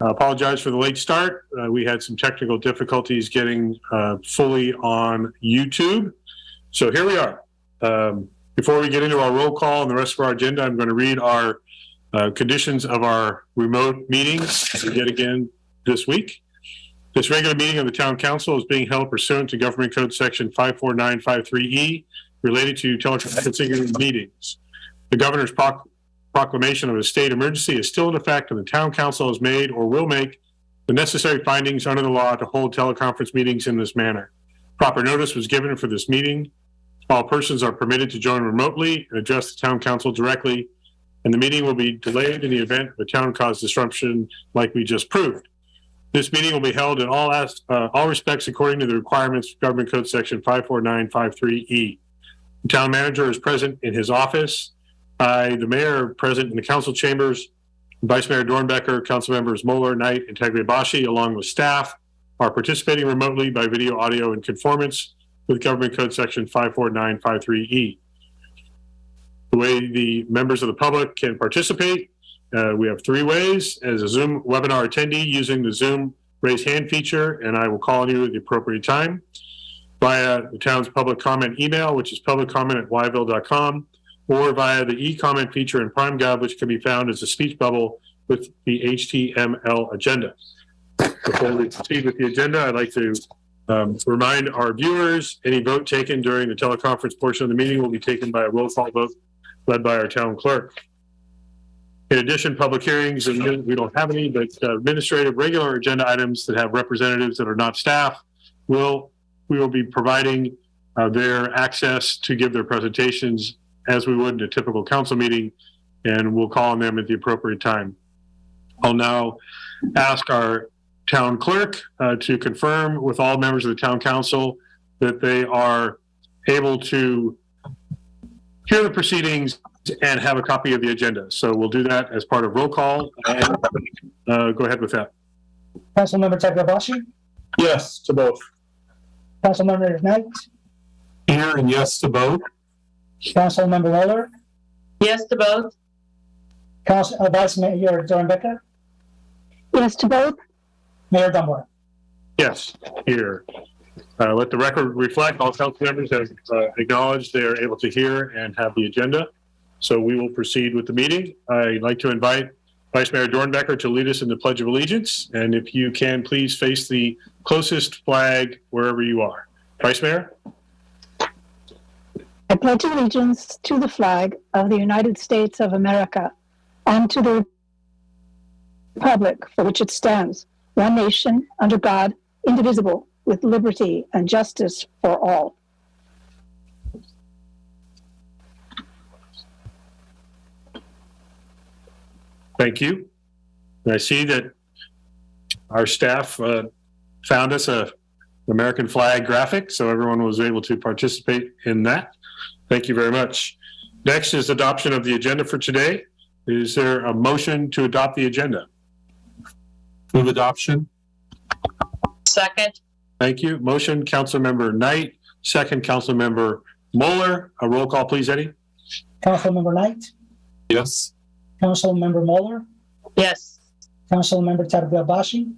I apologize for the late start. We had some technical difficulties getting fully on YouTube. So here we are. Before we get into our roll call and the rest of our agenda, I'm going to read our conditions of our remote meetings yet again this week. This regular meeting of the Town Council is being held pursuant to Government Code Section 54953E related to teleconferencing meetings. The Governor's Proclamation of a state emergency is still in effect, and the Town Council has made or will make the necessary findings under the law to hold teleconference meetings in this manner. Proper notice was given for this meeting. All persons are permitted to join remotely and address the Town Council directly, and the meeting will be delayed in the event of a town-caused disruption like we just proved. This meeting will be held in all respects according to the requirements of Government Code Section 54953E. The Town Manager is present in his office. The Mayor present in the Council chambers. Vice Mayor Dornbecker, Council Members Moeller, Knight, and Tagliabasci, along with staff, are participating remotely by video, audio, in conformance with Government Code Section 54953E. The way the members of the public can participate, we have three ways. As a Zoom webinar attendee, using the Zoom raise hand feature, and I will call on you at the appropriate time. Via the town's public comment email, which is publiccomment@yville.com, or via the e-comment feature in PrimeGov, which can be found as a speech bubble with the HTML agenda. Before we proceed with the agenda, I'd like to remind our viewers, any vote taken during the teleconference portion of the meeting will be taken by a roll call vote led by our town clerk. In addition, public hearings, and we don't have any, but administrative regular agenda items that have representatives that are not staff, we will be providing their access to give their presentations as we would in a typical council meeting, and we'll call on them at the appropriate time. I'll now ask our town clerk to confirm with all members of the town council that they are able to hear the proceedings and have a copy of the agenda. So we'll do that as part of roll call. And, go ahead with that. Councilmember Tagliabasci? Yes to both. Councilmember Knight? Here and yes to both. Councilmember Moeller? Yes to both. Vice Mayor Dornbecker? Yes to both. Mayor Dunbar? Yes, here. Let the record reflect all council members have acknowledged they are able to hear and have the agenda. So we will proceed with the meeting. I'd like to invite Vice Mayor Dornbecker to lead us in the Pledge of Allegiance. And if you can, please face the closest flag wherever you are. Vice Mayor? I pledge allegiance to the flag of the United States of America and to the republic for which it stands, one nation, under God, indivisible, with liberty and justice for all. Thank you. And I see that our staff found us an American flag graphic, so everyone was able to participate in that. Thank you very much. Next is adoption of the agenda for today. Is there a motion to adopt the agenda? Move adoption. Second. Thank you. Motion, Councilmember Knight. Second, Councilmember Moeller. A roll call, please, Eddie. Councilmember Knight? Yes. Councilmember Moeller? Yes. Councilmember Tagliabasci?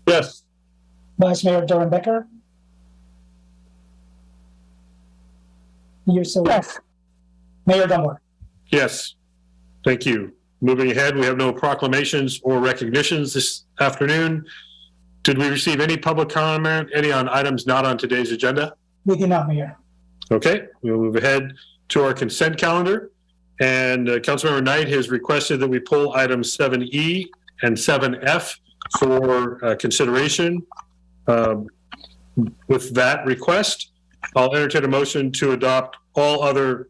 Yes. Vice Mayor Dornbecker? Yes. Mayor Dunbar? Yes. Thank you. Moving ahead, we have no proclamations or recognitions this afternoon. Did we receive any public comment, any on items not on today's agenda? We do not, Mayor. Okay, we'll move ahead to our consent calendar. And Councilmember Knight has requested that we pull items 7E and 7F for consideration. With that request, I'll entertain a motion to adopt all other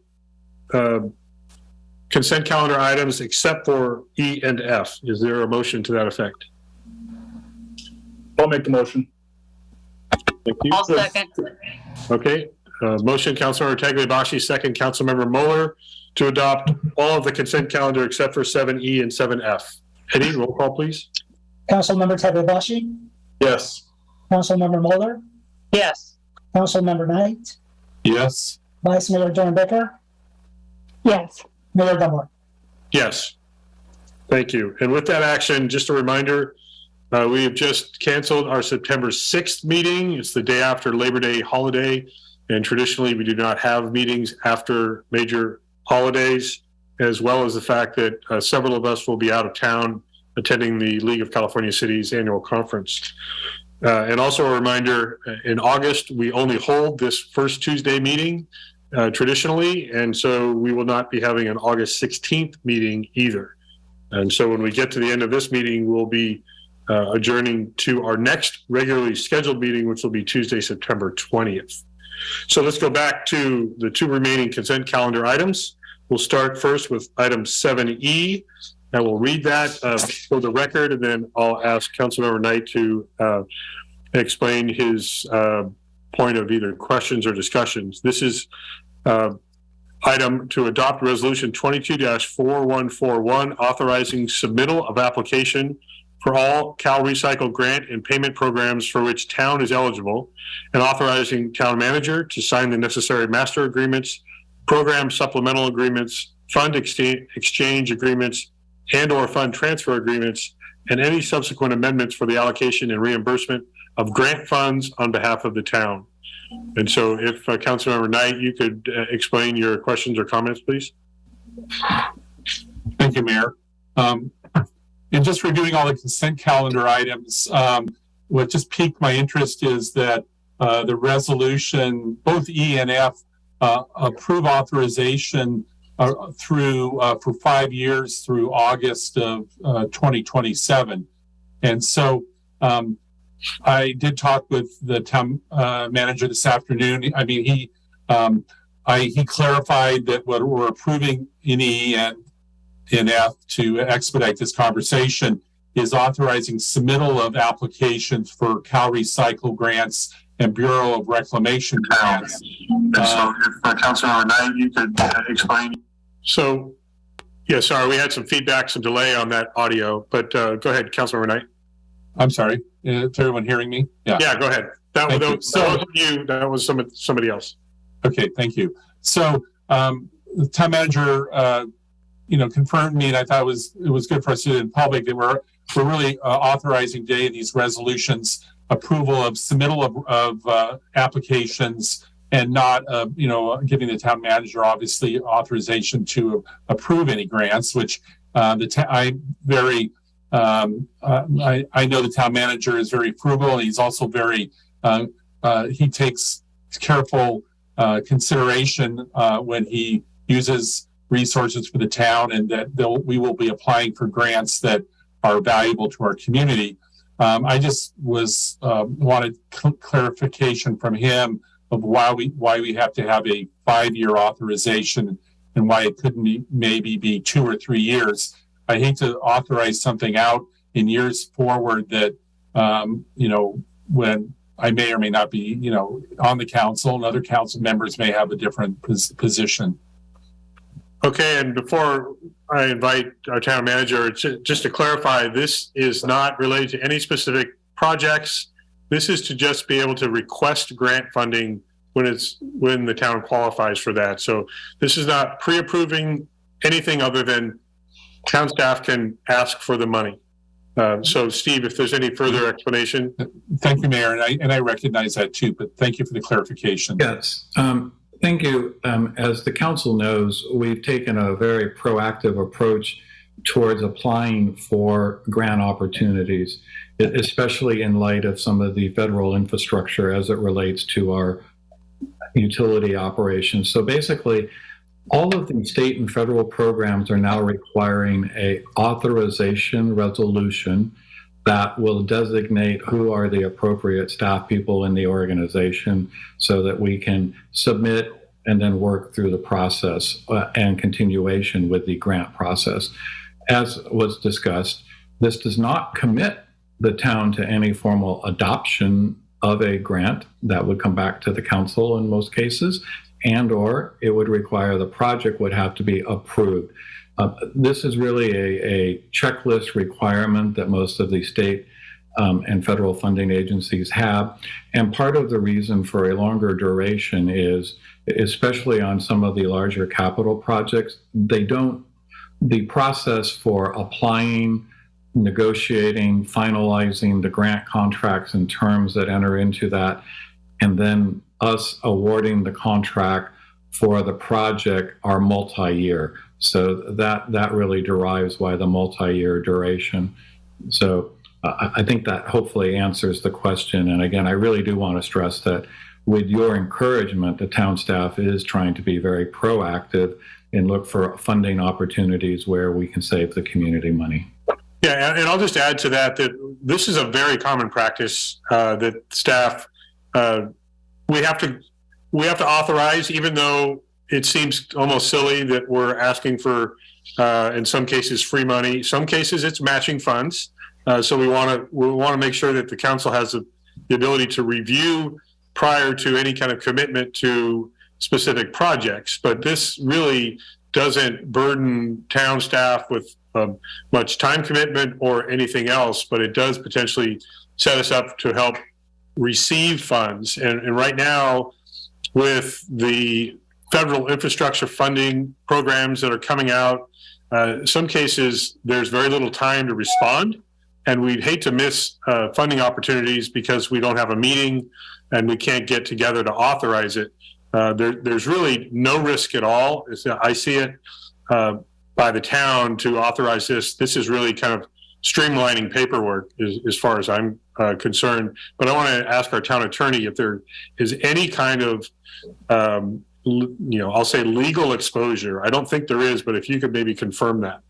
consent calendar items except for E and F. Is there a motion to that effect? I'll make the motion. Thank you. I'll second. Okay. Motion, Councilmember Tagliabasci, second, Councilmember Moeller, to adopt all of the consent calendar except for 7E and 7F. Eddie, roll call, please. Councilmember Tagliabasci? Yes. Councilmember Moeller? Yes. Councilmember Knight? Yes. Vice Mayor Dornbecker? Yes. Mayor Dunbar? Yes. Thank you. And with that action, just a reminder, We have just canceled our September 6th meeting. It's the day after Labor Day holiday. And traditionally, we do not have meetings after major holidays, as well as the fact that several of us will be out of town attending the League of California Cities annual conference. And also a reminder, in August, we only hold this first Tuesday meeting traditionally, and so we will not be having an August 16th meeting either. And so when we get to the end of this meeting, we'll be adjourning to our next regularly scheduled meeting, which will be Tuesday, September 20th. So let's go back to the two remaining consent calendar items. We'll start first with item 7E. I will read that for the record, and then I'll ask Councilmember Knight to explain his point of either questions or discussions. This is item to adopt resolution 22-4141, authorizing submittal of application for all Cal Recycle grant and payment programs for which town is eligible, and authorizing town manager to sign the necessary master agreements, program supplemental agreements, fund exchange agreements, and or fund transfer agreements, and any subsequent amendments for the allocation and reimbursement of grant funds on behalf of the town. And so if Councilmember Knight, you could explain your questions or comments, please. Thank you, Mayor. In just reviewing all the consent calendar items, what just piqued my interest is that the resolution, both E and F, approve authorization for 5 years through August of 2027. And so I did talk with the town manager this afternoon. I mean, he clarified that what we're approving in E and in F to expedite this conversation is authorizing submittal of applications for Cal Recycle grants and Bureau of Reclamation grants. And so if Councilmember Knight, you could explain. So, yeah, sorry, we had some feedback, some delay on that audio, but go ahead, Councilmember Knight. I'm sorry, is everyone hearing me? Yeah, go ahead. That wasn't you, that was somebody else. Okay, thank you. So the town manager, confirmed me, and I thought it was good for us to do in public that we're really authorizing today these resolutions, approval of submittal of applications, and not giving the town manager obviously authorization to approve any grants, which I know the town manager is very frugal, and he's also very he takes careful consideration when he uses resources for the town, and that we will be applying for grants that are valuable to our community. I just wanted clarification from him of why we have to have a 5-year authorization and why it couldn't maybe be 2 or 3 years. I hate to authorize something out in years forward that, when I may or may not be, on the council, and other council members may have a different position. Okay, and before I invite our town manager, just to clarify, this is not related to any specific projects. This is to just be able to request grant funding when the town qualifies for that. So this is not pre-approving anything other than town staff can ask for the money. So Steve, if there's any further explanation. Thank you, Mayor, and I recognize that too, but thank you for the clarification. Yes. Thank you. As the council knows, we've taken a very proactive approach towards applying for grant opportunities, especially in light of some of the federal infrastructure as it relates to our utility operations. So basically, all of the state and federal programs are now requiring an authorization resolution that will designate who are the appropriate staff people in the organization so that we can submit and then work through the process and continuation with the grant process. As was discussed, this does not commit the town to any formal adoption of a grant. That would come back to the council in most cases, and or it would require the project would have to be approved. This is really a checklist requirement that most of the state and federal funding agencies have. And part of the reason for a longer duration is, especially on some of the larger capital projects, the process for applying negotiating, finalizing the grant contracts and terms that enter into that, and then us awarding the contract for the project are multi-year. So that really derives why the multi-year duration. So I think that hopefully answers the question. And again, I really do want to stress that with your encouragement, the town staff is trying to be very proactive and look for funding opportunities where we can save the community money. Yeah, and I'll just add to that this is a very common practice that staff we have to authorize, even though it seems almost silly that we're asking for in some cases free money. Some cases it's matching funds. So we want to make sure that the council has the ability to review prior to any kind of commitment to specific projects. But this really doesn't burden town staff with much time commitment or anything else, but it does potentially set us up to help receive funds. And right now, with the federal infrastructure funding programs that are coming out, some cases there's very little time to respond, and we'd hate to miss funding opportunities because we don't have a meeting and we can't get together to authorize it. There's really no risk at all. I see it by the town to authorize this. This is really kind of streamlining paperwork as far as I'm concerned. But I want to ask our town attorney if there is any kind of, I'll say legal exposure. I don't think there is, but if you could maybe confirm that.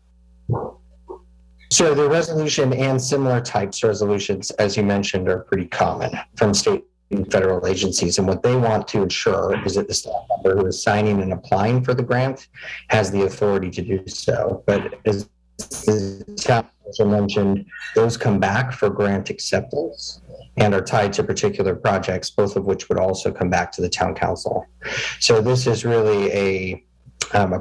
So the resolution and similar types resolutions, as you mentioned, are pretty common from state and federal agencies. And what they want to ensure is that the staff member who is signing and applying for the grant has the authority to do so. But as the town also mentioned, those come back for grant acceptance and are tied to particular projects, both of which would also come back to the town council. So this is really a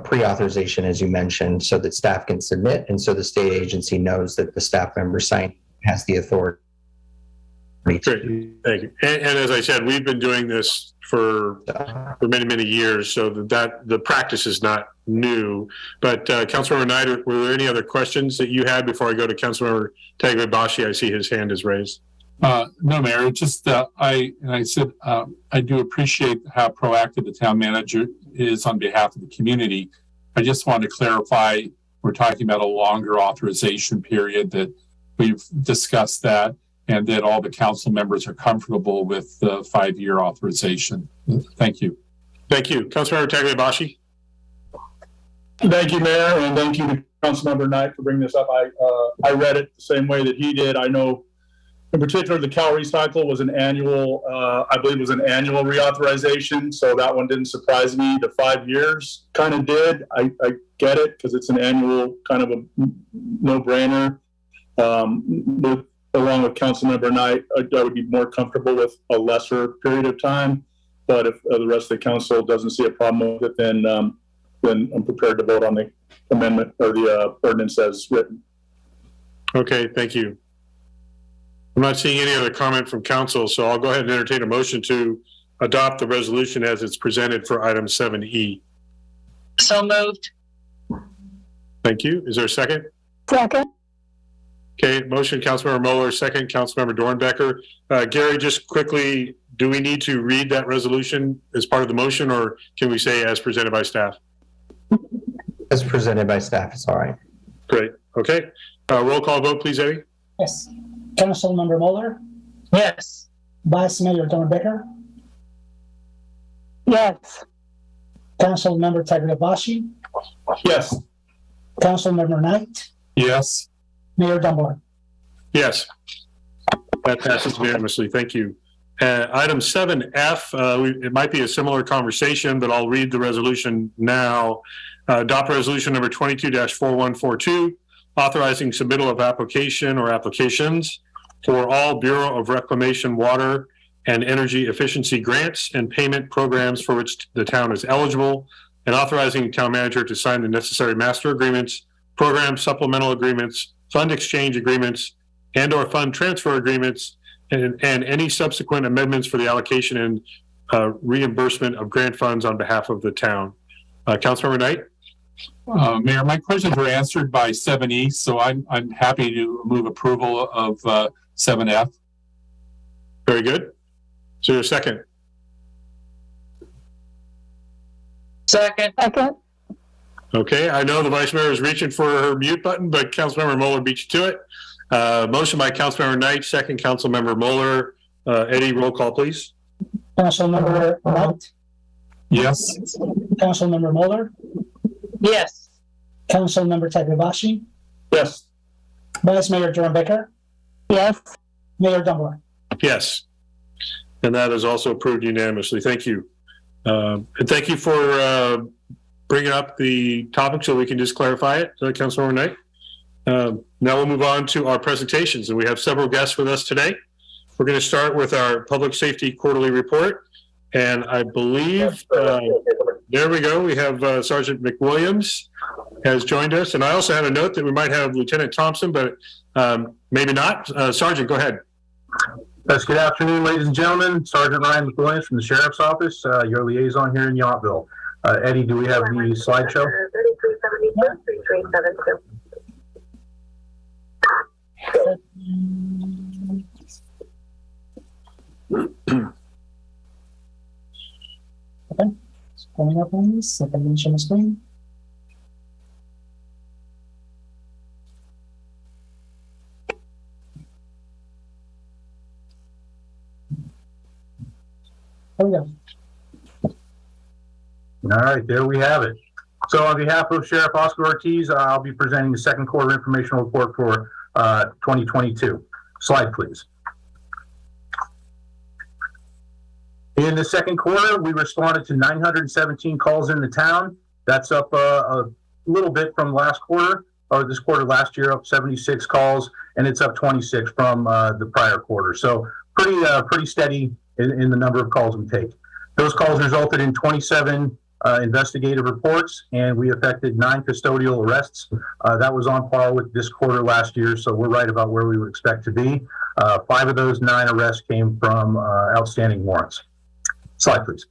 pre-authorization, as you mentioned, so that staff can submit, and so the state agency knows that the staff member signing has the authority. Great, thank you. And as I said, we've been doing this for many years, so that the practice is not new. But Councilmember Knight, were there any other questions that you had before I go to Councilmember Tagliabashi? I see his hand is raised. No, Mayor, just I do appreciate how proactive the town manager is on behalf of the community. I just want to clarify, we're talking about a longer authorization period, that we've discussed that, and that all the council members are comfortable with the 5-year authorization. Thank you. Thank you. Councilmember Tagliabashi. Thank you, Mayor, and thank you to Councilmember Knight for bringing this up. I read it the same way that he did. I know, in particular, the Cal Recycle was an annual, I believe it was an annual reauthorization, so that one didn't surprise me. The 5 years kind of did. I get it, because it's an annual kind of a no-brainer. Along with Councilmember Knight, I would be more comfortable with a lesser period of time, but if the rest of the council doesn't see a problem with it, then I'm prepared to vote on the amendment or the ordinance as written. Okay, thank you. I'm not seeing any other comment from council, so I'll go ahead and entertain a motion to adopt the resolution as it's presented for item 7E. So moved. Thank you. Is there a second? Second. Okay, motion, Councilmember Moeller, second, Councilmember Dornbecker. Gary, just quickly, do we need to read that resolution as part of the motion, or can we say as presented by staff? As presented by staff, it's all right. Great. Okay. Roll call vote, please, Eddie. Yes. Councilmember Moeller, Yes. Vice Mayor Dornbecker, Yes. Councilmember Tagliabashi, Yes. Councilmember Knight, Yes. Mayor Dunbar. Yes. That passes unanimously. Thank you. Item 7F, it might be a similar conversation, but I'll read the resolution now. Adopt resolution number 22-4142, authorizing submittal of application or applications for all Bureau of Reclamation water and energy efficiency grants and payment programs for which the town is eligible, and authorizing the town manager to sign the necessary master agreements, program supplemental agreements, fund exchange agreements, and/or fund transfer agreements, and any subsequent amendments for the allocation and reimbursement of grant funds on behalf of the town. Councilmember Knight? Mayor, my questions were answered by 7E, so I'm happy to move approval of 7F. Very good. Is there a second? Second. Second. Okay, I know the vice mayor is reaching for her mute button, but Councilmember Moeller beat you to it. Motion by Councilmember Knight, second Councilmember Moeller. Eddie, roll call, please. Councilmember Knight, Yes. Councilmember Mueller, Yes. Councilmember Takabashi, Yes. Vice Mayor Durham Baker, Yes. Mayor Dunbar. Yes. And that is also approved unanimously. Thank you. And thank you for bringing up the topic so we can just clarify it, Councilmember Knight. Now we'll move on to our presentations, and we have several guests with us today. We're going to start with our Public Safety Quarterly Report. And I believe, there we go, we have Sergeant McWilliams has joined us. And I also had a note that we might have Lieutenant Thompson, but maybe not. Sergeant, go ahead. Yes, good afternoon, ladies and gentlemen. Sergeant Ryan McWilliams from the Sheriff's Office, your liaison here in Yountville. Eddie, do we have the slideshow? 3372, 3372. Okay, it's coming up on this. If I can share my screen. There we go. All right, there we have it. So on behalf of Sheriff Oscar Ortiz, I'll be presenting the second quarter informational report for 2022. Slide, please. In the second quarter, we responded to 917 calls in the town. That's up a little bit from last quarter, or this quarter last year, up 76 calls, and it's up 26 from the prior quarter. So pretty steady in the number of calls we take. Those calls resulted in 27 investigative reports, and we effected 9 custodial arrests. That was on par with this quarter last year, so we're right about where we would expect to be. 5 of those 9 arrests came from outstanding warrants. Slide, please.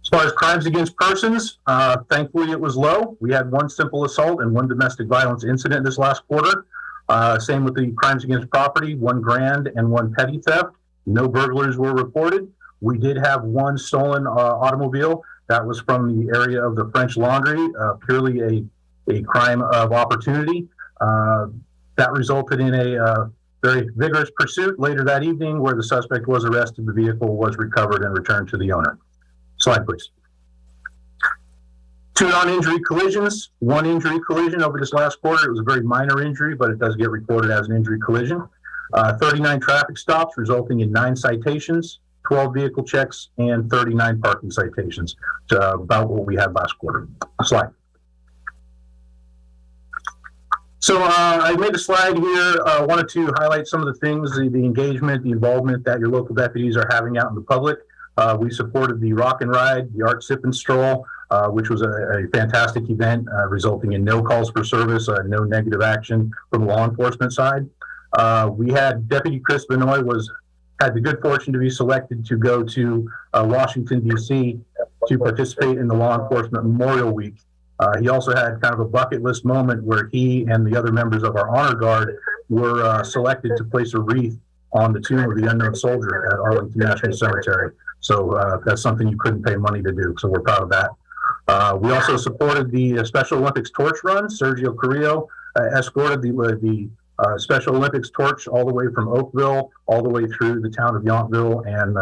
As far as crimes against persons, thankfully it was low. We had 1 simple assault and 1 domestic violence incident this last quarter. Same with the crimes against property, 1 grand and 1 petty theft. No burglars were reported. We did have 1 stolen automobile. That was from the area of the French Laundry, purely a crime of opportunity. That resulted in a very vigorous pursuit later that evening where the suspect was arrested, the vehicle was recovered and returned to the owner. Slide, please. 2 non-injury collisions, 1 injury collision over this last quarter. It was a very minor injury, but it does get reported as an injury collision. 39 traffic stops resulting in 9 citations, 12 vehicle checks, and 39 parking citations. About what we had last quarter. Slide. So I made a slide here. Wanted to highlight some of the things, the engagement, the involvement that your local deputies are having out in the public. We supported the Rock and Ride, the Art Sip and Stroll, which was a fantastic event, resulting in no calls for service, no negative action from the law enforcement side. We had Deputy Chris Benoit had the good fortune to be selected to go to Washington, D.C. to participate in the Law Enforcement Memorial Week. He also had kind of a bucket list moment where he and the other members of our honor guard were selected to place a wreath on the tomb of the unknown soldier at Arlington National Cemetery. So that's something you couldn't pay money to do. So we're proud of that. We also supported the Special Olympics torch run. Sergio Carrillo escorted the Special Olympics torch all the way from Oakville, all the way through the town of Yountville and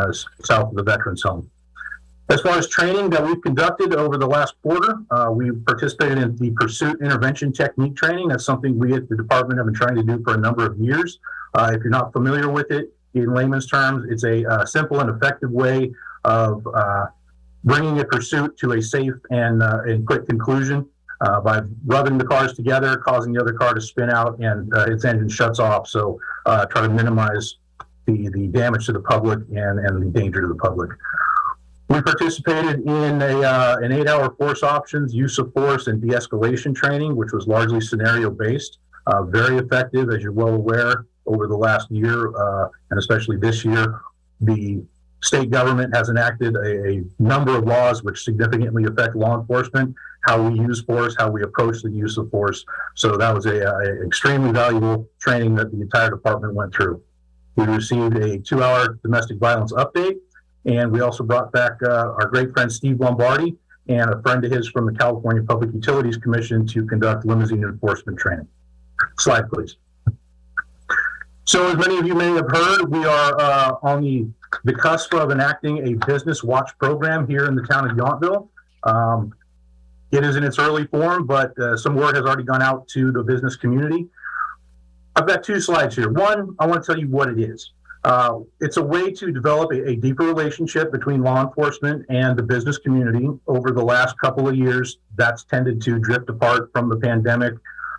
south of the Veterans Home. As far as training that we've conducted over the last quarter, we participated in the pursuit intervention technique training. That's something we at the department have been trying to do for a number of years. If you're not familiar with it, in layman's terms, it's a simple and effective way of bringing a pursuit to a safe and quick conclusion by rubbing the cars together, causing the other car to spin out, and its engine shuts off. So try to minimize the damage to the public and the danger to the public. We participated in an 8-hour force options, use of force, and de-escalation training, which was largely scenario-based. Very effective, as you're well aware, over the last year, and especially this year. The state government has enacted a number of laws which significantly affect law enforcement, how we use force, how we approach the use of force. So that was a extremely valuable training that the entire department went through. We received a 2-hour domestic violence update, and we also brought back our great friend Steve Lombardi and a friend of his from the California Public Utilities Commission to conduct limousine enforcement training. Slide, please. So as many of you may have heard, we are on the cusp of enacting a business watch program here in the town of Yountville. It is in its early form, but some word has already gone out to the business community. I've got 2 slides here. One, I want to tell you what it is. It's a way to develop a deeper relationship between law enforcement and the business community. Over the last couple of years, that's tended to drift apart from the pandemic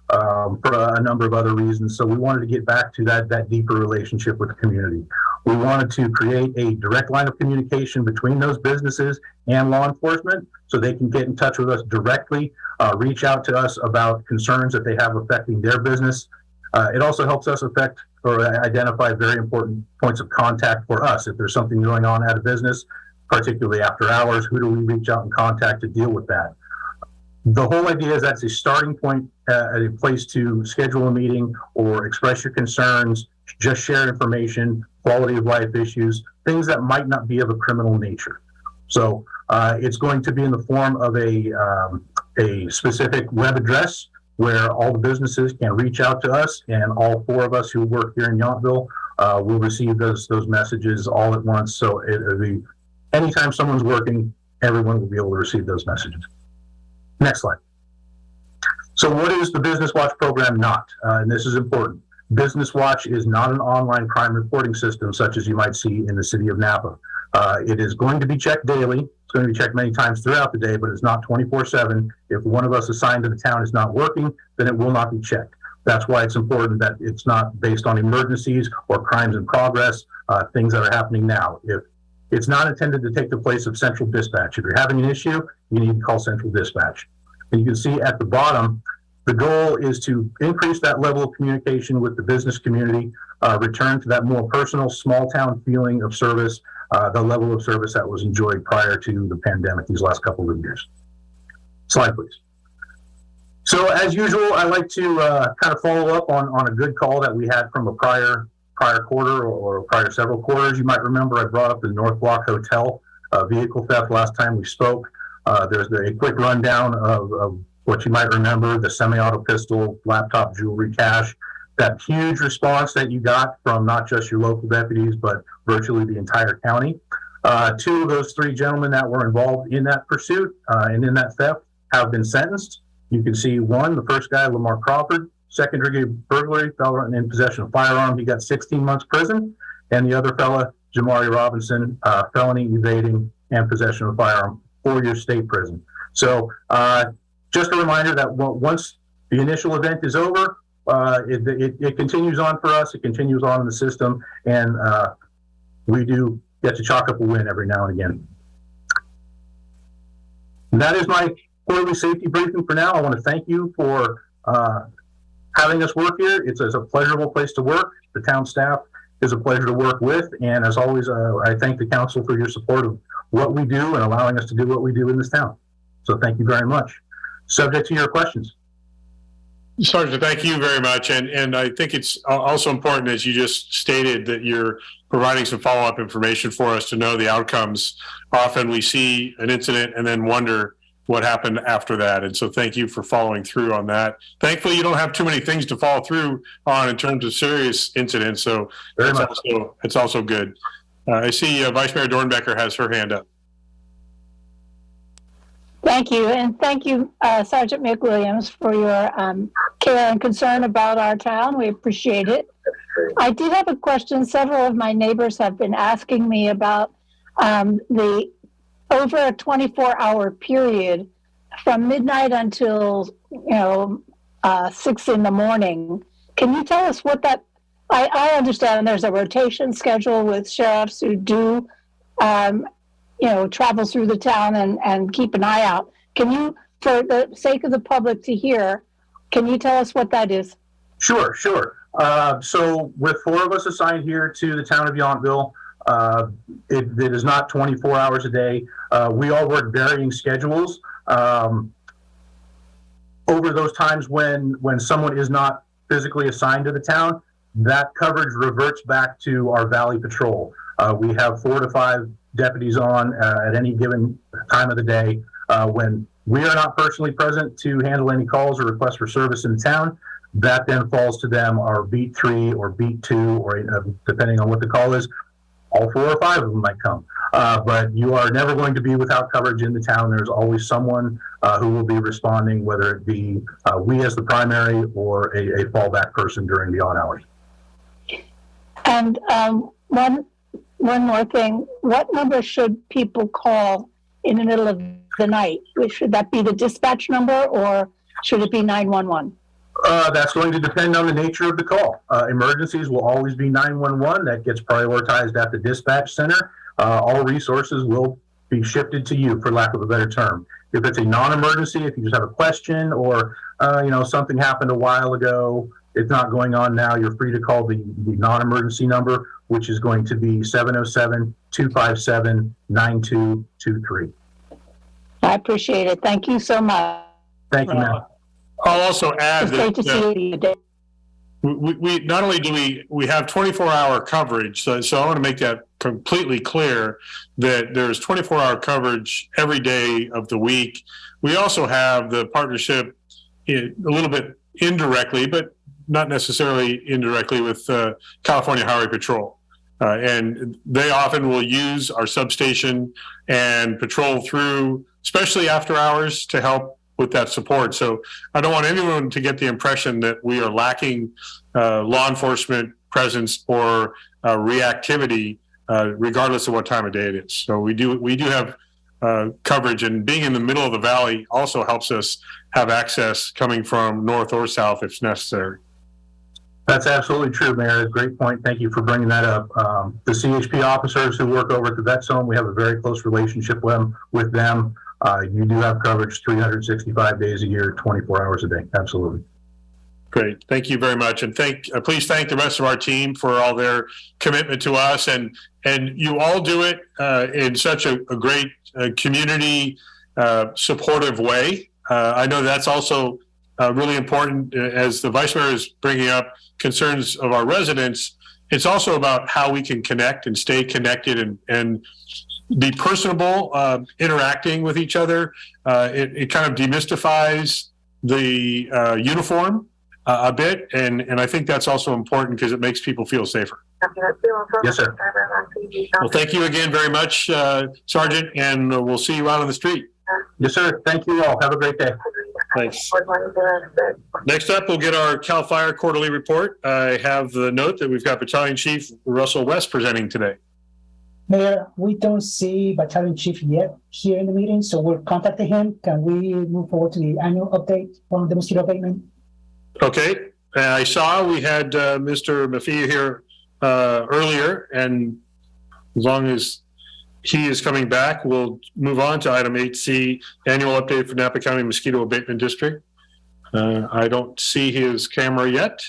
for a number of other reasons. So we wanted to get back to that deeper relationship with the community. We wanted to create a direct line of communication between those businesses and law enforcement so they can get in touch with us directly, reach out to us about concerns that they have affecting their business. It also helps us affect or identify very important points of contact for us. If there's something going on at a business, particularly after hours, who do we reach out and contact to deal with that? The whole idea is that's a starting point, a place to schedule a meeting or express your concerns, just share information, quality of life issues, things that might not be of a criminal nature. So it's going to be in the form of a specific web address where all the businesses can reach out to us, and all 4 of us who work here in Yountville will receive those messages all at once. So it'll be anytime someone's working, everyone will be able to receive those messages. Next slide. So what is the Business Watch program not? And this is important. Business Watch is not an online crime reporting system such as you might see in the city of Napa. It is going to be checked daily. It's going to be checked many times throughout the day, but it's not 24/7. If one of us assigned to the town is not working, then it will not be checked. That's why it's important that it's not based on emergencies or crimes in progress, things that are happening now. If it's not intended to take the place of central dispatch. If you're having an issue, you need to call central dispatch. And you can see at the bottom, the goal is to increase that level of communication with the business community, return to that more personal, small town feeling of service, the level of service that was enjoyed prior to the pandemic these last couple of years. Slide, please. So as usual, I like to kind of follow up on a good call that we had from a prior quarter or prior several quarters. You might remember I brought up the North Block Hotel vehicle theft last time we spoke. There's a quick rundown of what you might remember, the semi-auto pistol, laptop, jewelry, cash, that huge response that you got from not just your local deputies, but virtually the entire county. 2 of those 3 gentlemen that were involved in that pursuit and in that theft have been sentenced. You can see one, the first guy, Lamar Crawford, second-degree burglary, felon in possession of firearm. He got 16 months prison. And the other fella, Jamari Robinson, felony evading and possession of a firearm, 4-year state prison. So just a reminder that once the initial event is over, it continues on for us. It continues on in the system, and we do get to chalk up a win every now and again. And that is my quarterly safety briefing for now. I want to thank you for having us work here. It's a pleasurable place to work. The town staff is a pleasure to work with, and as always, I thank the council for your support of what we do and allowing us to do what we do in this town. So thank you very much. Subject to your questions. Sergeant, thank you very much. And I think it's also important, as you just stated, that you're providing some follow-up information for us to know the outcomes. Often we see an incident and then wonder what happened after that. And so thank you for following through on that. Thankfully, you don't have too many things to follow through on in terms of serious incidents. So it's also good. I see Vice Mayor Dornbecker has her hand up. Thank you. And thank you, Sergeant McWilliams, for your care and concern about our town. We appreciate it. I did have a question. Several of my neighbors have been asking me about the over a 24-hour period from midnight until 6 in the morning. Can you tell us what that? I understand there's a rotation schedule with sheriffs who do travel through the town and keep an eye out. Can you, for the sake of the public to hear, can you tell us what that is? Sure. So with 4 of us assigned here to the town of Yountville, It is not 24 hours a day. We all work varying schedules. Over those times when someone is not physically assigned to the town, that coverage reverts back to our Valley Patrol. We have 4 to 5 deputies on at any given time of the day. When we are not personally present to handle any calls or requests for service in the town, that then falls to them, our beat 3 or beat 2, or depending on what the call is, all 4 or 5 of them might come. But you are never going to be without coverage in the town. There's always someone who will be responding, whether it be we as the primary or a fallback person during the odd hours. And one more thing, what number should people call in the middle of the night? Should that be the dispatch number, or should it be 911? That's going to depend on the nature of the call. Emergencies will always be 911. That gets prioritized at the dispatch center. All resources will be shifted to you, for lack of a better term. If it's a non-emergency, if you just have a question, or something happened a while ago, it's not going on now, you're free to call the non-emergency number, which is going to be 707-257-9223. I appreciate it. Thank you so much. Thank you, ma'am. I'll also add It's great to that see you today. we not only do we have 24-hour coverage, so I want to make that completely clear that there's 24-hour coverage every day of the week. We also have the partnership a little bit indirectly, but not necessarily indirectly, with California Highway Patrol. And they often will use our substation and patrol through, especially after hours, to help with that support. So I don't want anyone to get the impression that we are lacking law enforcement presence or reactivity, regardless of what time of day it is. So we do have coverage, and being in the middle of the valley also helps us have access coming from north or south if necessary. That's absolutely true, Mayor. Great point. Thank you for bringing that up. The CHP officers who work over at the vet zone, we have a very close relationship with them. You do have coverage 365 days a year, 24 hours a day. Absolutely. Great. Thank you very much. And please thank the rest of our team for all their commitment to us. And you all do it in such a great community supportive way. I know that's also really important, as the Vice Mayor is bringing up concerns of our residents. It's also about how we can connect and stay connected and be personable, interacting with each other. It kind of demystifies the uniform a bit, and I think that's also important because it makes people feel safer. Yes, sir. Well, thank you again very much, Sergeant, and we'll see you out on the street. Yes, sir. Thank you all. Have a great day. Thanks. Next up, we'll get our CAL FIRE quarterly report. I have the note that we've got Battalion Chief Russell West presenting today. Mayor, we don't see Battalion Chief yet here in the meeting, so we're contacting him. Can we move forward to the annual update from the mosquito abatement? Okay. I saw we had Mr. Mafia here earlier, and as long as he is coming back, we'll move on to item 8C, annual update for Napa County Mosquito Abatement District. I don't see his camera yet.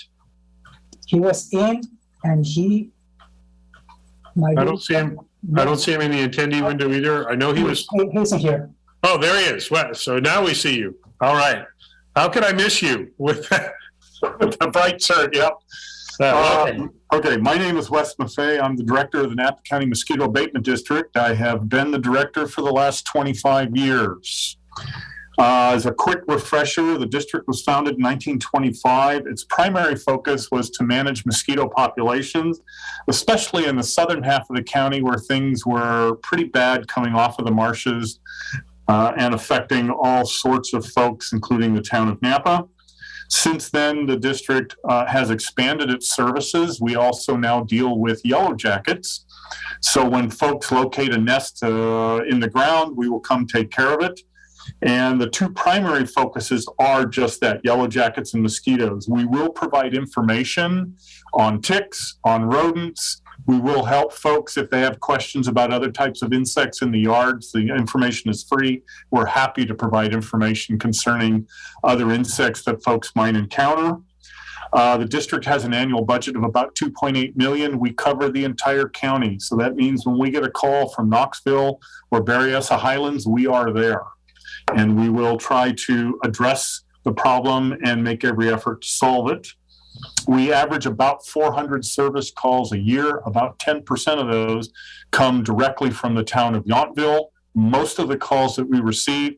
He was in, and he might I don't see him. I don't see him in the attendee window either. I know he was. He's in here. Oh, there he is. Well, so now we see you. All right. How could I miss you with the bright shirt? Yep. Okay, my name is Wes Maffei. I'm the director of the Napa County Mosquito Abatement District. I have been the director for the last 25 years. As a quick refresher, the district was founded in 1925. Its primary focus was to manage mosquito populations, especially in the southern half of the county where things were pretty bad coming off of the marshes and affecting all sorts of folks, including the town of Napa. Since then, the district has expanded its services. We also now deal with yellow jackets. So when folks locate a nest in the ground, we will come take care of it. And the two primary focuses are just that, yellow jackets and mosquitoes. We will provide information on ticks, on rodents. We will help folks if they have questions about other types of insects in the yards. The information is free. We're happy to provide information concerning other insects that folks might encounter. The district has an annual budget of about 2.8 million. We cover the entire county. So that means when we get a call from Knoxville or Berryessa Highlands, we are there. And we will try to address the problem and make every effort to solve it. We average about 400 service calls a year. About 10% of those come directly from the town of Yountville. Most of the calls that we receive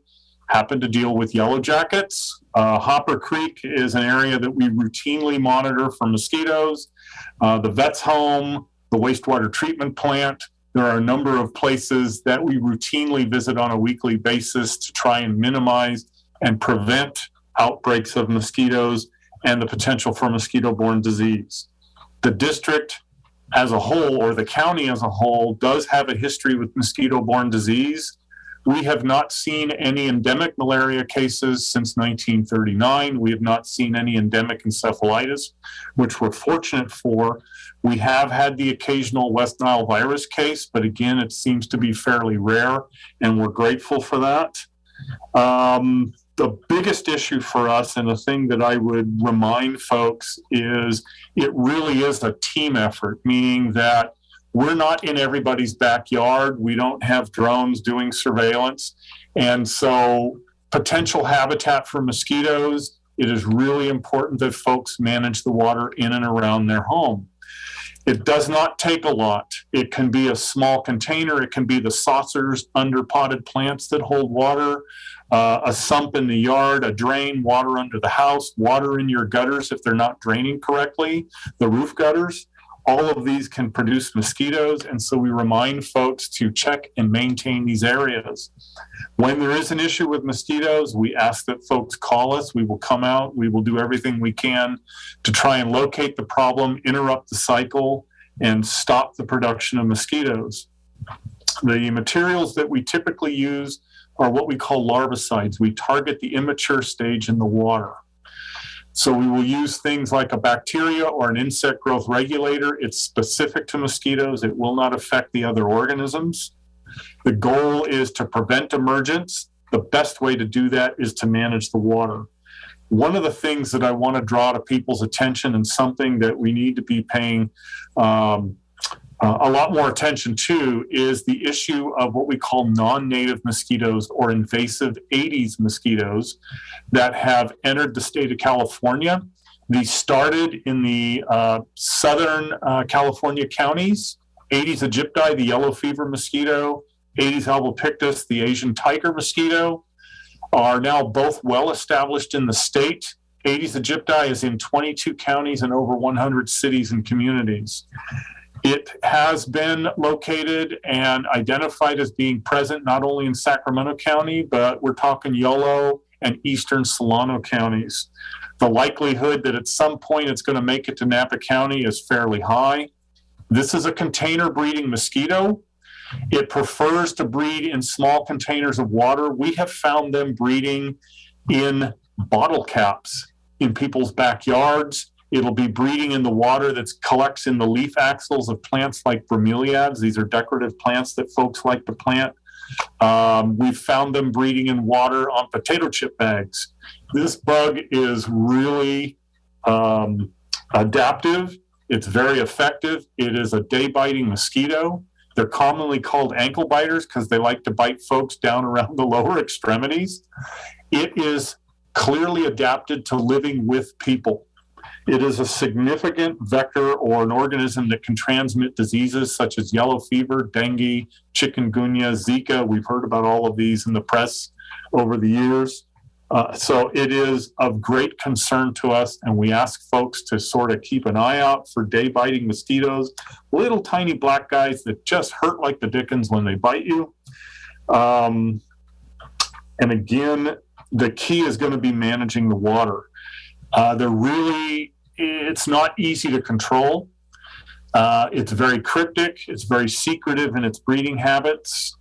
happen to deal with yellow jackets. Hopper Creek is an area that we routinely monitor for mosquitoes. The vet's home, the wastewater treatment plant. There are a number of places that we routinely visit on a weekly basis to try and minimize and prevent outbreaks of mosquitoes and the potential for mosquito-borne disease. The district as a whole, or the county as a whole, does have a history with mosquito-borne disease. We have not seen any endemic malaria cases since 1939. We have not seen any endemic encephalitis, which we're fortunate for. We have had the occasional West Nile virus case, but again, it seems to be fairly rare, and we're grateful for that. The biggest issue for us, and the thing that I would remind folks, is it really is a team effort, meaning that we're not in everybody's backyard. We don't have drones doing surveillance. And so potential habitat for mosquitoes, it is really important that folks manage the water in and around their home. It does not take a lot. It can be a small container. It can be the saucers under potted plants that hold water, a sump in the yard, a drain, water under the house, water in your gutters if they're not draining correctly, the roof gutters. All of these can produce mosquitoes, and so we remind folks to check and maintain these areas. When there is an issue with mosquitoes, we ask that folks call us. We will come out. We will do everything we can to try and locate the problem, interrupt the cycle, and stop the production of mosquitoes. The materials that we typically use are what we call larvicides. We target the immature stage in the water. So we will use things like a bacteria or an insect growth regulator. It's specific to mosquitoes. It will not affect the other organisms. The goal is to prevent emergence. The best way to do that is to manage the water. One of the things that I want to draw to people's attention, and something that we need to be paying a lot more attention to, is the issue of what we call non-native mosquitoes or invasive Aedes mosquitoes that have entered the state of California. These started in the southern California counties. Aedes aegypti, the yellow fever mosquito, Aedes albopictus, the Asian tiger mosquito, are now both well established in the state. Aedes aegypti is in 22 counties and over 100 cities and communities. It has been located and identified as being present not only in Sacramento County, but we're talking Yolo and eastern Solano counties. The likelihood that at some point it's going to make it to Napa County is fairly high. This is a container breeding mosquito. It prefers to breed in small containers of water. We have found them breeding in bottle caps in people's backyards. It'll be breeding in the water that collects in the leaf axils of plants like bromeliads. These are decorative plants that folks like to plant. We've found them breeding in water on potato chip bags. This bug is really adaptive. It's very effective. It is a day-biting mosquito. They're commonly called ankle biters because they like to bite folks down around the lower extremities. It is clearly adapted to living with people. It is a significant vector or an organism that can transmit diseases such as yellow fever, dengue, chikungunya, Zika. We've heard about all of these in the press over the years. So it is of great concern to us, and we ask folks to sort of keep an eye out for day-biting mosquitoes, little tiny black guys that just hurt like the dickens when they bite you. And again, the key is going to be managing the water. It's not easy to control. It's very cryptic. It's very secretive in its breeding habits.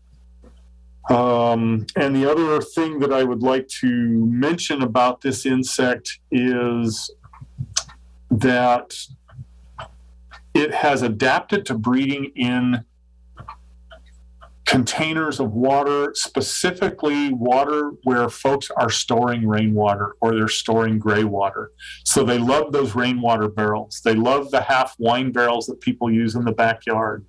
And the other thing that I would like to mention about this insect is that it has adapted to breeding in containers of water, specifically water where folks are storing rainwater or they're storing gray water. So they love those rainwater barrels. They love the half wine barrels that people use in the backyard.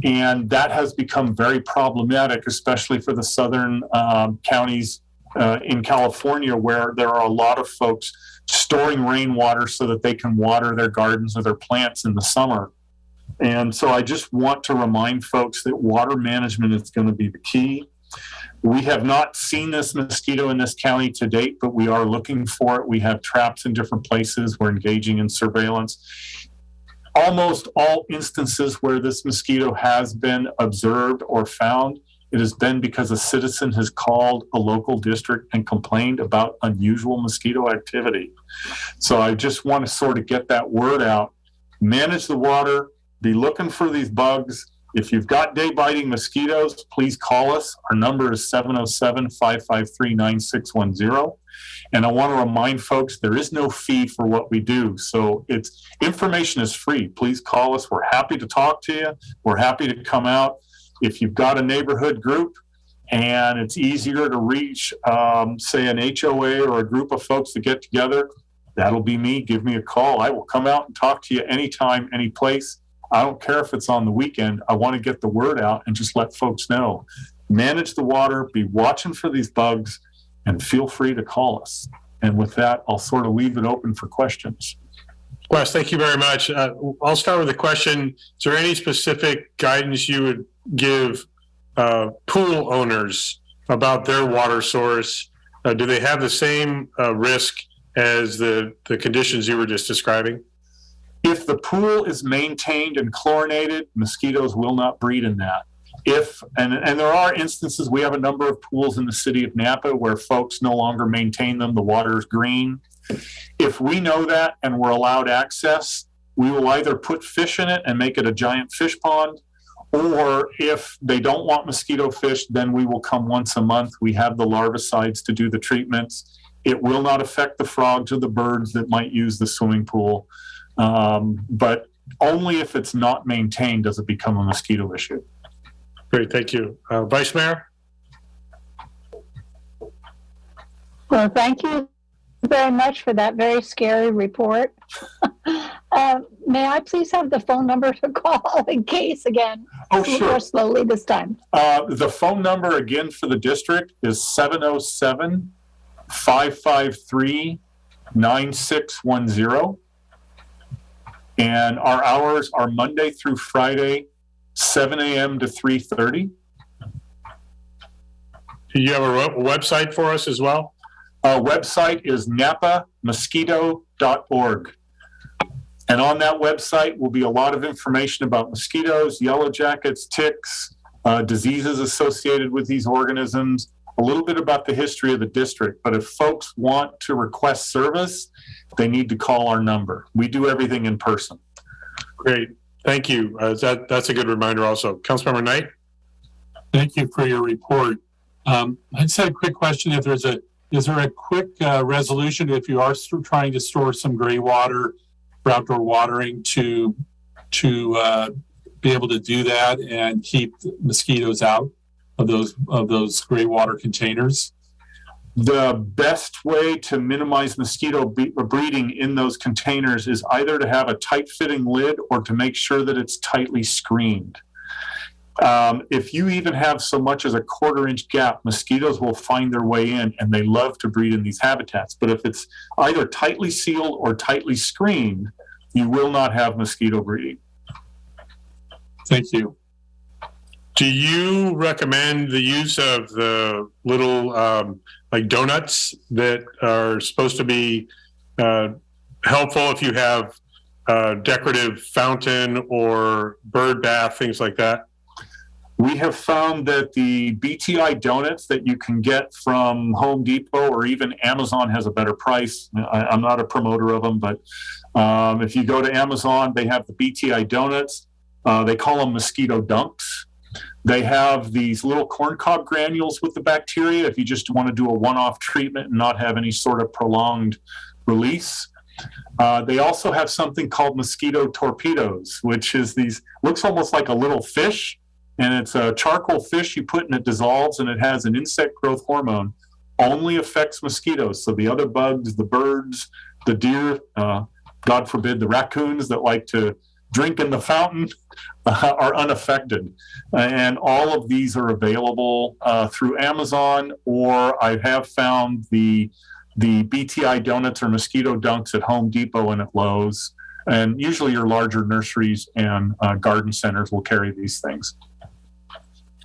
And that has become very problematic, especially for the southern counties in California, where there are a lot of folks storing rainwater so that they can water their gardens or their plants in the summer. And so I just want to remind folks that water management is going to be the key. We have not seen this mosquito in this county to date, but we are looking for it. We have traps in different places. We're engaging in surveillance. Almost all instances where this mosquito has been observed or found, it has been because a citizen has called a local district and complained about unusual mosquito activity. So I just want to sort of get that word out. Manage the water. Be looking for these bugs. If you've got day-biting mosquitoes, please call us. Our number is 707-553-9610. And I want to remind folks, there is no fee for what we do. So information is free. Please call us. We're happy to talk to you. We're happy to come out. If you've got a neighborhood group and it's easier to reach, say, an HOA or a group of folks to get together, that'll be me. Give me a call. I will come out and talk to you anytime, any place. I don't care if it's on the weekend. I want to get the word out and just let folks know. Manage the water, be watching for these bugs, and feel free to call us. And with that, I'll sort of leave it open for questions. Wes, thank you very much. I'll start with a question. Is there any specific guidance you would give pool owners about their water source? Do they have the same risk as the conditions you were just describing? If the pool is maintained and chlorinated, mosquitoes will not breed in that. And there are instances, we have a number of pools in the city of Napa where folks no longer maintain them, the water is green. If we know that and we're allowed access, we will either put fish in it and make it a giant fish pond, or if they don't want mosquito fish, then we will come once a month. We have the larvicides to do the treatments. It will not affect the frogs or the birds that might use the swimming pool. But only if it's not maintained does it become a mosquito issue. Great, thank you. Vice Mayor? Well, thank you very much for that very scary report. May I please have the phone number to call in case again? Oh, sure. More slowly this time. The phone number again for the district is 707-553-9610. And our hours are Monday through Friday, 7 a.m. to 3:30. Do you have a website for us as well? Our website is napamosquito.org. And on that website will be a lot of information about mosquitoes, yellow jackets, ticks, diseases associated with these organisms, a little bit about the history of the district. But if folks want to request service, they need to call our number. We do everything in person. Great. Thank you. That's a good reminder also. Councilmember Knight? Thank you for your report. I just had a quick question. Is there a quick resolution if you are trying to store some gray water for outdoor watering to be able to do that and keep mosquitoes out of those gray water containers? The best way to minimize mosquito breeding in those containers is either to have a tight-fitting lid or to make sure that it's tightly screened. If you even have so much as a quarter-inch gap, mosquitoes will find their way in, and they love to breed in these habitats. But if it's either tightly sealed or tightly screened, you will not have mosquito breeding. Thank you. Do you recommend the use of the little like donuts that are supposed to be helpful if you have decorative fountain or bird bath, things like that? We have found that the BTI donuts that you can get from Home Depot or even Amazon has a better price. I'm not a promoter of them, but if you go to Amazon, they have the BTI donuts. They call them mosquito dunks. They have these little corncob granules with the bacteria if you just want to do a one-off treatment and not have any sort of prolonged release. They also have something called mosquito torpedoes, which is looks almost like a little fish, and it's a charcoal fish you put and it dissolves, and it has an insect growth hormone. Only affects mosquitoes. So the other bugs, the birds, the deer, God forbid, the raccoons that like to drink in the fountain are unaffected. And all of these are available through Amazon, or I have found the BTI donuts or mosquito dunks at Home Depot and at Lowe's. And usually your larger nurseries and garden centers will carry these things.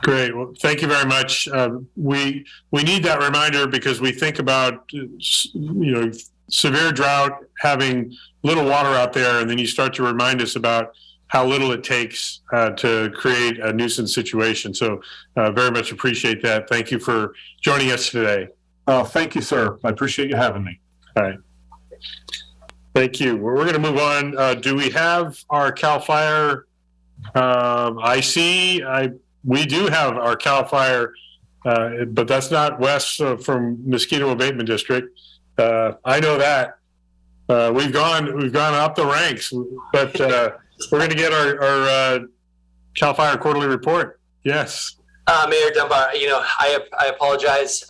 Great. Well, thank you very much. We need that reminder because we think about, severe drought, having little water out there, and then you start to remind us about how little it takes to create a nuisance situation. So very much appreciate that. Thank you for joining us today. Thank you, sir. I appreciate you having me. All right. Thank you. We're going to move on. Do we have our CAL FIRE? We do have our CAL FIRE, but that's not Wes from Mosquito Abatement District. I know that. We've gone up the ranks, but we're going to get our CAL FIRE quarterly report. Yes. Mayor Dunbar, I apologize.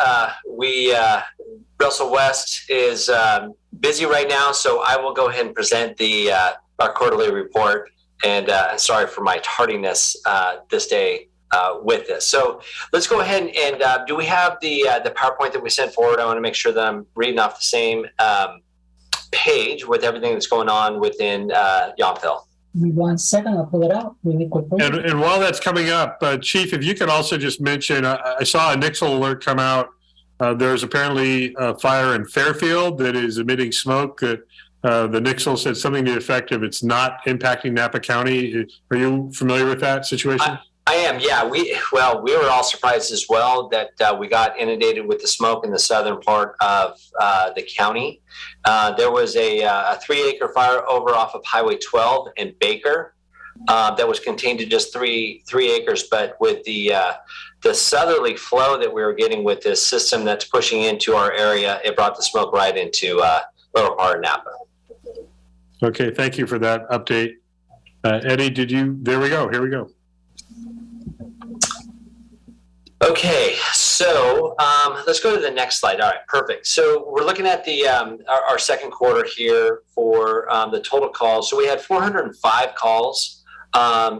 Russell West is busy right now, so I will go ahead and present our quarterly report. And sorry for my tardiness this day with this. So let's go ahead and do we have the PowerPoint that we sent forward? I want to make sure that I'm reading off the same page with everything that's going on within Yountville. Give me 1 second, I'll pull it out really quickly. And while that's coming up, Chief, if you could also just mention, I saw a Nixle alert come out. There's apparently a fire in Fairfield that is emitting smoke. The Nixle said something to the effect of it's not impacting Napa County. Are you familiar with that situation? I am, yeah. We were all surprised as well that we got inundated with the smoke in the southern part of the county. There was a 3-acre fire over off of Highway 12 in Baker that was contained to just three acres, but with the southerly flow that we were getting with this system that's pushing into our area, it brought the smoke right into lower part of Napa. Okay, thank you for that update. Eddie, there we go, here we go. Okay, so let's go to the next slide. All right, perfect. So we're looking at the our second quarter here for the total calls. So we had 405 calls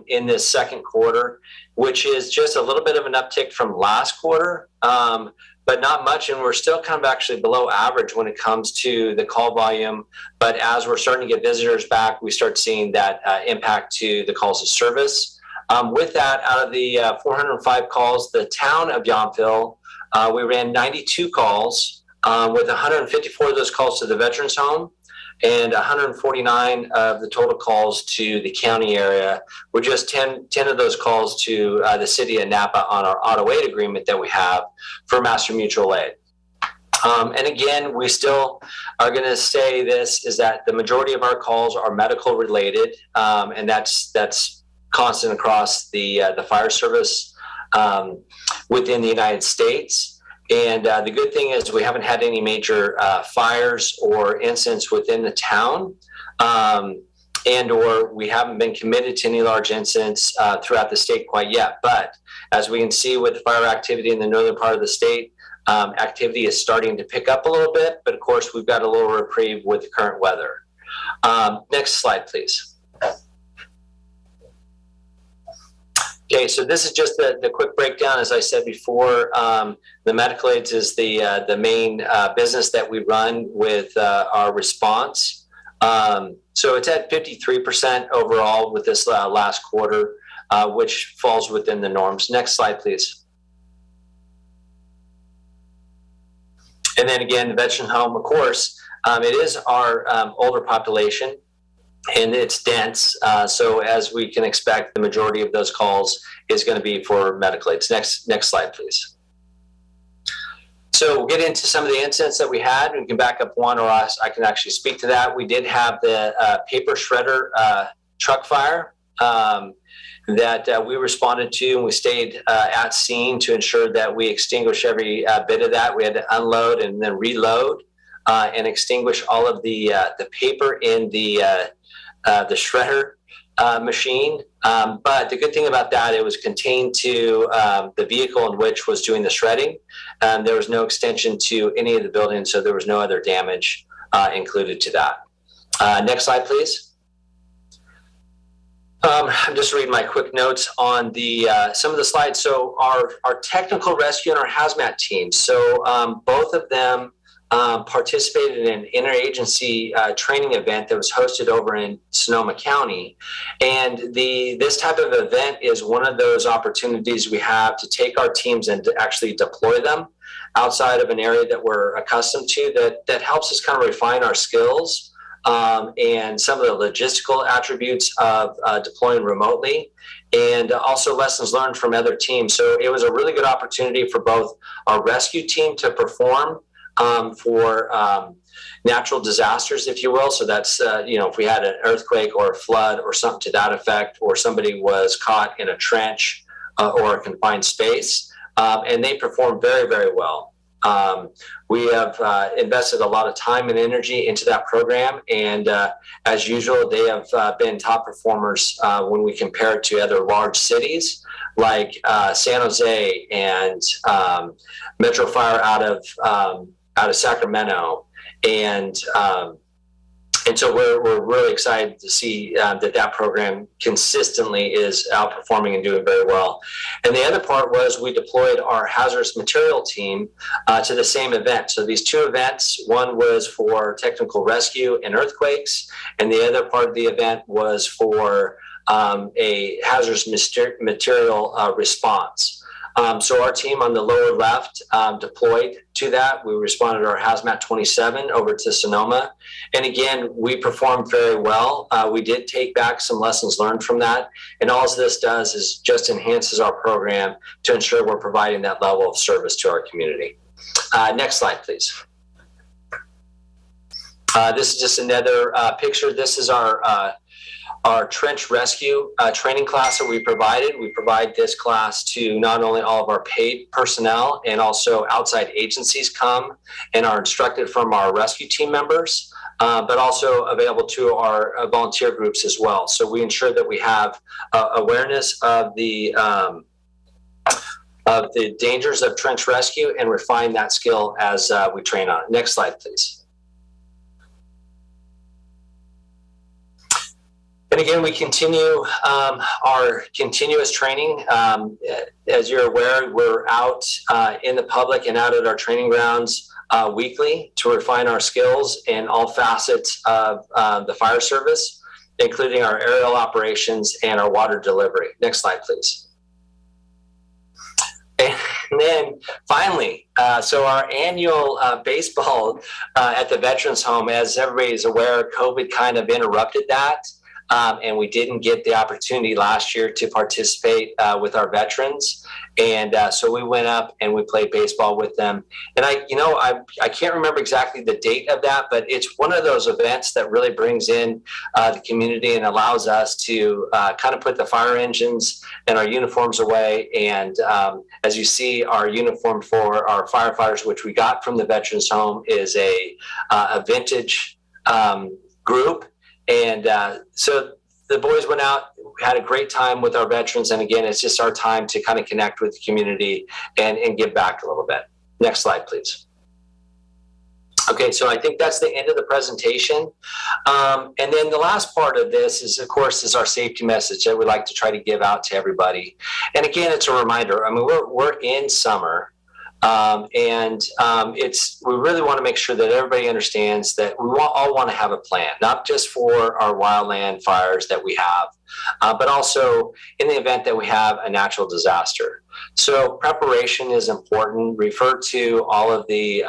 in this second quarter, which is just a little bit of an uptick from last quarter, but not much. And we're still kind of actually below average when it comes to the call volume. But as we're starting to get visitors back, we start seeing that impact to the calls of service. With that, out of the 405 calls, the town of Yountville, we ran 92 calls, with 154 of those calls to the Veterans Home and 149 of the total calls to the county area, with just 10 of those calls to the city of Napa on our auto aid agreement that we have for Master Mutual Aid. And again, we still are going to say this, is that the majority of our calls are medical related, and that's constant across the fire service within the United States. And the good thing is we haven't had any major fires or incidents within the town, and or we haven't been committed to any large incidents throughout the state quite yet. But as we can see with the fire activity in the northern part of the state, activity is starting to pick up a little bit, but of course we've got a little reprieve with the current weather. Next slide, please. Okay, so this is just the quick breakdown. As I said before, the medical aids is the main business that we run with our response. So it's at 53% overall with this last quarter, which falls within the norms. Next slide, please. And then again, the veteran home, of course, it is our older population. And it's dense, so as we can expect, the majority of those calls is going to be for medical aids. Next slide, please. So we'll get into some of the incidents that we had. We can back up one, or I can actually speak to that. We did have the paper shredder truck fire that we responded to, and we stayed at scene to ensure that we extinguish every bit of that. We had to unload and then reload and extinguish all of the paper in the shredder machine. But the good thing about that, it was contained to the vehicle in which was doing the shredding. There was no extension to any of the buildings, so there was no other damage included to that. Next slide, please. I'm just reading my quick notes on the some of the slides. So our technical rescue and our hazmat teams. So both of them participated in an interagency training event that was hosted over in Sonoma County. And this type of event is one of those opportunities we have to take our teams and to actually deploy them outside of an area that we're accustomed to, that helps us kind of refine our skills and some of the logistical attributes of deploying remotely, and also lessons learned from other teams. So it was a really good opportunity for both our rescue team to perform for natural disasters, if you will. So that's, if we had an earthquake or a flood or something to that effect, or somebody was caught in a trench or a confined space, and they performed very, very well. We have invested a lot of time and energy into that program, and as usual, they have been top performers when we compare it to other large cities like San Jose and Metro Fire out of Sacramento, and so we're really excited to see that program consistently is outperforming and doing very well. And the other part was we deployed our hazardous material team to the same event. So these two events, one was for technical rescue and earthquakes, and the other part of the event was for a hazardous material response. So our team on the lower left deployed to that. We responded to our Hazmat 27 over to Sonoma. And again, we performed very well. We did take back some lessons learned from that. And all this does is just enhances our program to ensure we're providing that level of service to our community. Next slide, please. This is just another picture. This is our trench rescue training class that we provided. We provide this class to not only all of our paid personnel, and also outside agencies come and are instructed from our rescue team members, but also available to our volunteer groups as well. So we ensure that we have awareness of the dangers of trench rescue and refine that skill as we train on it. Next slide, please. And again, we continue our continuous training. As you're aware, we're out in the public and out at our training grounds weekly to refine our skills in all facets of the fire service, including our aerial operations and our water delivery. Next slide, please. And then finally, so our annual baseball at the Veterans Home, as everybody is aware, COVID kind of interrupted that. And we didn't get the opportunity last year to participate with our veterans. And so we went up and we played baseball with them. And I can't remember exactly the date of that, but it's one of those events that really brings in the community and allows us to kind of put the fire engines and our uniforms away. And as you see, our uniform for our firefighters, which we got from the Veterans Home, is a vintage group. And so the boys went out, had a great time with our veterans. And again, it's just our time to kind of connect with the community and give back a little bit. Next slide, please. Okay, so I think that's the end of the presentation. And then the last part of this is, of course, is our safety message that we like to try to give out to everybody. And again, it's a reminder. I mean, we're in summer. We really want to make sure that everybody understands that we all want to have a plan, not just for our wildland fires that we have, but also in the event that we have a natural disaster. So preparation is important. Refer to all of the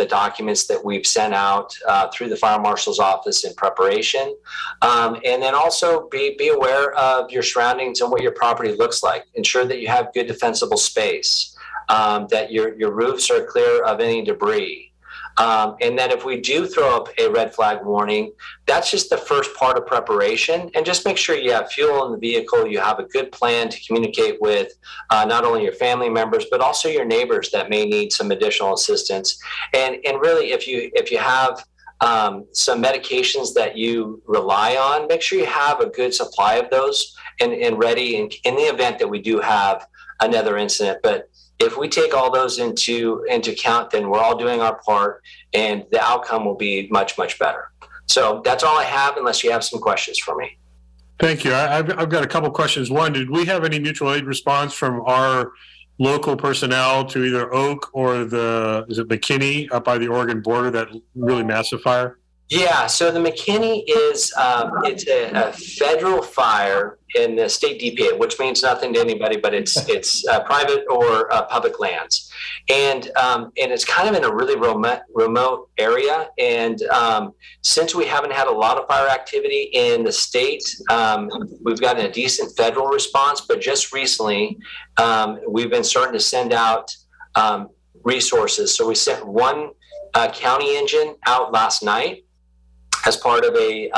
documents that we've sent out through the Fire Marshal's office in preparation. And then also be aware of your surroundings and what your property looks like. Ensure that you have good defensible space. That your roofs are clear of any debris. And that if we do throw up a red flag warning, that's just the first part of preparation. And just make sure you have fuel in the vehicle, you have a good plan to communicate with not only your family members, but also your neighbors that may need some additional assistance. And really, if you have some medications that you rely on, make sure you have a good supply of those and ready in the event that we do have another incident. But if we take all those into account, then we're all doing our part, and the outcome will be much, much better. So that's all I have, unless you have some questions for me. Thank you. I've got a couple questions. One, did we have any mutual aid response from our local personnel to either Oak or is it McKinney up by the Oregon border, that really massive fire? Yeah, so the McKinney is it's a federal fire in the state DPA, which means nothing to anybody, but it's private or public lands, and it's kind of in a really remote area. And since we haven't had a lot of fire activity in the state, we've gotten a decent federal response. But just recently, we've been starting to send out resources. So we sent one county engine out last night as part of a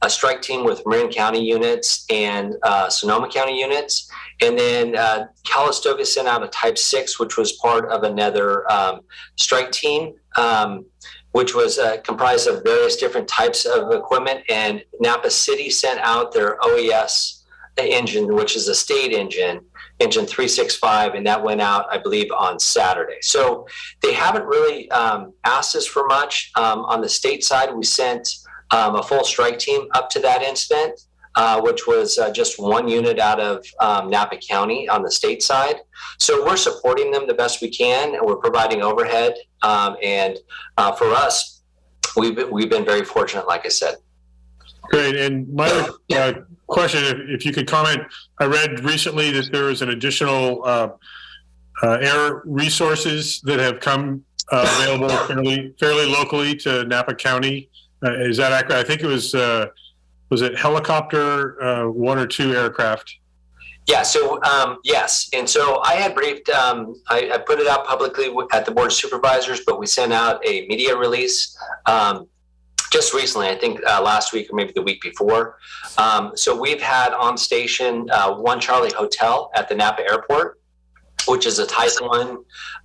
strike team with Marin County units and Sonoma County units. And then Calistoga sent out a Type 6, which was part of another strike team, which was comprised of various different types of equipment. And Napa City sent out their OES engine, which is a state engine 365, and that went out, I believe, on Saturday. So they haven't really asked us for much. On the state side, we sent a full strike team up to that incident, which was just one unit out of Napa County on the state side. So we're supporting them the best we can, and we're providing overhead. And for us, we've been very fortunate, like I said. Great. And my other question, if you could comment, I read recently that there is an additional air resources that have come available fairly locally to Napa County. Is that accurate? I think it was it helicopter, one or two aircraft? Yeah, so yes. And so I had briefed, I put it out publicly at the Board of Supervisors, but we sent out a media release just recently, I think last week or maybe the week before. So we've had on station One Charlie Hotel at the Napa Airport, which is a Type 1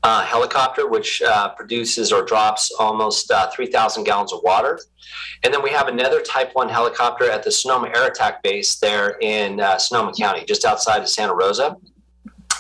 helicopter, which produces or drops almost 3,000 gallons of water. And then we have another Type 1 helicopter at the Sonoma Air Attack Base there in Sonoma County, just outside of Santa Rosa,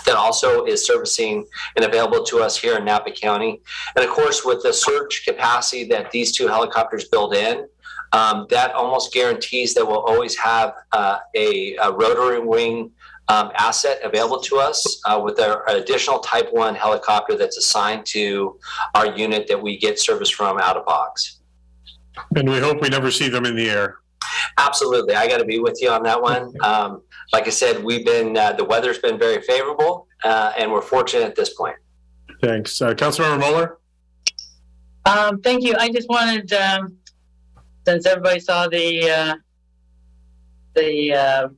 that also is servicing and available to us here in Napa County. And of course, with the surge capacity that these two helicopters build in, that almost guarantees that we'll always have a rotary wing asset available to us with our additional Type 1 helicopter that's assigned to our unit that we get service from out of box. And we hope we never see them in the air. Absolutely. I got to be with you on that one. Like I said, the weather's been very favorable, and we're fortunate at this point. Thanks. Councilmember Mueller? Thank you. I just wanted, since everybody saw the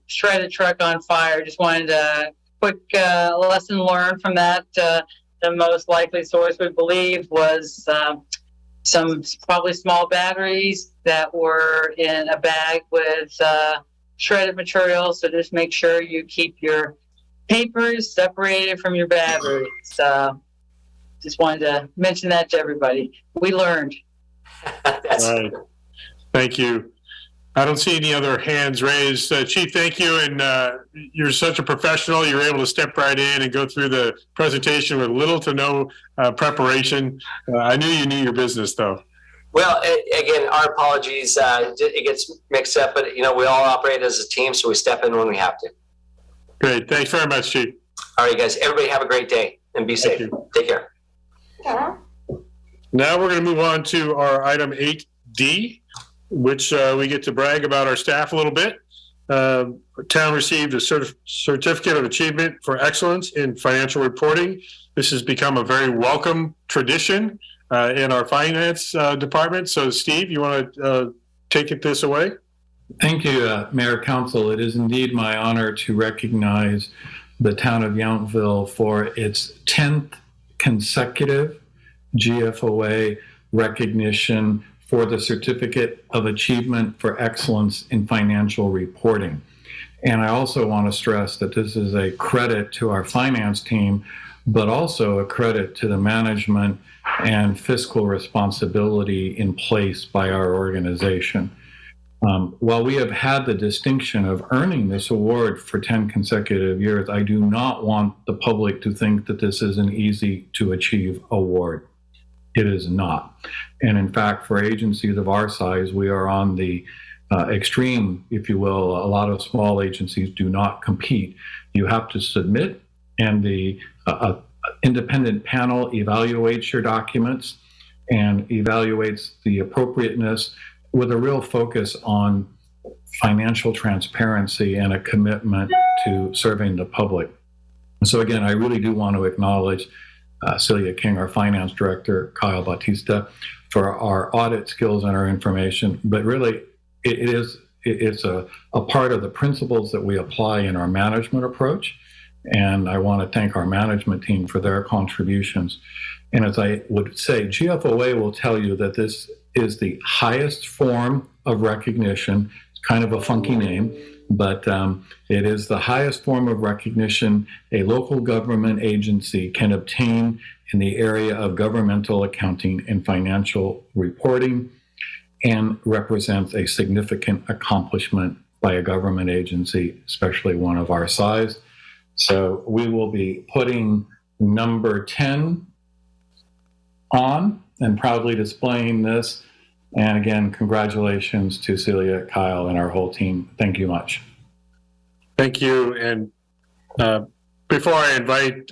shredded truck on fire, just wanted a quick lesson learned from that. The most likely source we believe was some probably small batteries that were in a bag with shredded material. So just make sure you keep your papers separated from your batteries. Just wanted to mention that to everybody. We learned. All right. Thank you. I don't see any other hands raised. Chief, thank you. And you're such a professional. You're able to step right in and go through the presentation with little to no preparation. I knew you knew your business, though. Well, again, our apologies. It gets mixed up, but, we all operate as a team, so we step in when we have to. Great. Thanks very much, Chief. All right, guys. Everybody have a great day and be safe. Take care. Now we're going to move on to our item 8D, which we get to brag about our staff a little bit. Town received a certificate of achievement for excellence in financial reporting. This has become a very welcome tradition in our finance department. So, Steve, you want to take this away? Thank you, Mayor, Council. It is indeed my honor to recognize the town of Yountville for its 10th consecutive GFOA recognition for the Certificate of Achievement for Excellence in Financial Reporting. And I also want to stress that this is a credit to our finance team but also a credit to the management and fiscal responsibility in place by our organization. While we have had the distinction of earning this award for 10 consecutive years, I do not want the public to think that this is an easy to achieve award. It is not. And in fact, for agencies of our size, we are on the extreme, if you will. A lot of small agencies do not compete. You have to submit, and the independent panel evaluates your documents and evaluates the appropriateness with a real focus on financial transparency and a commitment to serving the public. So again, I really do want to acknowledge Celia King, our finance director, Kyle Bautista, for our audit skills and our information. But really, it's a part of the principles that we apply in our management approach. And I want to thank our management team for their contributions. And as I would say, GFOA will tell you that this is the highest form of recognition. It's kind of a funky name, but it is the highest form of recognition a local government agency can obtain in the area of governmental accounting and financial reporting, and represents a significant accomplishment by a government agency, especially one of our size. So we will be putting number 10 on and proudly displaying this. And again, congratulations to Celia, Kyle, and our whole team. Thank you much. Thank you. And before I invite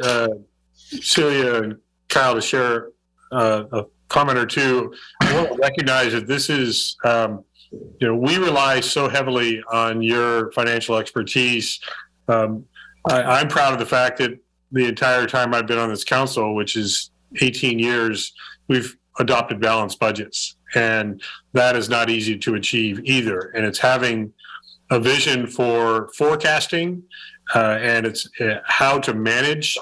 Celia and Kyle to share a comment or two, I want to recognize that this is, we rely so heavily on your financial expertise. I'm proud of the fact that the entire time I've been on this council, which is 18 years, we've adopted balanced budgets. And that is not easy to achieve either. And it's having a vision for forecasting, and it's how to manage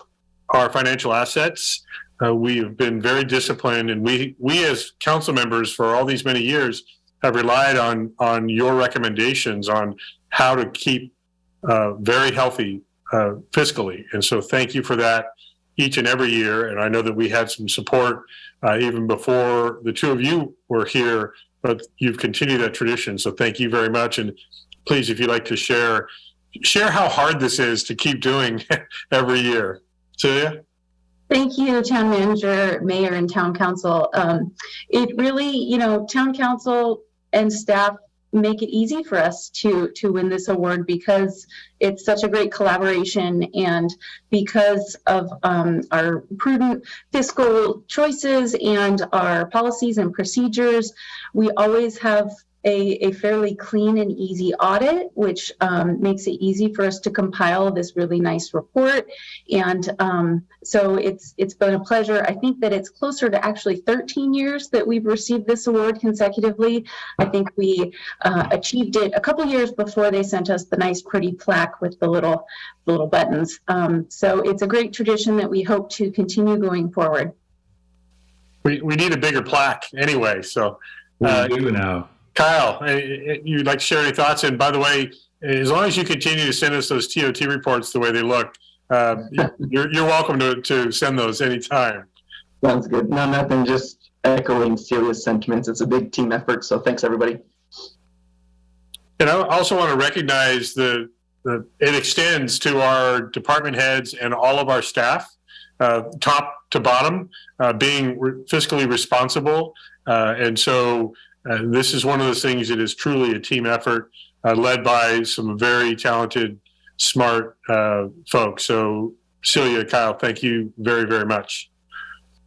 our financial assets. We have been very disciplined, and we as council members for all these many years have relied on your recommendations on how to keep very healthy fiscally. And so thank you for that each and every year. And I know that we had some support even before the two of you were here, but you've continued that tradition. So thank you very much. And please, if you'd like to share how hard this is to keep doing every year. Celia? Thank you, Town Manager, Mayor, and Town Council. It really, Town Council and staff make it easy for us to win this award because it's such a great collaboration, and because of our prudent fiscal choices and our policies and procedures, we always have a fairly clean and easy audit, which makes it easy for us to compile this really nice report. And so it's been a pleasure. I think that it's closer to actually 13 years that we've received this award consecutively. I think we achieved it a couple years before they sent us the nice pretty plaque with the little buttons. So it's a great tradition that we hope to continue going forward. We need a bigger plaque anyway. So We do now. Kyle, you'd like to share any thoughts? And by the way, as long as you continue to send us those TOT reports the way they look, you're welcome to send those anytime. Sounds good. No, nothing, just echoing Celia's sentiments. It's a big team effort, so thanks, everybody. And I also want to recognize it extends to our department heads and all of our staff, top to bottom, being fiscally responsible. And so this is one of those things that is truly a team effort led by some very talented, smart folks. So Celia, Kyle, thank you very, very much.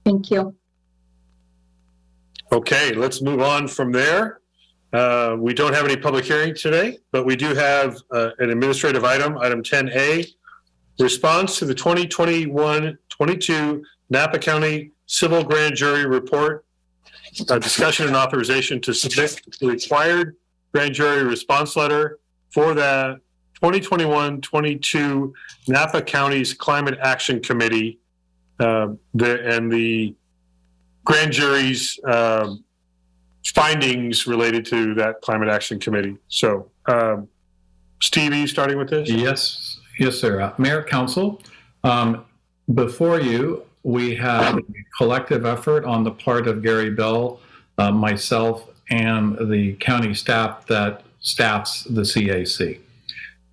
Thank you. Okay, let's move on from there. We don't have any public hearing today, but we do have an administrative item, item 10A, response to the 2021-22 Napa County Civil Grand Jury Report. Discussion and authorization to submit the required grand jury response letter for the 2021-22 Napa County's Climate Action Committee and the grand jury's findings related to that Climate Action Committee. So, Steve, are you starting with this? Yes, sir. Mayor, Council, Before you, we have a collective effort on the part of Gary Bell, myself, and the county staff that staffs the CAC.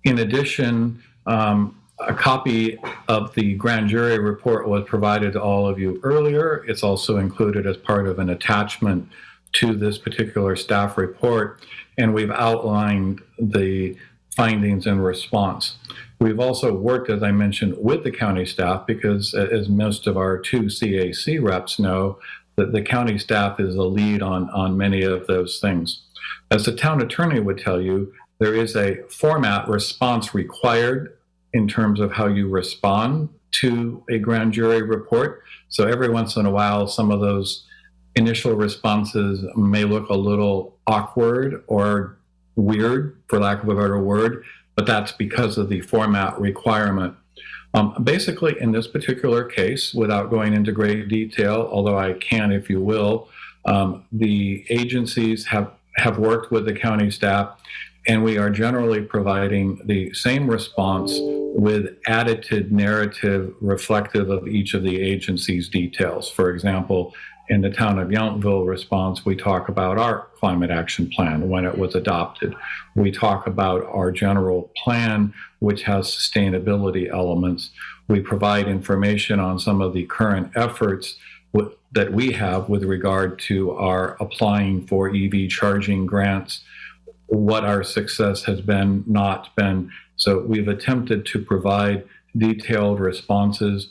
In addition, a copy of the grand jury report was provided to all of you earlier. It's also included as part of an attachment to this particular staff report, and we've outlined the findings and response. We've also worked, as I mentioned, with the county staff because, as most of our 2 CAC reps know, that the county staff is the lead on many of those things. As the town attorney would tell you, there is a format response required in terms of how you respond to a grand jury report. So every once in a while, some of those initial responses may look a little awkward or weird, for lack of a better word, but that's because of the format requirement. Basically, in this particular case, without going into great detail, although I can if you will, the agencies have worked with the county staff, and we are generally providing the same response with additive narrative reflective of each of the agency's details. For example, in the town of Yountville response, we talk about our climate action plan when it was adopted. We talk about our general plan, which has sustainability elements. We provide information on some of the current efforts that we have with regard to our applying for EV charging grants, what our success has been, not been. So we've attempted to provide detailed responses.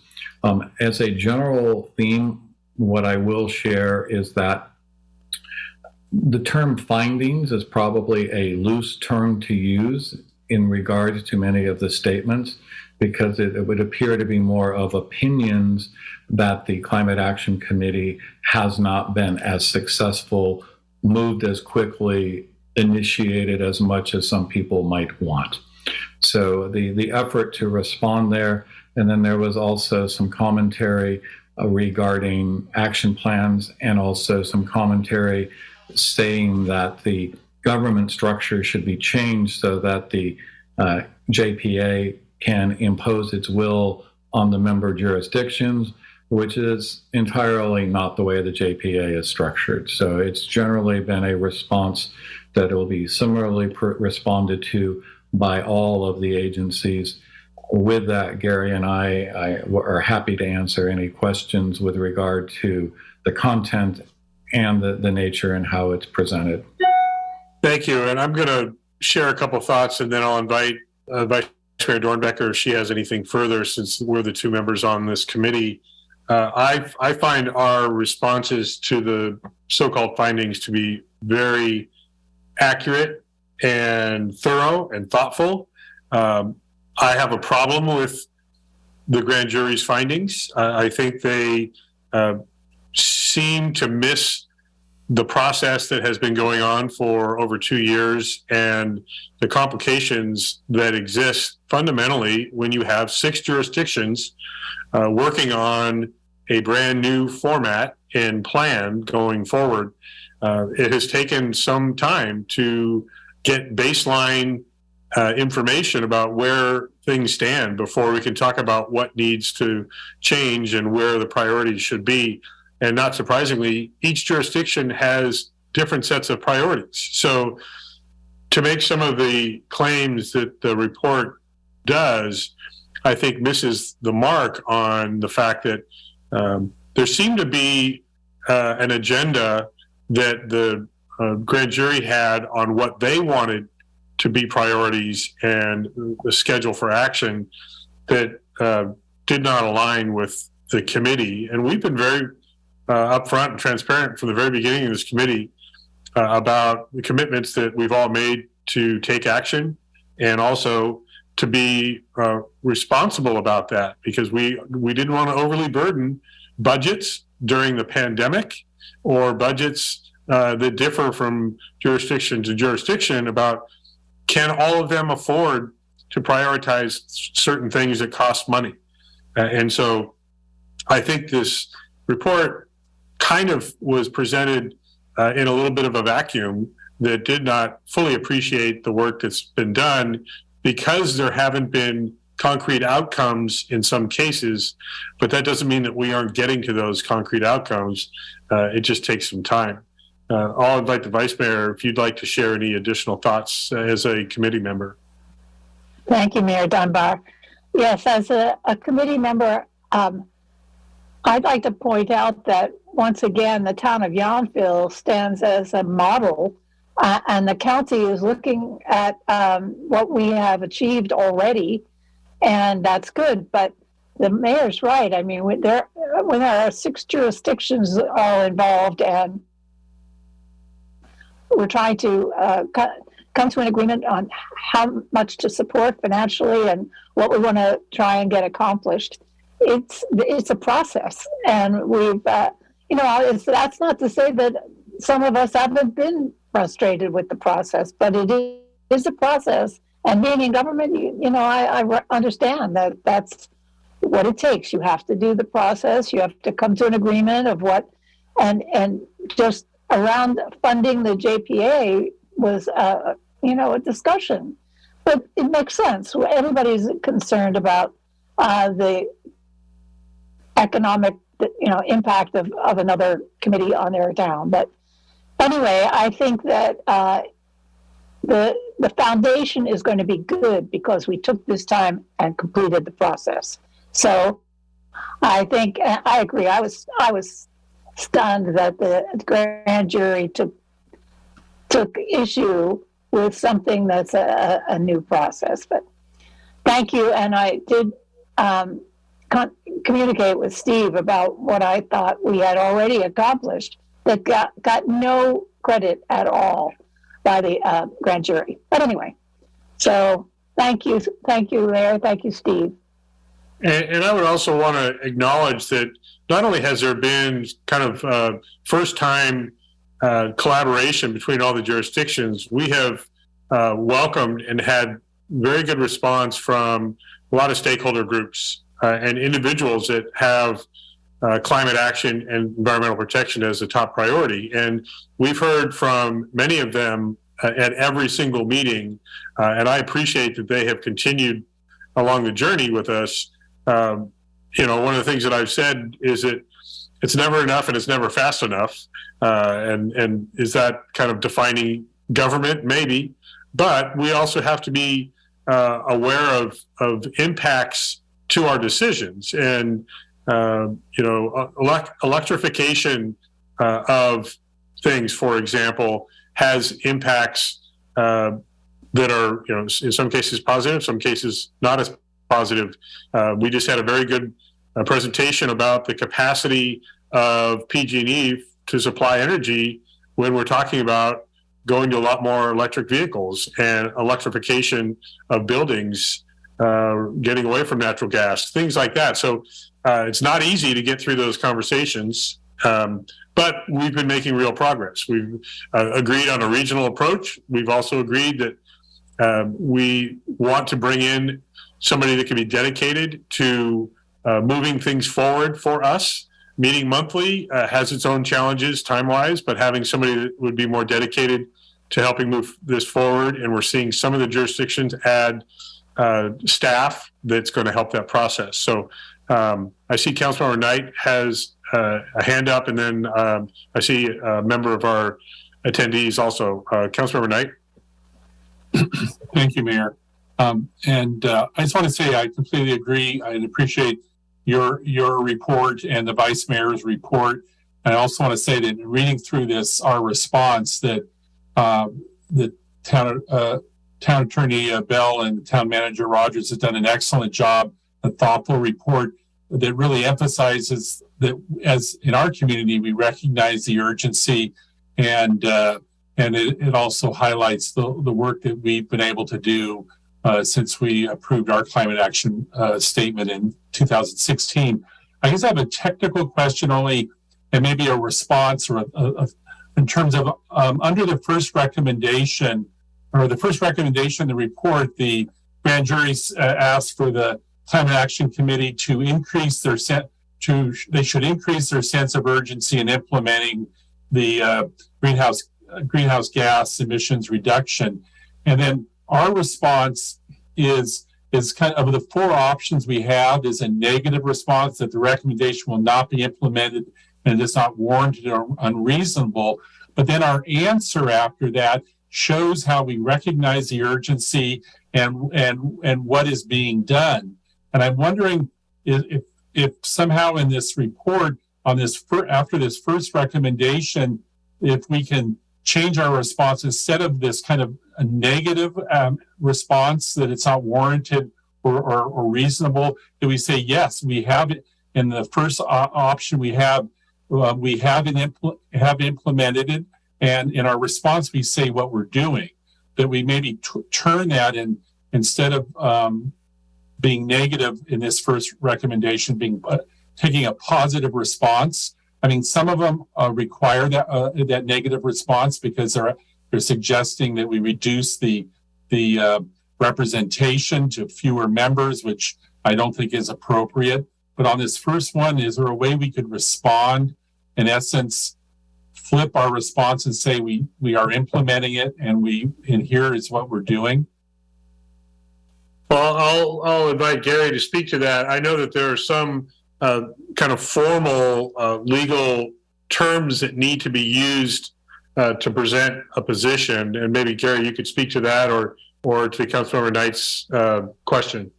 As a general theme, what I will share is that the term findings is probably a loose term to use in regards to many of the statements, because it would appear to be more of opinions that the Climate Action Committee has not been as successful, moved as quickly, initiated as much as some people might want. So the effort to respond there, and then there was also some commentary regarding action plans, and also some commentary saying that the government structure should be changed so that the JPA can impose its will on the member jurisdictions, which is entirely not the way the JPA is structured. So it's generally been a response that will be similarly responded to by all of the agencies. With that, Gary and I are happy to answer any questions with regard to the content and the nature and how it's presented. Thank you. And I'm going to share a couple thoughts, and then I'll invite Vice Mayor Dornbecker if she has anything further, since we're the 2 members on this committee. I find our responses to the so-called findings to be very accurate and thorough and thoughtful. I have a problem with the grand jury's findings. I think they seem to miss the process that has been going on for over 2 years and the complications that exist fundamentally when you have 6 jurisdictions working on a brand new format and plan going forward. It has taken some time to get baseline information about where things stand before we can talk about what needs to change and where the priorities should be. And not surprisingly, each jurisdiction has different sets of priorities. So to make some of the claims that the report does, I think misses the mark on the fact that there seemed to be an agenda that the grand jury had on what they wanted to be priorities and the schedule for action that did not align with the committee. And we've been very upfront and transparent from the very beginning of this committee about the commitments that we've all made to take action, and also to be responsible about that, because we didn't want to overly burden budgets during the pandemic, or budgets that differ from jurisdiction to jurisdiction about, can all of them afford to prioritize certain things that cost money? And so I think this report kind of was presented in a little bit of a vacuum that did not fully appreciate the work that's been done, because there haven't been concrete outcomes in some cases, but that doesn't mean that we aren't getting to those concrete outcomes. It just takes some time. I'll invite the Vice Mayor if you'd like to share any additional thoughts as a committee member. Thank you, Mayor Dunbar. Yes, as a committee member, I'd like to point out that once again, the town of Yountville stands as a model, and the county is looking at what we have achieved already, and that's good. But the mayor's right. I mean, when there are 6 jurisdictions all involved, and we're trying to come to an agreement on how much to support financially and what we want to try and get accomplished. It's a process, and we've that's not to say that some of us haven't been frustrated with the process, but it is a process. And being in government, I understand that that's what it takes. You have to do the process. You have to come to an agreement of what, and just around funding the JPA was, a discussion, but it makes sense. Everybody's concerned about the economic, impact of another committee on their town. But anyway, I think that the foundation is going to be good because we took this time and completed the process. So I think I agree. I was stunned that the grand jury took issue with something that's a new process. But thank you, and I did communicate with Steve about what I thought we had already accomplished that got no credit at all by the grand jury. But anyway, so thank you, Mayor, thank you, Steve. And I would also want to acknowledge that not only has there been kind of first-time collaboration between all the jurisdictions, we have welcomed and had very good response from a lot of stakeholder groups and individuals that have climate action and environmental protection as a top priority. And we've heard from many of them at every single meeting, and I appreciate that they have continued along the journey with us. One of the things that I've said is that it's never enough and it's never fast enough. And is that kind of defining government? Maybe. But we also have to be aware of impacts to our decisions. And, electrification of things, for example, has impacts that are, in some cases positive, some cases not as positive. We just had a very good presentation about the capacity of PG&E to supply energy when we're talking about going to a lot more electric vehicles and electrification of buildings, getting away from natural gas, things like that. So it's not easy to get through those conversations, but we've been making real progress. We've agreed on a regional approach. We've also agreed that we want to bring in somebody that can be dedicated to moving things forward for us. Meeting monthly has its own challenges time-wise, but having somebody that would be more dedicated to helping move this forward, and we're seeing some of the jurisdictions add staff that's going to help that process. So I see Councilmember Knight has a hand up, and then I see a member of our attendees also. Councilmember Knight. Thank you, Mayor. And I just want to say I completely agree. I appreciate your report and the Vice Mayor's report. And I also want to say that in reading through this, our response that the town attorney Bell and town manager Rogers has done an excellent job, a thoughtful report that really emphasizes that as in our community, we recognize the urgency, and it also highlights the work that we've been able to do since we approved our climate action statement in 2016. I guess I have a technical question only, and maybe a response or in terms of under the first recommendation, or the first recommendation in the report, the grand jury asked for the Climate Action Committee to increase their they should increase their sense of urgency in implementing the greenhouse gas emissions reduction. And then our response is is kind of the four options we have is a negative response that the recommendation will not be implemented and it is not warranted or unreasonable. But then our answer after that shows how we recognize the urgency and what is being done. And I'm wondering if somehow in this report on this after this first recommendation, if we can change our response instead of this kind of a negative response that it's not warranted or reasonable, that we say yes, we have it in the first option. We have implemented it, and in our response we say what we're doing. That we maybe turn that and instead of being negative in this first recommendation, being taking a positive response. I mean, some of them require that negative response because they're suggesting that we reduce the representation to fewer members, which I don't think is appropriate. But on this first one, is there a way we could respond, in essence, flip our response and say we are implementing it and here is what we're doing? Well, I'll invite Gary to speak to that. I know that there are some kind of formal legal terms that need to be used to present a position, and maybe Gary, you could speak to that, or to Councilmember Knight's question.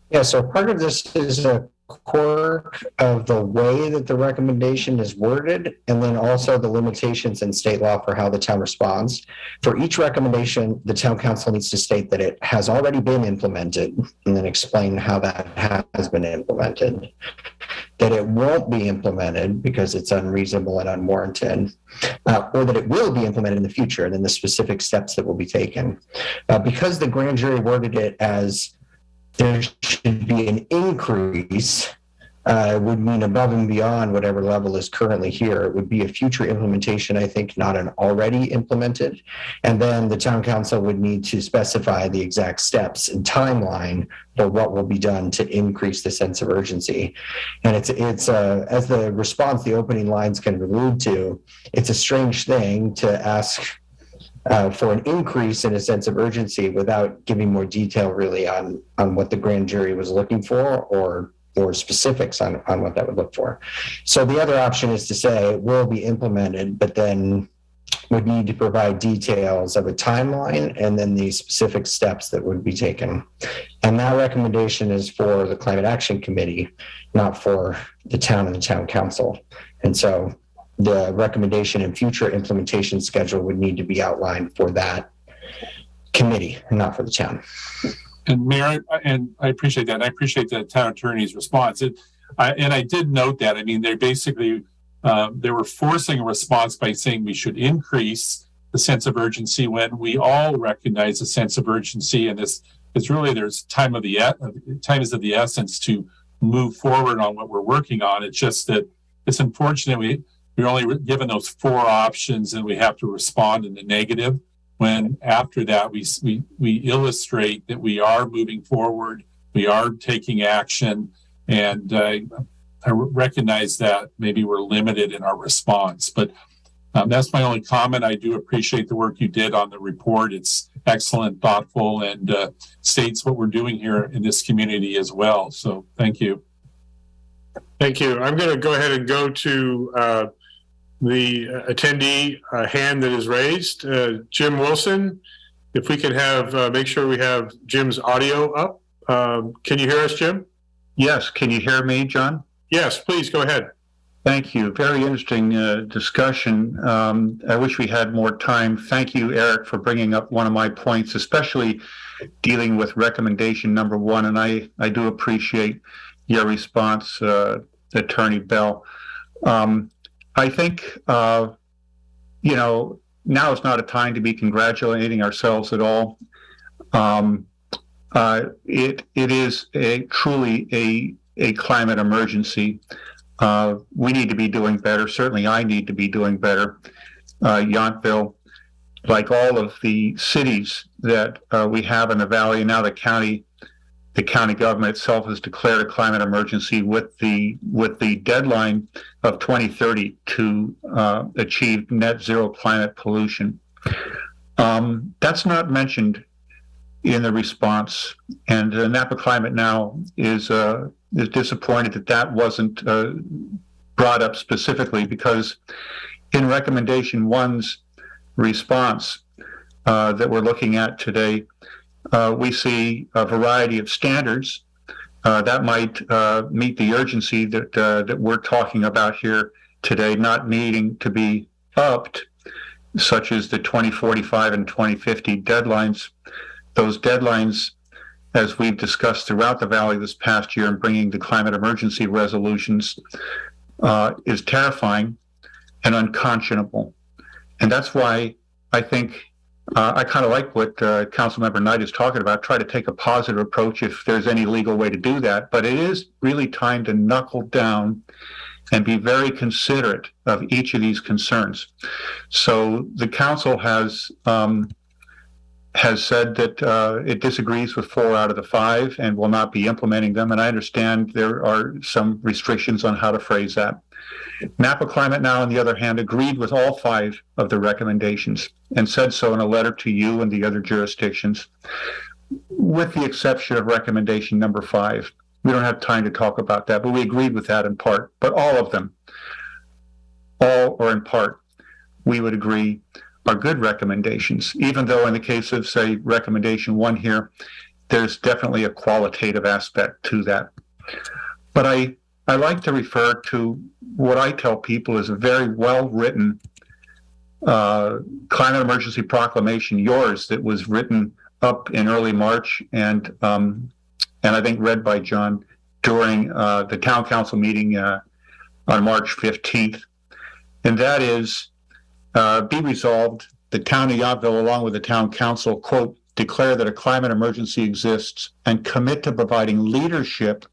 Yeah, so part of this is a quirk of the way that the recommendation is worded, and then also the limitations in state law for how the town responds. For each recommendation, the town council needs to state that it has already been implemented and then explain how that has been implemented, that it won't be implemented because it's unreasonable and unwarranted, or that it will be implemented in the future, and then the specific steps that will be taken. Because the grand jury worded it as there should be an increase, would mean above and beyond whatever level is currently here. It would be a future implementation, I think, not an already implemented. And then the town council would need to specify the exact steps and timeline for what will be done to increase the sense of urgency. And it's as the response, the opening lines can allude to, it's a strange thing to ask for an increase in a sense of urgency without giving more detail really on what the grand jury was looking for or specifics on what that would look for. So the other option is to say it will be implemented, but then would need to provide details of a timeline and then the specific steps that would be taken. And that recommendation is for the Climate Action Committee, not for the town and the town council. And so the recommendation and future implementation schedule would need to be outlined for that committee and not for the town. And Mayor, and I appreciate that. I appreciate the town attorney's response. And I did note that. I mean, they basically, they were forcing a response by saying we should increase the sense of urgency when we all recognize the sense of urgency. And it's really, there's time is of the essence to move forward on what we're working on. It's just that it's unfortunate we're only given those four options and we have to respond in the negative, when after that we illustrate that we are moving forward, we are taking action, and I recognize that maybe we're limited in our response. But that's my only comment. I do appreciate the work you did on the report. It's excellent, thoughtful, and states what we're doing here in this community as well. So thank you. Thank you. I'm going to go ahead and go to the attendee hand that is raised. Jim Wilson, if we can have, make sure we have Jim's audio up. Can you hear us, Jim? Yes. Can you hear me, John? Yes, please go ahead. Thank you. Very interesting discussion. I wish we had more time. Thank you, Eric, for bringing up one of my points, especially dealing with recommendation number one. And I do appreciate your response, Attorney Bell. I think, now is not a time to be congratulating ourselves at all. It is truly a climate emergency. We need to be doing better. Certainly I need to be doing better. Yountville, like all of the cities that we have in the valley, and now the county government itself has declared a climate emergency with the deadline of 2030 to achieve net zero climate pollution. That's not mentioned in the response. And Napa Climate Now is disappointed that that wasn't brought up specifically, because in recommendation one's response that we're looking at today, we see a variety of standards that might meet the urgency that we're talking about here today, not needing to be upped, such as the 2045 and 2050 deadlines. Those deadlines, as we've discussed throughout the Valley this past year in bringing the climate emergency resolutions, is terrifying and unconscionable. And that's why I think I kind of like what Councilmember Knight is talking about, try to take a positive approach if there's any legal way to do that. But it is really time to knuckle down and be very considerate of each of these concerns. So the council has said that it disagrees with 4 out of the 5 and will not be implementing them. And I understand there are some restrictions on how to phrase that. Napa Climate Now, on the other hand, agreed with all 5 of the recommendations and said so in a letter to you and the other jurisdictions, with the exception of recommendation number 5. We don't have time to talk about that, but we agreed with that in part. But all of them, all or in part, we would agree are good recommendations, even though in the case of, say, recommendation 1 here, there's definitely a qualitative aspect to that. But I like to refer to what I tell people is a very well-written climate emergency proclamation, yours, that was written up in early March and I think read by John during the town council meeting on March 15th. And that is, be resolved, the town of Yountville, along with the town council, quote, declare that a climate emergency exists and commit to providing leadership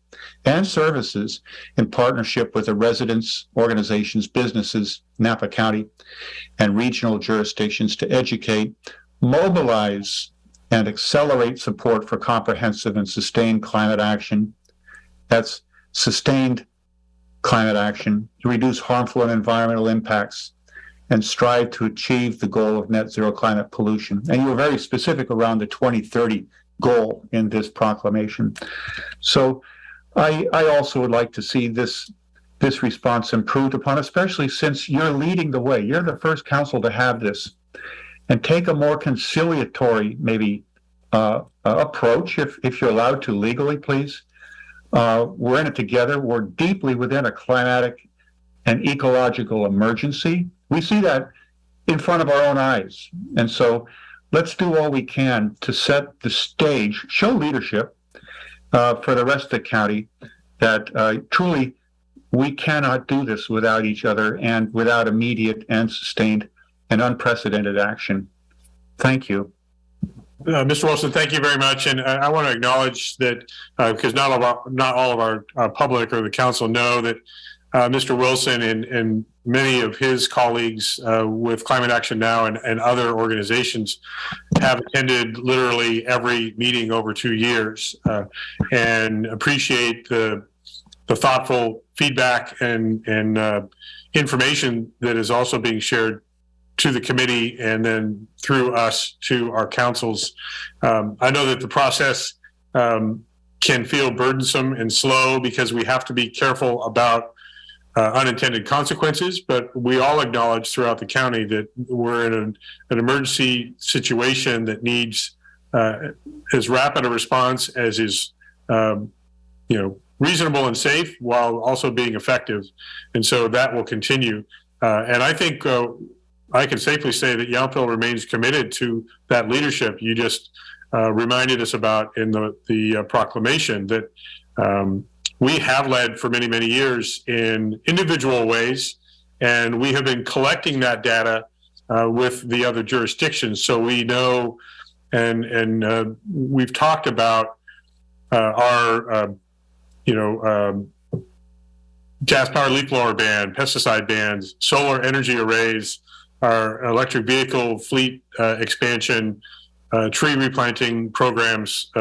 and services in partnership with the residents, organizations, businesses, Napa County, and regional jurisdictions to educate, mobilize, and accelerate support for comprehensive and sustained climate action. That's sustained climate action to reduce harmful and environmental impacts and strive to achieve the goal of net zero climate pollution. And you were very specific around the 2030 goal in this proclamation. So I also would like to see this response improved upon, especially since you're leading the way. You're the first council to have this. And take a more conciliatory, maybe, approach, if you're allowed to legally, please. We're in it together. We're deeply within a climatic and ecological emergency. We see that in front of our own eyes. And so let's do all we can to set the stage, show leadership for the rest of the county that truly we cannot do this without each other and without immediate and sustained and unprecedented action. Thank you. Mr. Wilson, thank you very much. And I want to acknowledge that because not all of our public or the council know that Mr. Wilson and many of his colleagues with Climate Action Now and other organizations have attended literally every meeting over 2 years and appreciate the thoughtful feedback and information that is also being shared to the committee and then through us to our councils. I know that the process can feel burdensome and slow because we have to be careful about unintended consequences, but we all acknowledge throughout the county that we're in an emergency situation that needs as rapid a response as is reasonable and safe while also being effective. And so that will continue. And I think I can safely say that Yountville remains committed to that leadership you just reminded us about in the proclamation, that we have led for many, many years in individual ways, and we have been collecting that data with the other jurisdictions. So we know, and we've talked about our, gas power leaf blower ban, pesticide bans, solar energy arrays, our electric vehicle fleet expansion, tree replanting programs,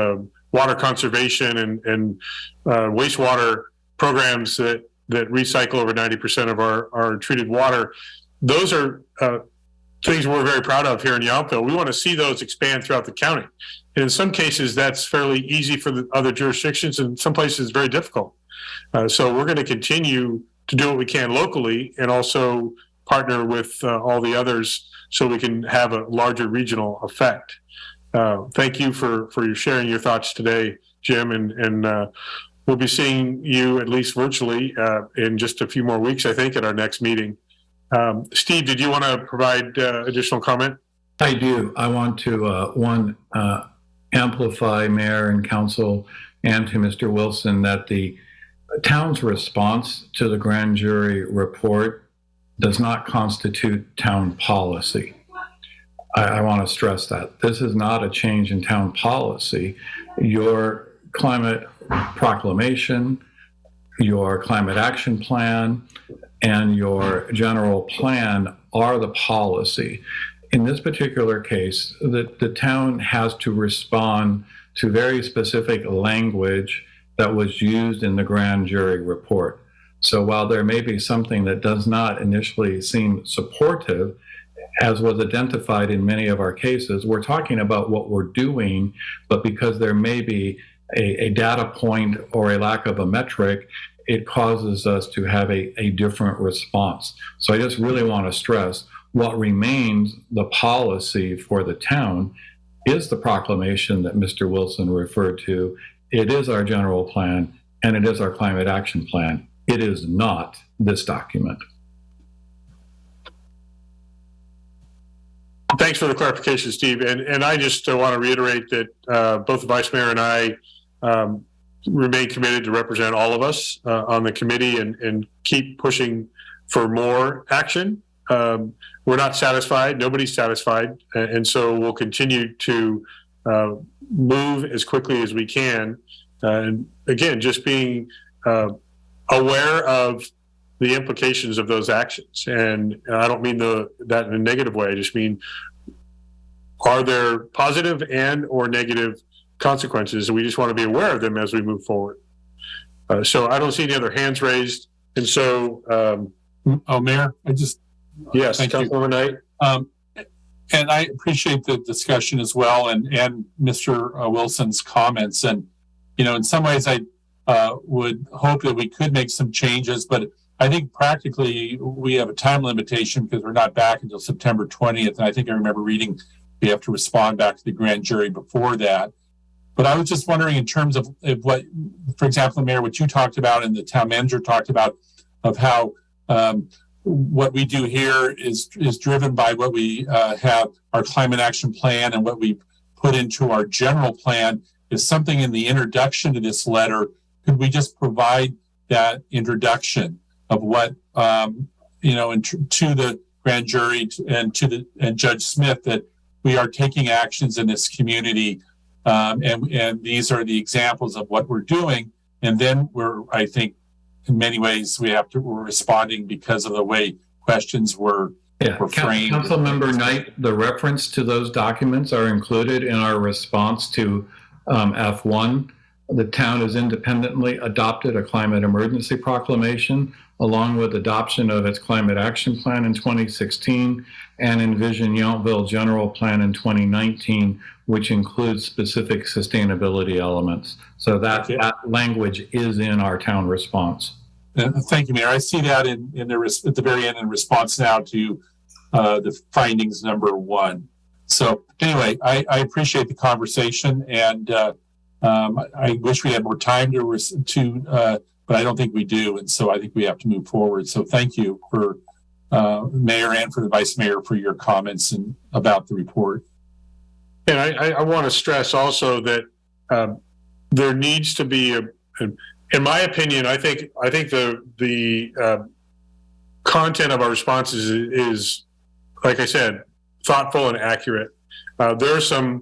water conservation and wastewater programs that recycle over 90% of our treated water. Those are things we're very proud of here in Yountville. We want to see those expand throughout the county. in some cases, that's fairly easy for the other jurisdictions, and some places it's very difficult. So we're going to continue to do what we can locally and also partner with all the others so we can have a larger regional effect. Thank you for your sharing your thoughts today, Jim, and we'll be seeing you at least virtually in just a few more weeks, I think, at our next meeting. Steve, did you want to provide additional comment? I do. I want to, amplify Mayor and Council and to Mr. Wilson that the town's response to the grand jury report does not constitute town policy. I want to stress that. This is not a change in town policy. Your climate proclamation, your climate action plan, and your general plan are the policy. In this particular case, the town has to respond to very specific language that was used in the grand jury report. So while there may be something that does not initially seem supportive, as was identified in many of our cases, we're talking about what we're doing, but because there may be a data point or a lack of a metric, it causes us to have a different response. So I just really want to stress what remains the policy for the town is the proclamation that Mr. Wilson referred to. It is our general plan, and it is our climate action plan. It is not this document. Thanks for the clarification, Steve. And I just want to reiterate that both the Vice Mayor and I remain committed to represent all of us on the committee and keep pushing for more action. We're not satisfied. Nobody's satisfied. And so we'll continue to move as quickly as we can. And again, just being aware of the implications of those actions. And I don't mean that in a negative way. I just mean, are there positive and or negative consequences? And we just want to be aware of them as we move forward. So I don't see any other hands raised. And so... Mayor, Yes, thank Councilwoman Knight. And I appreciate the discussion as well, and Mr. Wilson's comments. And in some ways, I would hope that we could make some changes, but I think practically we have a time limitation because we're not back until September 20th. And I think I remember reading we have to respond back to the grand jury before that. But I was just wondering, in terms of what, for example, Mayor, what you talked about and the town manager talked about, of how what we do here is driven by what we have our climate action plan, and what we put into our general plan is something in the introduction to this letter. Could we just provide that introduction of what to the grand jury and Judge Smith, that we are taking actions in this community, and these are the examples of what we're doing, and then I think in many ways we're responding because of the way questions were framed. Councilmember Knight, the reference to those documents are included in our response to F1. The town has independently adopted a climate emergency proclamation, along with adoption of its climate action plan in 2016 and Envision Yountville general plan in 2019, which includes specific sustainability elements. So that language is in our town response. Thank you, Mayor. I see that at the very end in response now to the findings number 1. So anyway, I appreciate the conversation, and I wish we had more time but I don't think we do, and so I think we have to move forward. So thank you for Mayor and for the Vice Mayor for your comments and about the report. And I want to stress also that there needs to be in my opinion, I think the content of our responses is, like I said, thoughtful and accurate. There's a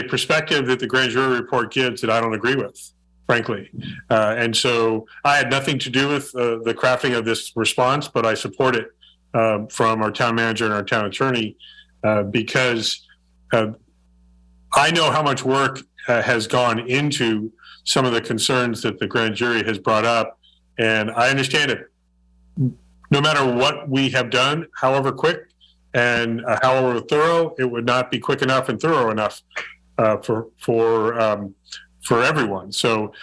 perspective that the grand jury report gives that I don't agree with, frankly. And so I had nothing to do with the crafting of this response, but I support it from our town manager and our town attorney because I know how much work has gone into some of the concerns that the grand jury has brought up, and I understand it. No matter what we have done, however quick and however thorough, it would not be quick enough and thorough enough for everyone. So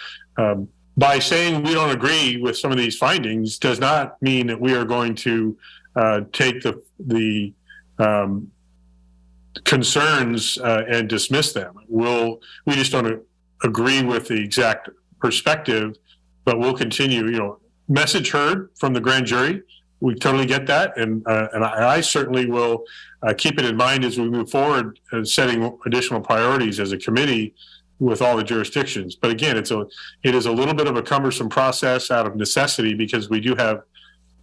by saying we don't agree with some of these findings does not mean that we are going to take the concerns and dismiss them. We just don't agree with the exact perspective, but we'll continue. Message heard from the grand jury. We totally get that, and I certainly will keep it in mind as we move forward, setting additional priorities as a committee with all the jurisdictions. But again, it is a little bit of a cumbersome process out of necessity because we do have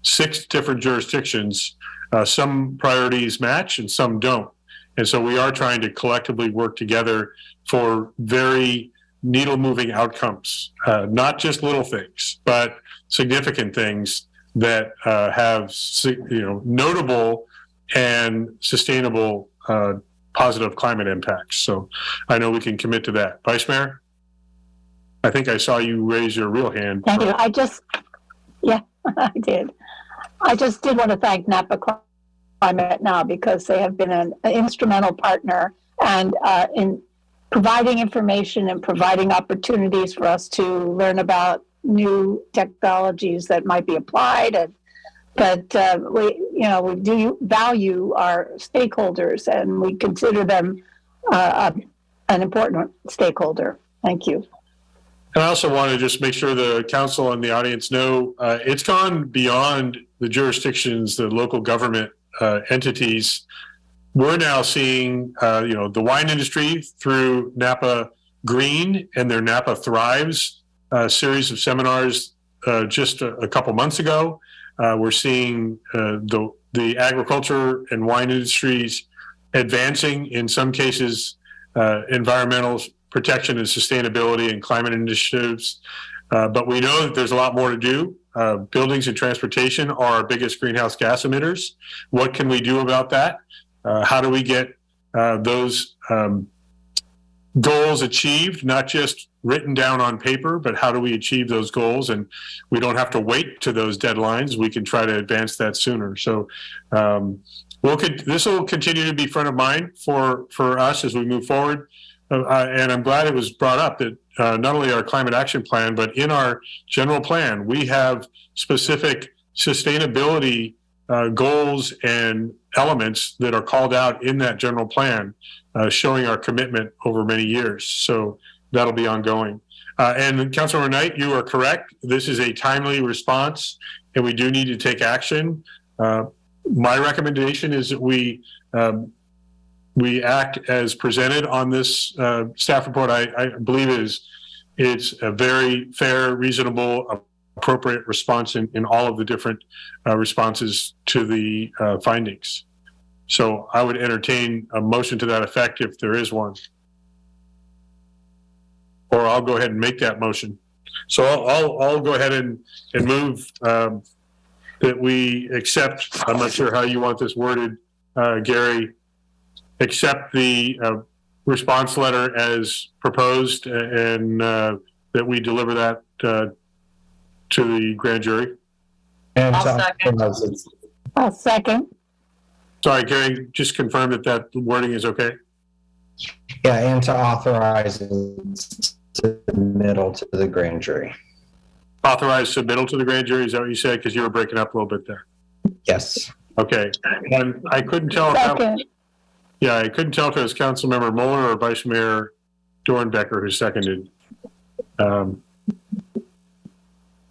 6 different jurisdictions. Some priorities match and some don't. And so we are trying to collectively work together for very needle-moving outcomes, not just little things, but significant things that have notable and sustainable positive climate impacts. So I know we can commit to that. Vice Mayor, I think I saw you raise your real hand. Thank you. I did. I just did want to thank Napa Climate Now because they have been an instrumental partner and in providing information and providing opportunities for us to learn about new technologies that might be applied. But we do value our stakeholders and we consider them an important stakeholder. Thank you. And I also want to just make sure the council and the audience know it's gone beyond the jurisdictions, the local government entities. We're now seeing, the wine industry through Napa Green and their Napa Thrives series of seminars just a couple months ago. We're seeing the agriculture and wine industries advancing, in some cases, environmental protection and sustainability and climate initiatives. But we know that there's a lot more to do. Buildings and transportation are our biggest greenhouse gas emitters. What can we do about that? How do we get those goals achieved, not just written down on paper, but how do we achieve those goals? And we don't have to wait to those deadlines. We can try to advance that sooner. So this will continue to be front of mind for us as we move forward. And I'm glad it was brought up that not only our climate action plan, but in our general plan, we have specific sustainability goals and elements that are called out in that general plan, showing our commitment over many years. So that'll be ongoing. And Councilmember Knight, you are correct. This is a timely response, and we do need to take action. My recommendation is that we act as presented on this staff report. I believe it's a very fair, reasonable, appropriate response in all of the different responses to the findings. So I would entertain a motion to that effect if there is one. Or I'll go ahead and make that motion. So I'll go ahead and move that we accept, I'm not sure how you want this worded, Gary, accept the response letter as proposed and that we deliver that to the grand jury. And I'll second. Sorry, Gary, just confirm that wording is okay. Yeah, and to authorize submittal to the grand jury. Authorize submittal to the grand jury, is that what you said? Because you were breaking up a little bit there. Yes. Okay. And I couldn't tell I couldn't tell if it was Councilmember Mueller or Vice Mayor Dornbecker who seconded.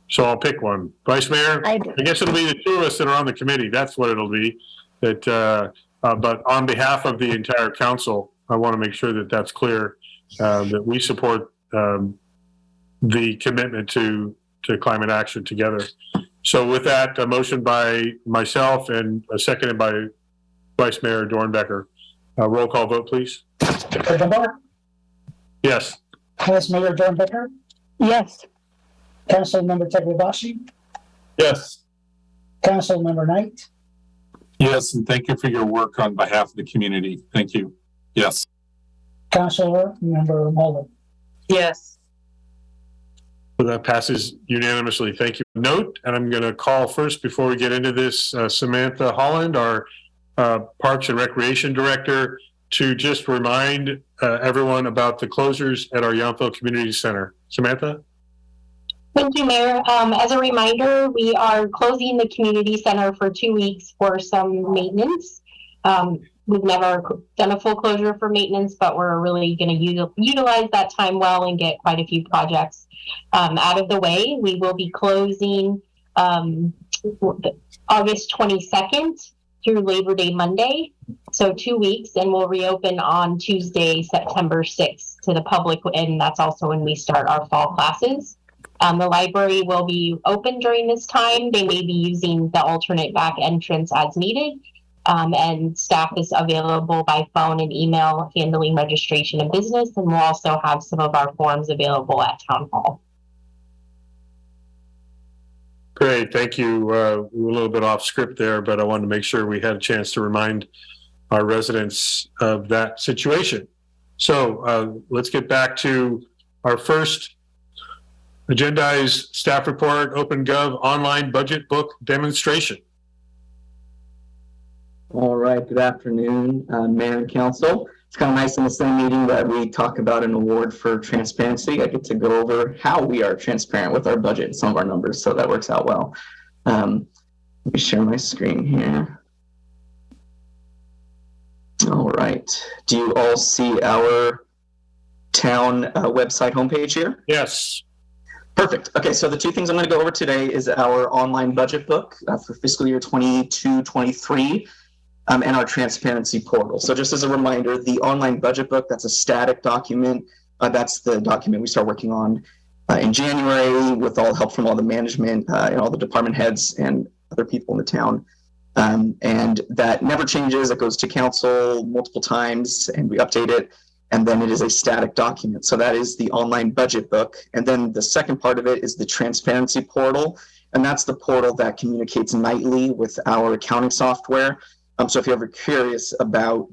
So I'll pick one. Vice Mayor, I guess it'll be the two of us that are on the committee. That's what it'll be. But on behalf of the entire council, I want to make sure that that's clear, that we support the commitment to climate action together. So with that, a motion by myself and a seconded by Vice Mayor Dornbecker. Roll call vote, please. Yes. Vice Mayor Dornbecker, Yes. Councilmember Tagliabashi, Yes. Councilmember Knight, Yes, and thank you for your work on behalf of the community. Thank you. Yes. Councilmember Mueller. Yes. So that passes unanimously. Thank you. Note, and I'm going to call first before we get into this, Samantha Holland, our Parks and Recreation Director. to just remind everyone about the closures at our Yountville Community Center. Samantha? Thank you, Mayor. As a reminder, we are closing the community center for 2 weeks for some maintenance. We've never done a full closure for maintenance, but we're really going to utilize that time well and get quite a few projects out of the way. We will be closing August 22nd through Labor Day Monday, so 2 weeks, and we'll reopen on Tuesday, September 6th to the public, and that's also when we start our fall classes. The library will be open during this time. They may be using the alternate back entrance as needed, and staff is available by phone and email handling registration and business, and we'll also have some of our forms available at Town Hall. Great, thank you. We're a little bit off script there, but I wanted to make sure we had a chance to remind our residents of that situation. So let's get back to our first agendized staff report, OpenGov online budget book demonstration. All right, good afternoon, Mayor and Council. It's kind of nice in the same meeting that we talk about an award for transparency. I get to go over how we are transparent with our budget and some of our numbers, so that works out well. Let me share my screen here. All right, do you all see our town website homepage here? Yes. Perfect. Okay, so the two things I'm going to go over today is our online budget book for fiscal year 22-23. And our transparency portal. So just as a reminder, the online budget book, that's a static document. That's the document we start working on in January with all help from all the management and all the department heads and other people in the town. And that never changes. It goes to council multiple times and we update it. And then it is a static document. So that is the online budget book. And then the second part of it is the transparency portal. And that's the portal that communicates nightly with our accounting software. So if you're ever curious about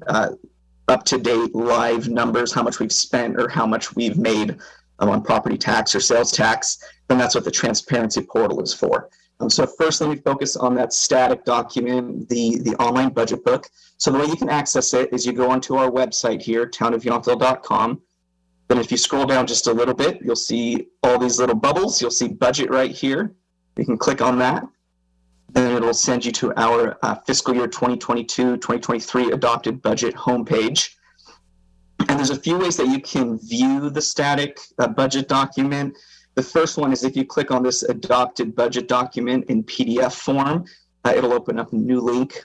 up-to-date live numbers, how much we've spent or how much we've made on property tax or sales tax, then that's what the transparency portal is for. So first, let me focus on that static document, the online budget book. So the way you can access it is you go onto our website here, townofyountville.com. Then if you scroll down just a little bit, you'll see all these little bubbles. You'll see budget right here. You can click on that. Then it'll send you to our fiscal year 2022-2023 adopted budget homepage. And there's a few ways that you can view the static budget document. The first one is if you click on this adopted budget document in PDF form, it'll open up a new link.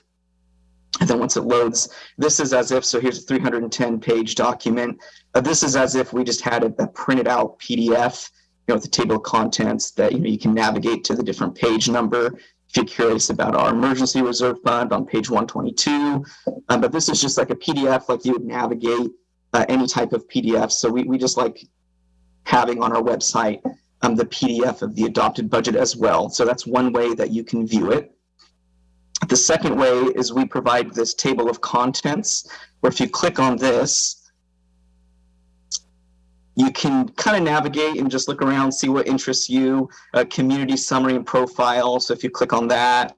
And then once it loads, this is as if, so here's a 310-page document. This is as if we just had a printed out PDF, with the table of contents that you can navigate to the different page number. If you're curious about our emergency reserve fund on page 122, but this is just like a PDF, like you would navigate any type of PDF. So we just like having on our website the PDF of the adopted budget as well. So that's one way that you can view it. The second way is we provide this table of contents, where if you click on this, you can kind of navigate and just look around, see what interests you, community summary and profile. So if you click on that,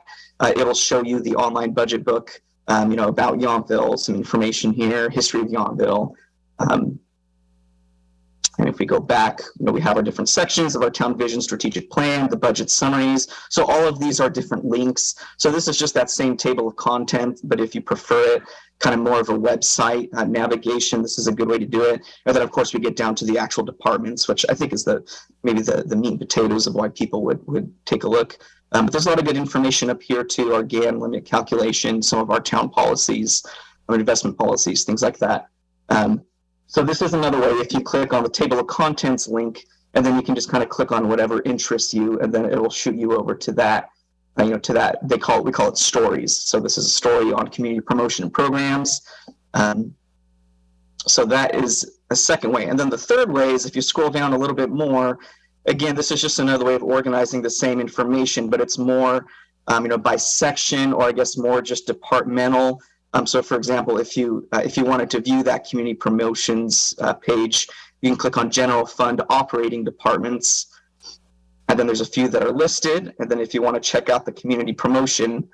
it'll show you the online budget book, about Yountville, some information here, history of Yountville. And if we go back, we have our different sections of our town vision, strategic plan, the budget summaries. So all of these are different links. So this is just that same table of content, but if you prefer it, kind of more of a website navigation, this is a good way to do it. And then of course we get down to the actual departments, which I think is maybe the meat and potatoes of why people would take a look. But there's a lot of good information up here too, our GAN limit calculation, some of our town policies, our investment policies, things like that. So this is another way. If you click on the table of contents link, and then you can just kind of click on whatever interests you, and then it will shoot you over to that. To that we call it stories. So this is a story on community promotion and programs. So that is a second way. And then the third way is if you scroll down a little bit more. Again, this is just another way of organizing the same information, but it's more, by section, or I guess more just departmental. So for example, if you wanted to view that community promotions page, you can click on general fund operating departments. And then there's a few that are listed. And then if you want to check out the community promotion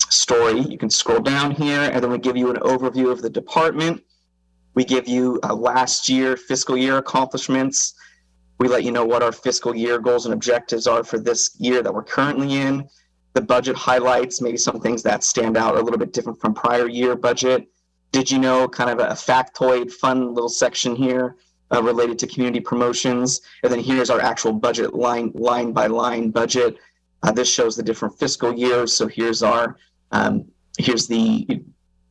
story. You can scroll down here, and then we give you an overview of the department. We give you last year, fiscal year accomplishments. We let you know what our fiscal year goals and objectives are for this year that we're currently in. The budget highlights, maybe some things that stand out a little bit different from prior year budget. Did you know, kind of a factoid, fun little section here related to community promotions. And then here's our actual budget line by line budget. This shows the different fiscal years. So here's our, here's the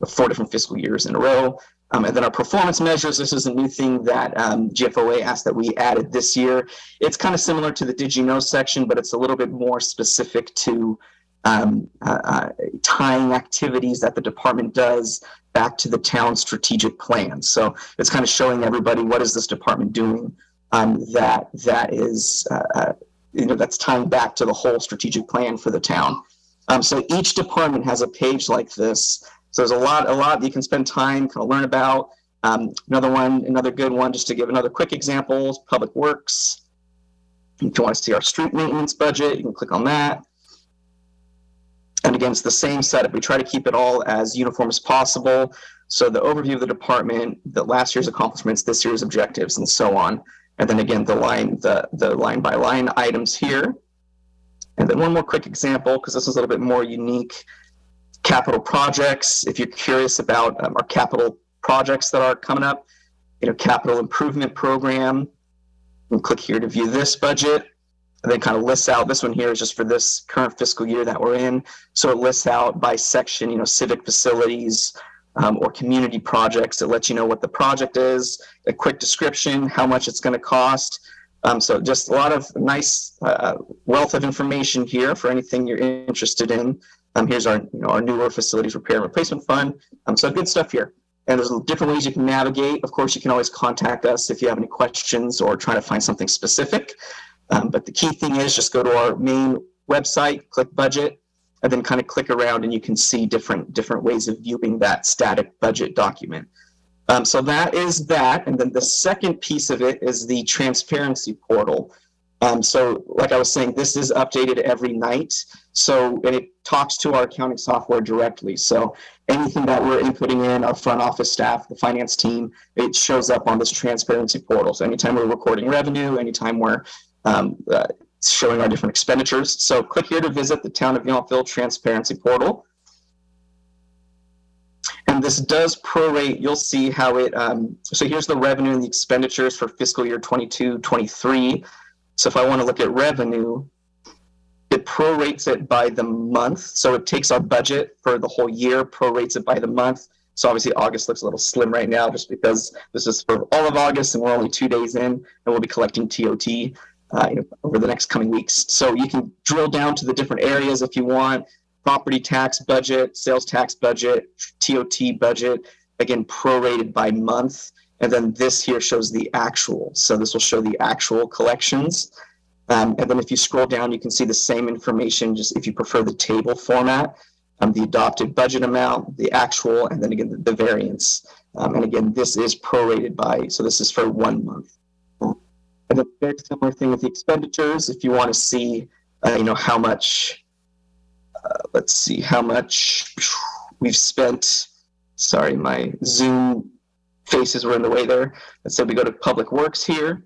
4 different fiscal years in a row. And then our performance measures, this is a new thing that GFOA asked that we added this year. It's kind of similar to the Did You Know section, but it's a little bit more specific to tying activities that the department does back to the town strategic plan. So it's kind of showing everybody what is this department doing that is, that's tying back to the whole strategic plan for the town. So each department has a page like this. So there's a lot you can spend time, kind of learn about. Another good one, just to give another quick example, Public Works. If you want to see our street maintenance budget, you can click on that. And again, it's the same setup. We try to keep it all as uniform as possible. So the overview of the department, the last year's accomplishments, this year's objectives, and so on. And then again, the line by line items here. And then one more quick example, because this is a little bit more unique. Capital projects. If you're curious about our capital projects that are coming up, capital improvement program, you can click here to view this budget. And then kind of lists out, this one here is just for this current fiscal year that we're in. So it lists out by section, civic facilities or community projects. It lets you know what the project is, a quick description, how much it's going to cost. So just a lot of nice wealth of information here for anything you're interested in. Here's our, our newer facilities repair and replacement fund. So good stuff here. And there's different ways you can navigate. Of course, you can always contact us if you have any questions or try to find something specific. But the key thing is just go to our main website, click budget, and then kind of click around and you can see different ways of viewing that static budget document. So that is that. And then the second piece of it is the transparency portal. So like I was saying, this is updated every night. So, and it talks to our accounting software directly. So anything that we're inputting in, our front office staff, the finance team, it shows up on this transparency portal. So anytime we're recording revenue, anytime we're showing our different expenditures. So click here to visit the Town of Yountville transparency portal. And this does prorate. You'll see how it, so here's the revenue and the expenditures for fiscal year 22-23. So if I want to look at revenue, it prorates it by the month. So it takes our budget for the whole year, prorates it by the month. So obviously August looks a little slim right now just because this is for all of August and we're only 2 days in, and we'll be collecting TOT over the next coming weeks. So you can drill down to the different areas if you want: property tax budget, sales tax budget, TOT budget, again, prorated by month. And then this here shows the actual. So this will show the actual collections. And then if you scroll down, you can see the same information, just if you prefer the table format, the adopted budget amount, the actual, and then again, the variance. And again, this is prorated by, so this is for 1 month. And a very similar thing with the expenditures. If you want to see, how much, let's see how much we've spent. Sorry, my Zoom faces were in the way there. And so we go to Public Works here.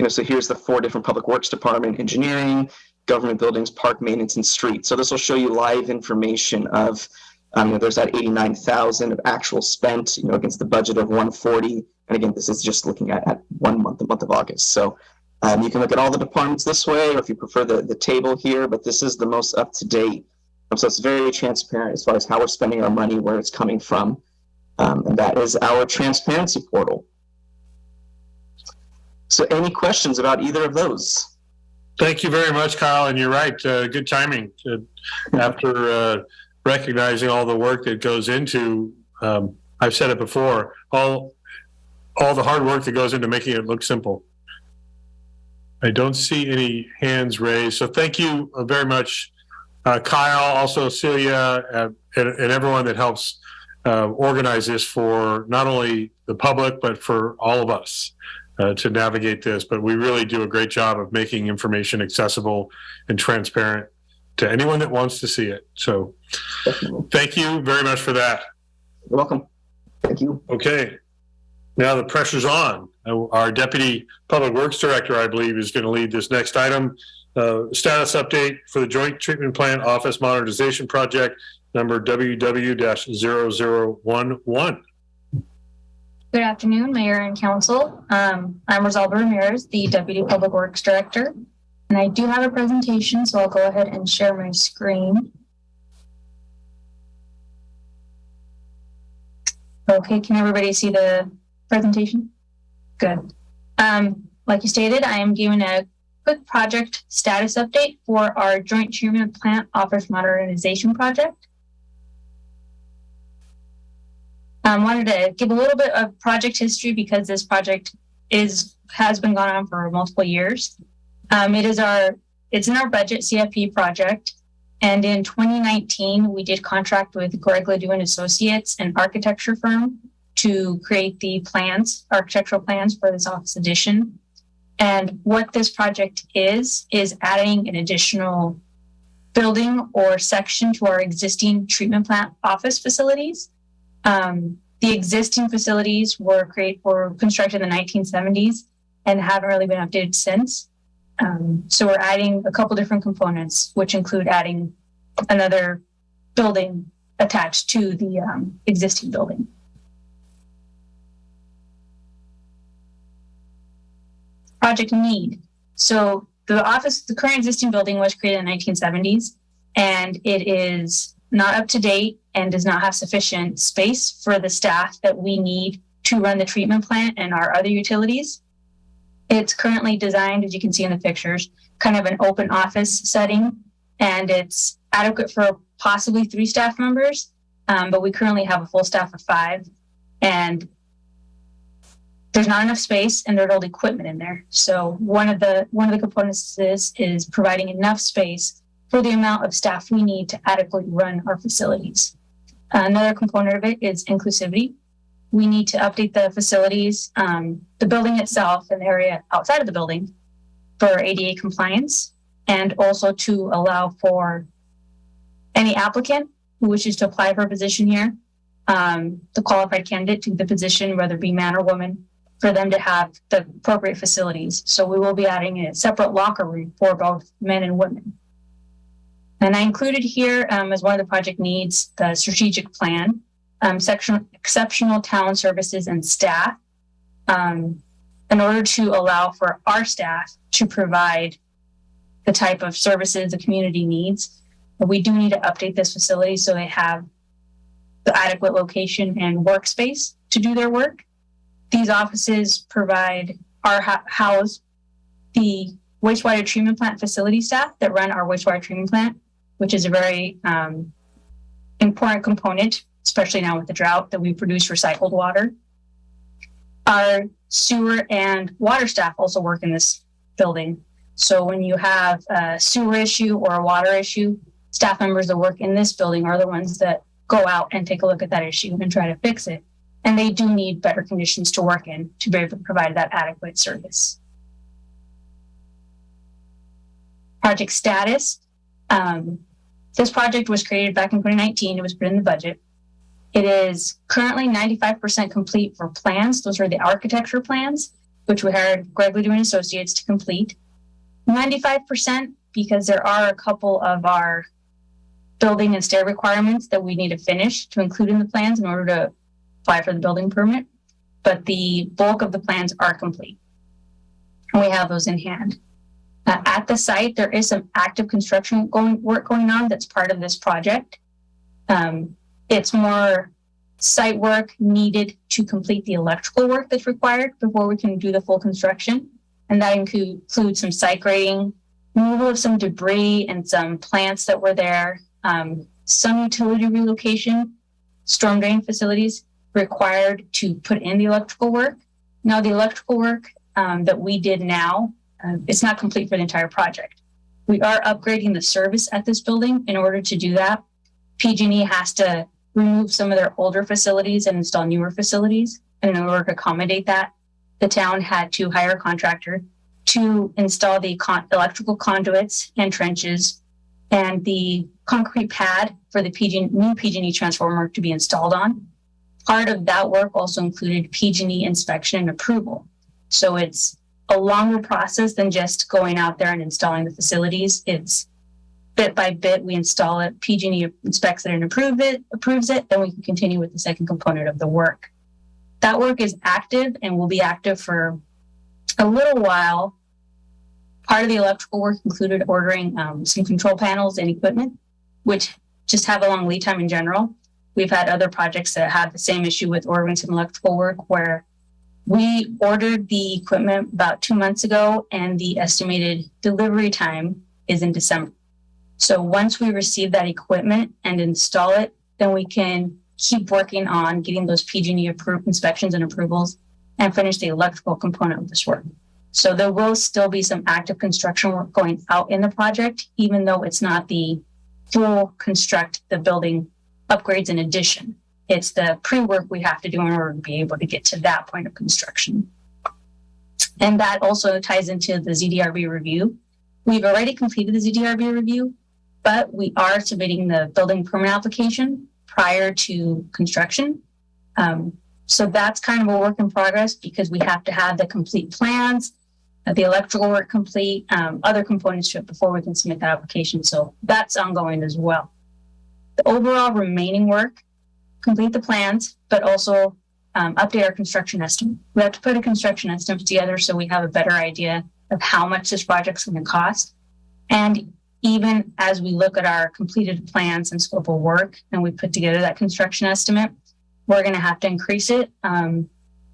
So here's the 4 different Public Works department: engineering, government buildings, park maintenance, and streets. So this will show you live information of, there's that 89,000 of actual spent, against the budget of 140. And again, this is just looking at 1 month, the month of August. So you can look at all the departments this way, or if you prefer the table here, but this is the most up to date. So it's very transparent as far as how we're spending our money, where it's coming from. And that is our transparency portal. So any questions about either of those? Thank you very much, Kyle. And you're right. Good timing. After recognizing all the work that goes into, I've said it before, all the hard work that goes into making it look simple. I don't see any hands raised. So thank you very much, Kyle, also Celia, and everyone that helps organize this for not only the public, but for all of us. To navigate this, but we really do a great job of making information accessible and transparent to anyone that wants to see it. So Definitely. Thank you very much for that. You're welcome. Thank you. Okay. Now the pressure's on. Our Deputy Public Works Director, I believe, is going to lead this next item. Status update for the Joint Treatment Plant Office Modernization Project, number WW-0011. Good afternoon, Mayor and Council. I'm Rosalba Ramirez, the Deputy Public Works Director, and I do have a presentation, so I'll go ahead and share my screen. Okay, can everybody see the presentation? Good. Like you stated, I am giving a quick project status update for our Joint Treatment Plant Office Modernization Project. I wanted to give a little bit of project history because this project has been going on for multiple years. It's in our budget CFP project. And in 2019, we did contract with Greg Ledoux and Associates, an architecture firm, to create the architectural plans for this office addition. And what this project is adding an additional building or section to our existing treatment plant office facilities. The existing facilities were constructed in the 1970s and haven't really been updated since. So we're adding a couple different components, which include adding another building attached to the existing building. Project need. So the current existing building was created in the 1970s, and it is not up to date and does not have sufficient space for the staff that we need to run the treatment plant and our other utilities. It's currently designed, as you can see in the pictures, kind of an open office setting, and it's adequate for possibly 3 staff members, but we currently have a full staff of 5, and there's not enough space and there's old equipment in there. So one of the components to this is providing enough space for the amount of staff we need to adequately run our facilities. Another component of it is inclusivity. We need to update the facilities, the building itself and the area outside of the building for ADA compliance, and also to allow for any applicant who wishes to apply for a position here, the qualified candidate to the position, whether it be man or woman, for them to have the appropriate facilities. So we will be adding a separate locker room for both men and women. And I included here as one of the project needs, the strategic plan, exceptional town services and staff, in order to allow for our staff to provide the type of services the community needs. But we do need to update this facility so they have the adequate location and workspace to do their work. These offices house the wastewater treatment plant facility staff that run our wastewater treatment plant, which is a very important component, especially now with the drought, that we produce recycled water. Our sewer and water staff also work in this building. So when you have a sewer issue or a water issue, staff members that work in this building are the ones that go out and take a look at that issue and try to fix it. And they do need better conditions to work in to be able to provide that adequate service. Project status. This project was created back in 2019. It was put in the budget. It is currently 95% complete for plans. Those are the architecture plans, which we hired Greg Ledoux and Associates to complete. 95% because there are a couple of our building and stair requirements that we need to finish to include in the plans in order to apply for the building permit. But the bulk of the plans are complete. And we have those in hand. At the site, there is some active construction work going on that's part of this project. It's more site work needed to complete the electrical work that's required before we can do the full construction. And that includes some site grading, removal of some debris and some plants that were there, some utility relocation, storm drain facilities required to put in the electrical work. Now, the electrical work that we did now, it's not complete for the entire project. We are upgrading the service at this building. In order to do that, PG&E has to remove some of their older facilities and install newer facilities. And in order to accommodate that, the town had to hire a contractor to install the electrical conduits and trenches and the concrete pad for the new PG&E transformer to be installed on. Part of that work also included PG&E inspection and approval. So it's a longer process than just going out there and installing the facilities. It's bit by bit, we install it, PG&E inspects it and approves it, then we can continue with the second component of the work. That work is active and will be active for a little while. Part of the electrical work included ordering some control panels and equipment, which just have a long lead time in general. We've had other projects that had the same issue with ordering some electrical work, where we ordered the equipment about 2 months ago and the estimated delivery time is in December. So once we receive that equipment and install it, then we can keep working on getting those PG&E approved inspections and approvals and finish the electrical component of this work. So there will still be some active construction work going out in the project, even though it's not the full construct the building upgrades in addition. It's the pre-work we have to do in order to be able to get to that point of construction. And that also ties into the ZDRB review. We've already completed the ZDRB review, but we are submitting the building permit application prior to construction. So that's kind of a work in progress because we have to have the complete plans, the electrical work complete, other components to it before we can submit that application. So that's ongoing as well. The overall remaining work, complete the plans, but also update our construction estimate. We have to put a construction estimate together so we have a better idea of how much this project's going to cost. And even as we look at our completed plans and scope of work and we put together that construction estimate, we're going to have to increase it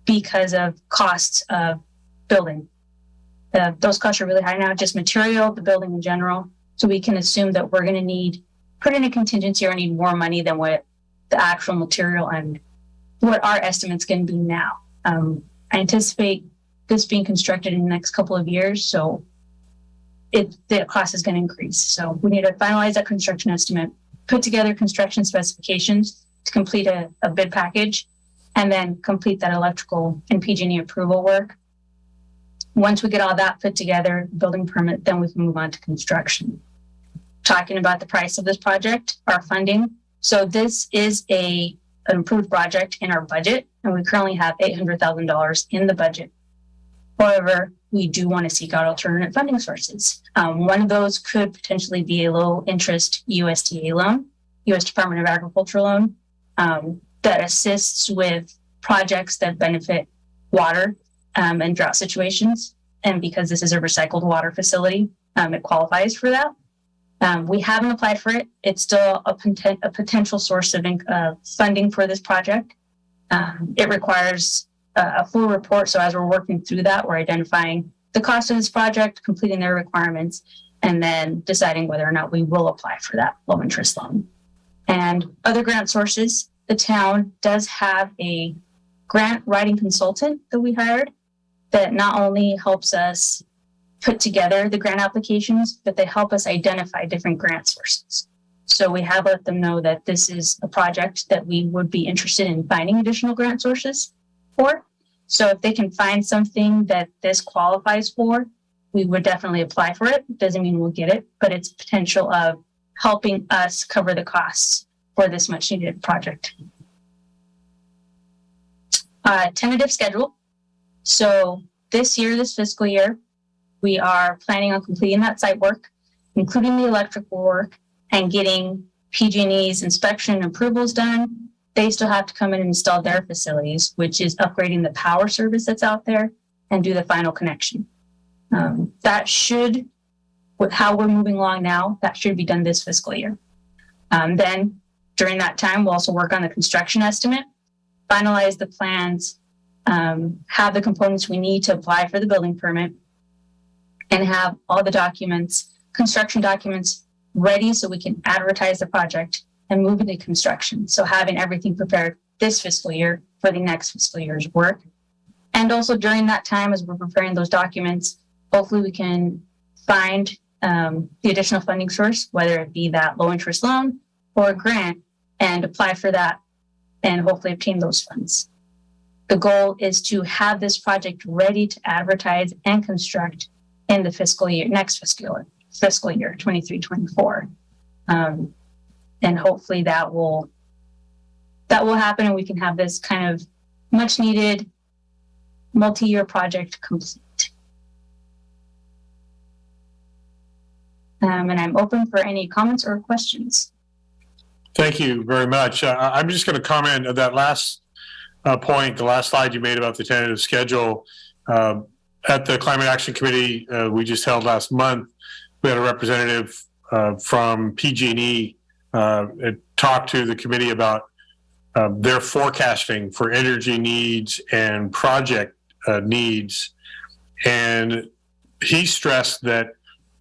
because of costs of building. Those costs are really high now, just material, the building in general. So we can assume that we're going to put in a contingency or need more money than what the actual material and what our estimate's going to be now. I anticipate this being constructed in the next couple of years, so the cost is going to increase. So we need to finalize that construction estimate, put together construction specifications to complete a bid package, and then complete that electrical and PG&E approval work. Once we get all that put together, building permit, then we can move on to construction. Talking about the price of this project, our funding. So this is an approved project in our budget, and we currently have $800,000 in the budget. However, we do want to seek out alternate funding sources. One of those could potentially be a low interest USDA loan, U.S. Department of Agriculture loan, that assists with projects that benefit water and drought situations. And because this is a recycled water facility, it qualifies for that. We haven't applied for it. It's still a potential source of funding for this project. It requires a full report. So as we're working through that, we're identifying the cost of this project, completing their requirements, and then deciding whether or not we will apply for that low interest loan. And other grant sources, the town does have a grant writing consultant that we hired that not only helps us put together the grant applications, but they help us identify different grant sources. So we have let them know that this is a project that we would be interested in finding additional grant sources for. So if they can find something that this qualifies for, we would definitely apply for it. Doesn't mean we'll get it, but it's potential of helping us cover the costs for this much needed project. Tentative schedule. So this fiscal year, we are planning on completing that site work, including the electrical work and getting PG&E's inspection and approvals done. They still have to come in and install their facilities, which is upgrading the power service that's out there and do the final connection. That should, with how we're moving along now, that should be done this fiscal year. Then during that time, we'll also work on the construction estimate, finalize the plans, have the components we need to apply for the building permit, and have all the documents, construction documents ready so we can advertise the project and move into construction. So having everything prepared this fiscal year for the next fiscal year's work. And also during that time, as we're preparing those documents, hopefully we can find the additional funding source, whether it be that low interest loan or a grant, and apply for that and hopefully obtain those funds. The goal is to have this project ready to advertise and construct in the next fiscal year, 23-24. and hopefully that will happen, and we can have this kind of much needed multi-year project complete. And I'm open for any comments or questions. Thank you very much. I'm just going to comment on that last point, the last slide you made about the tentative schedule. At the Climate Action Committee we just held last month, we had a representative from PG&E talk to the committee about their forecasting for energy needs and project needs. And he stressed that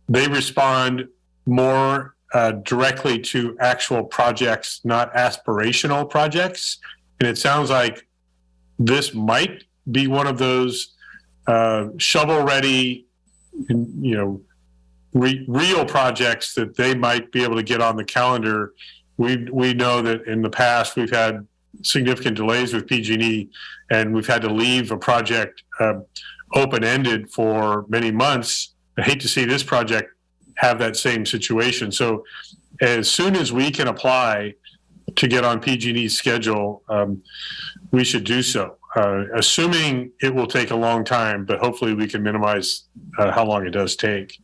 they respond more directly to actual projects, not aspirational projects. And it sounds like this might be one of those shovel-ready, real projects that they might be able to get on the calendar. We know that in the past we've had significant delays with PG&E, and we've had to leave a project open-ended for many months. I hate to see this project have that same situation. So as soon as we can apply to get on PG&E's schedule, we should do so, assuming it will take a long time, but hopefully we can minimize how long it does take.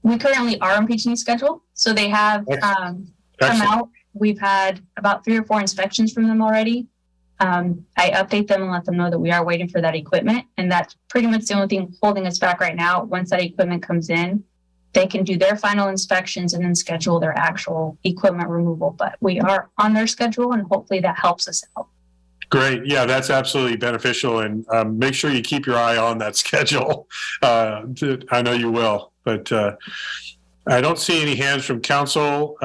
We currently are on PG&E's schedule, so they have come out. We've had about 3 or 4 inspections from them already. I update them and let them know that we are waiting for that equipment, and that's pretty much the only thing holding us back right now. Once that equipment comes in, they can do their final inspections and then schedule their actual equipment removal. But we are on their schedule, and hopefully that helps us out. Great. Yeah, that's absolutely beneficial. And make sure you keep your eye on that schedule. I know you will. But I don't see any hands from council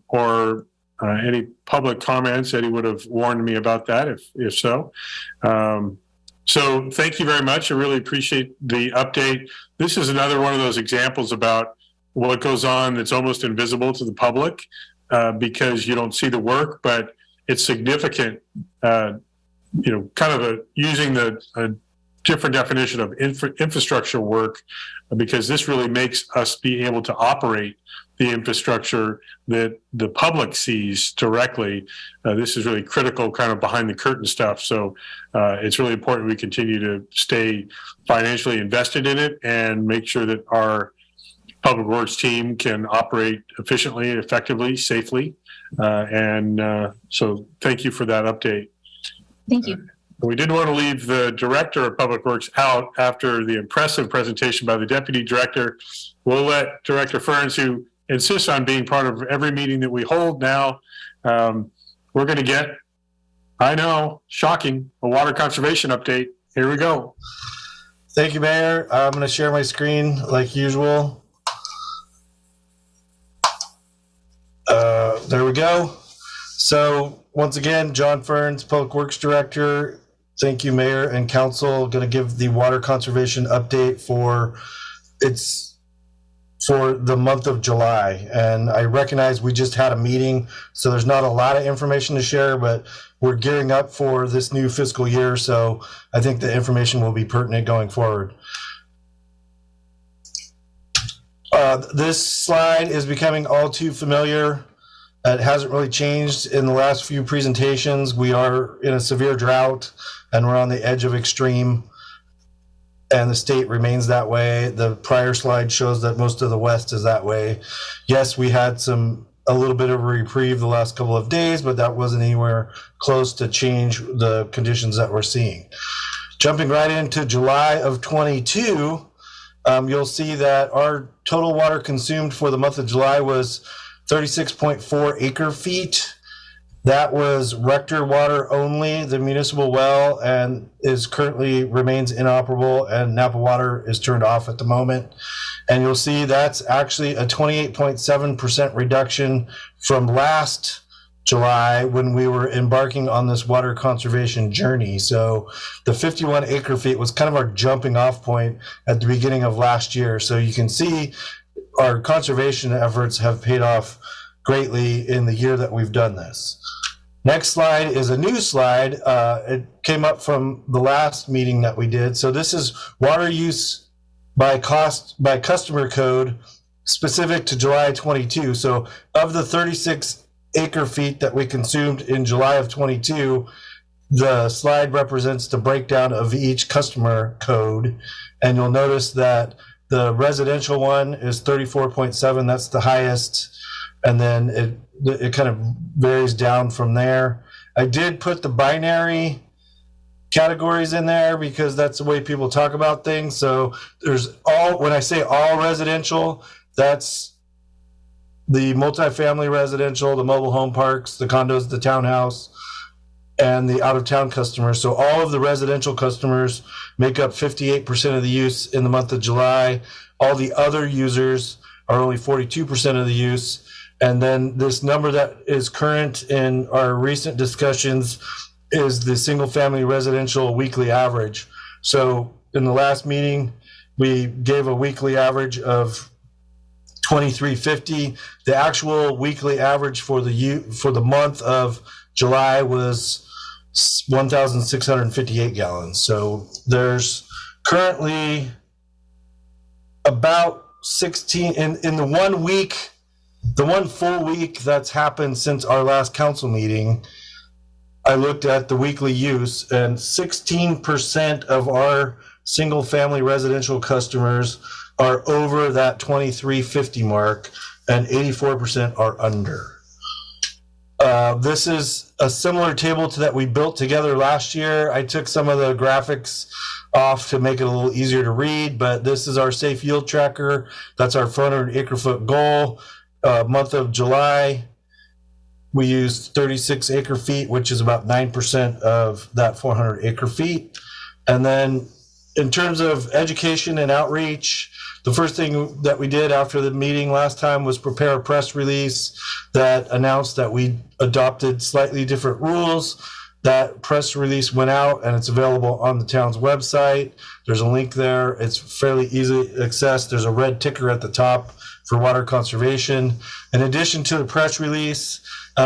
or any public comments. Eddie would have warned me about that if so. So thank you very much. I really appreciate the update. This is another one of those examples about what goes on that's almost invisible to the public because you don't see the work, but it's significant, kind of using a different definition of infrastructure work, because this really makes us be able to operate the infrastructure that the public sees directly. This is really critical, kind of behind the curtain stuff. So it's really important we continue to stay financially invested in it and make sure that our public works team can operate efficiently, effectively, safely. So thank you for that update. Thank you. We didn't want to leave the Director of Public Works out after the impressive presentation by the Deputy Director. We'll let Director Ferns, who insists on being part of every meeting that we hold now, we're going to get, I know, shocking, a water conservation update. Here we go. Thank you, Mayor. I'm going to share my screen like usual. There we go. So once again, John Ferns, Public Works Director. Thank you, Mayor and Council. Going to give the water conservation update for the month of July. And I recognize we just had a meeting, so there's not a lot of information to share, but we're gearing up for this new fiscal year. So I think the information will be pertinent going forward. This slide is becoming all too familiar. It hasn't really changed in the last few presentations. We are in a severe drought and we're on the edge of extreme, and the state remains that way. The prior slide shows that most of the West is that way. Yes, we had a little bit of a reprieve the last couple of days, but that wasn't anywhere close to change the conditions that we're seeing. Jumping right into July of 22, you'll see that our total water consumed for the month of July was 36.4 acre feet. That was Rector water only, the municipal well, and remains inoperable, and Napa water is turned off at the moment. And you'll see that's actually a 28.7% reduction from last July when we were embarking on this water conservation journey. So the 51 acre feet was kind of our jumping off point at the beginning of last year. So you can see our conservation efforts have paid off greatly in the year that we've done this. Next slide is a new slide. It came up from the last meeting that we did. So this is water use by customer code specific to July 22. So of the 36 acre feet that we consumed in July of 22, the slide represents the breakdown of each customer code. And you'll notice that the residential one is 34.7. That's the highest. And then it kind of varies down from there. I did put the binary categories in there because that's the way people talk about things. So there's when I say all residential, that's the multifamily residential, the mobile home parks, the condos, the townhouse, and the out-of-town customers. So all of the residential customers make up 58% of the use in the month of July. All the other users are only 42% of the use. And then this number that is current in our recent discussions is the single-family residential weekly average. So in the last meeting, we gave a weekly average of 2350. The actual weekly average for the month of July was 1,658 gallons. So there's currently about 16 in the 1 week, the one full week that's happened since our last council meeting. I looked at the weekly use, and 16% of our single family residential customers are over that 2350 mark, and 84% are under. This is a similar table to that we built together last year. I took some of the graphics off to make it a little easier to read, but this is our safe yield tracker. That's our 400 acre foot goal. Month of July, we used 36 acre feet, which is about 9% of that 400 acre feet. And then in terms of education and outreach, the first thing that we did after the meeting last time was prepare a press release that announced that we adopted slightly different rules. That press release went out and it's available on the town's website. There's a link there. It's fairly easily accessed. There's a red ticker at the top for water conservation. In addition to the press release,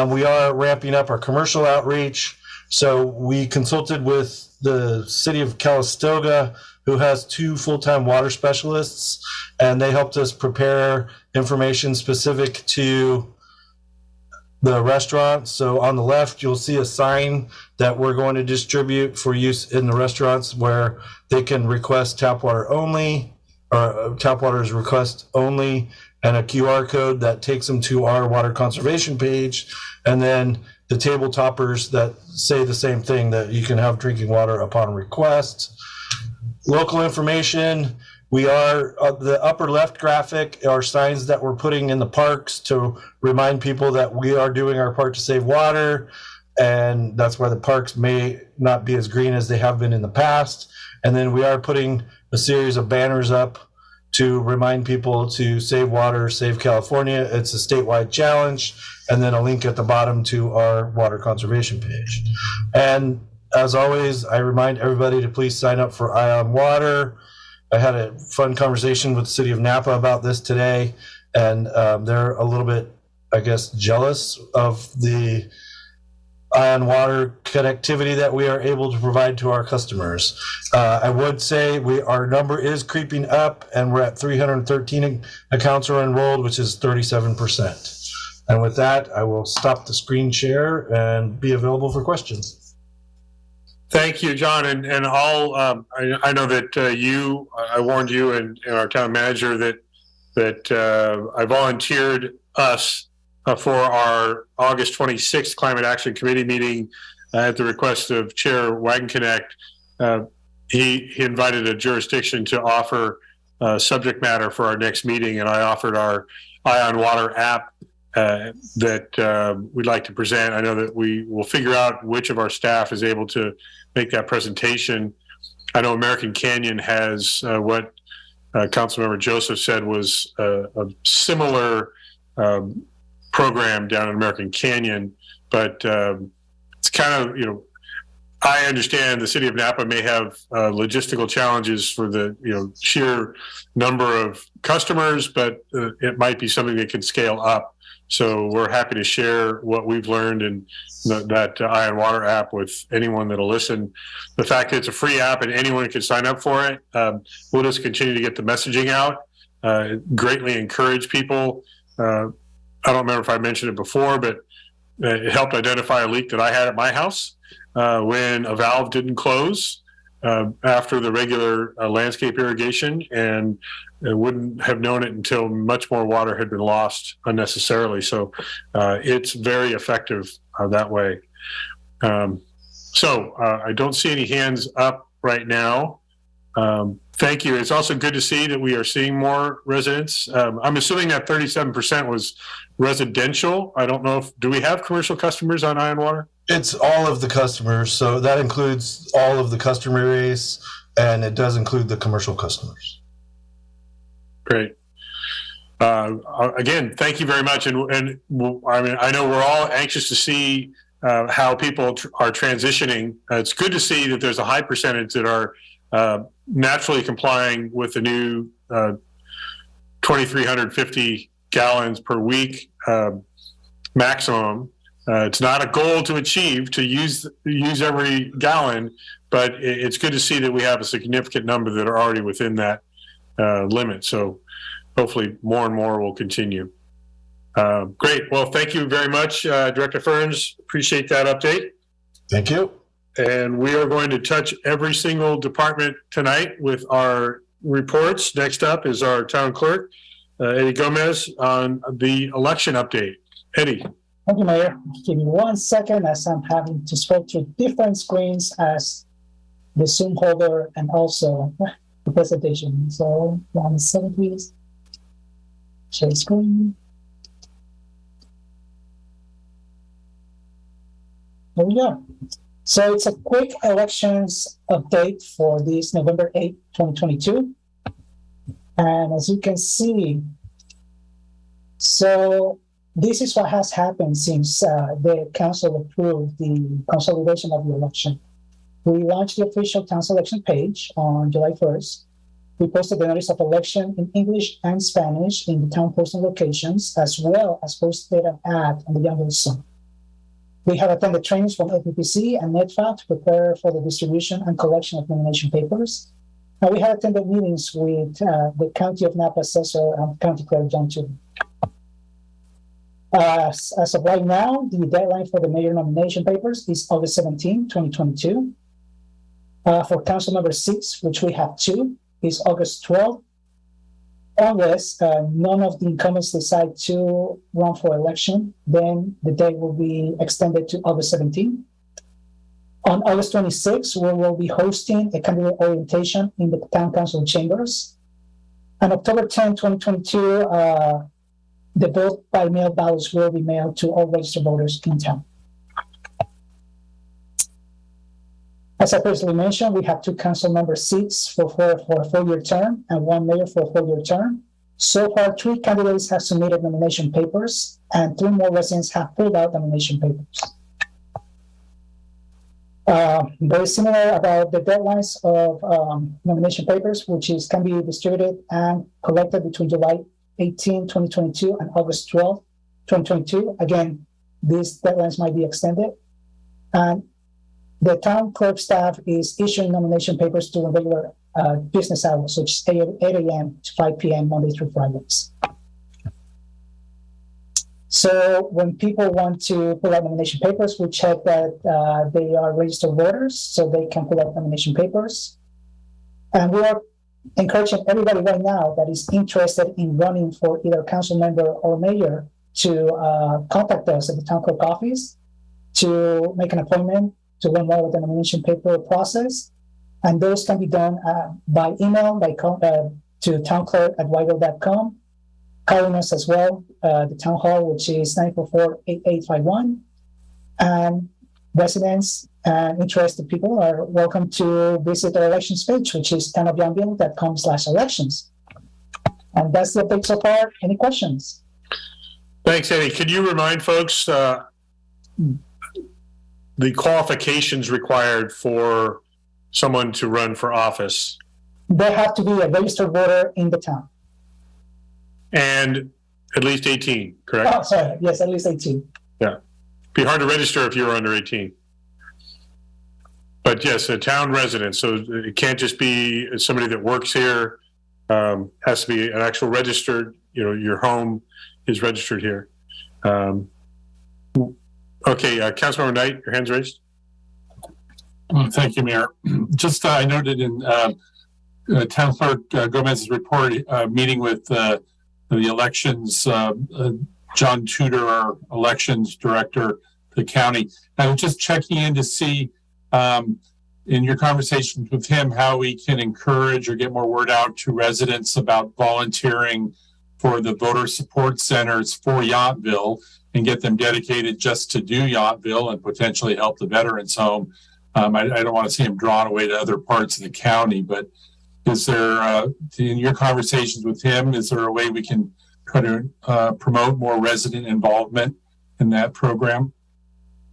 we are ramping up our commercial outreach. So we consulted with the city of Calistoga, who has 2 full-time water specialists, and they helped us prepare information specific to the restaurant. So on the left, you'll see a sign that we're going to distribute for use in the restaurants where they can request tap water only, or tap water is request only, and a QR code that takes them to our water conservation page. And then the table toppers that say the same thing, that you can have drinking water upon request. Local information, we are, the upper left graphic are signs that we're putting in the parks to remind people that we are doing our part to save water. And that's why the parks may not be as green as they have been in the past. And then we are putting a series of banners up to remind people to save water, save California. It's a statewide challenge. And then a link at the bottom to our water conservation page. And as always, I remind everybody to please sign up for Ion Water. I had a fun conversation with the city of Napa about this today, and they're a little bit, I guess, jealous of the Ion Water connectivity that we are able to provide to our customers. I would say our number is creeping up, and we're at 313 accounts are enrolled, which is 37%. And with that, I will stop the screen share and be available for questions. Thank you, John. And I know that I warned you and our town manager that I volunteered us for our August 26th Climate Action Committee meeting at the request of Chair Wagenknecht. He invited a jurisdiction to offer subject matter for our next meeting, and I offered our Ion Water app that we'd like to present. I know that we will figure out which of our staff is able to make that presentation. I know American Canyon has what Councilmember Joseph said was a similar program down in American Canyon, but it's kind of, I understand the city of Napa may have logistical challenges for the sheer number of customers, but it might be something that can scale up. So we're happy to share what we've learned in that Ion Water app with anyone that'll listen. The fact that it's a free app and anyone can sign up for it, we'll just continue to get the messaging out. greatly encouraged people. I don't remember if I mentioned it before, but it helped identify a leak that I had at my house when a valve didn't close after the regular landscape irrigation, and I wouldn't have known it until much more water had been lost unnecessarily. So it's very effective that way. So I don't see any hands up right now. Thank you. It's also good to see that we are seeing more residents. I'm assuming that 37% was residential. I don't know if, do we have commercial customers on Iron Water? It's all of the customers. So that includes all of the customer base, and it does include the commercial customers. Great. Again, thank you very much. And I mean, I know we're all anxious to see how people are transitioning. It's good to see that there's a high percentage that are naturally complying with the new 2,350 gallons per week maximum. It's not a goal to achieve to use every gallon, but it's good to see that we have a significant number that are already within that limit. So hopefully more and more will continue. Great. Well, thank you very much, Director Ferns. Appreciate that update. Thank you. And we are going to touch every single department tonight with our reports. Next up is our town clerk, Eddie Gomez, on the election update. Eddie. Thank you, Mayor. Give me 1 second as I'm having to scroll through different screens as the Zoom holder and also the presentation. So 1 second, please. Share screen. There we go. So it's a quick elections update for this November 8th, 2022. And as you can see, so this is what has happened since the council approved the consolidation of the election. We launched the official council election page on July 1st. We posted the notice of election in English and Spanish in the town posting locations, as well as posted an ad on the Young Zone. We have attended trainings from FPPC and NETFA to prepare for the distribution and collection of nomination papers. And we have attended meetings with the County of Napa Assessor and County Clerk John Truman. As of right now, the deadline for the mayor nomination papers is August 17, 2022. For council member 6, which we have 2, is August 12th. Unless none of the incumbents decide to run for election, then the date will be extended to August 17. On August 26, we will be hosting a candidate orientation in the town council chambers. On October 10, 2022, the vote by mail ballots will be mailed to all registered voters in town. As I previously mentioned, we have 2 council member seats for a 4-year term and 1 mayor for a 4-year term. So far, 3 candidates have submitted nomination papers and 3 more residents have filled out nomination papers. Very similar about the deadlines of nomination papers, which can be distributed and collected between July 18, 2022 and August 12, 2022. Again, these deadlines might be extended. And the town clerk staff is issuing nomination papers during regular business hours, which is 8 a.m. to 5 p.m. Monday through Fridays. So when people want to pull out nomination papers, we check that they are registered voters so they can pull out nomination papers. And we are encouraging everybody right now that is interested in running for either council member or mayor to contact us at the town clerk office to make an appointment to learn more about the nomination paper process. And those can be done by email, to townclerk@whiteville.com, calling us as well, the town hall, which is 944-8851. And residents and interested people are welcome to visit our elections page, which is townofyoungville.com/elections. And that's the update so far. Any questions? Thanks, Eddie. Can you remind folks the qualifications required for someone to run for office? They have to be a registered voter in the town. And at least 18, correct? Oh, sorry. Yes, at least 18. Yeah. Be hard to register if you were under 18. But yes, a town resident. So it can't just be somebody that works here. has to be an actual registered, your home is registered here. Okay, Councilmember Knight, your hand's raised. Thank you, Mayor. Just I noted in Town Clerk Gomez's report, meeting with the elections, John Tudor, our elections director, the county. I was just checking in to see in your conversations with him how we can encourage or get more word out to residents about volunteering for the voter support centers for Yountville and get them dedicated just to do Yountville and potentially help the veterans home. I don't want to see them drawn away to other parts of the county, but is there, in your conversations with him, is there a way we can try to promote more resident involvement in that program?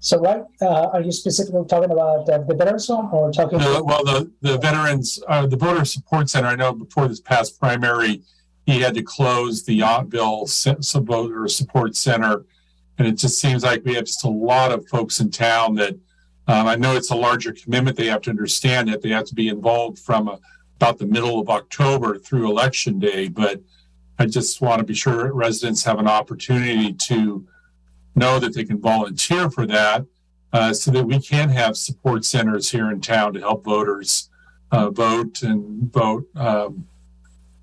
So what, are you specifically talking about the veterans home or talking? The veterans, the voter support center, I know before this past primary, he had to close the Yountville voter support center. And it just seems like we have just a lot of folks in town that I know it's a larger commitment. They have to understand that they have to be involved from about the middle of October through Election Day. But I just want to be sure residents have an opportunity to know that they can volunteer for that so that we can have support centers here in town to help voters vote.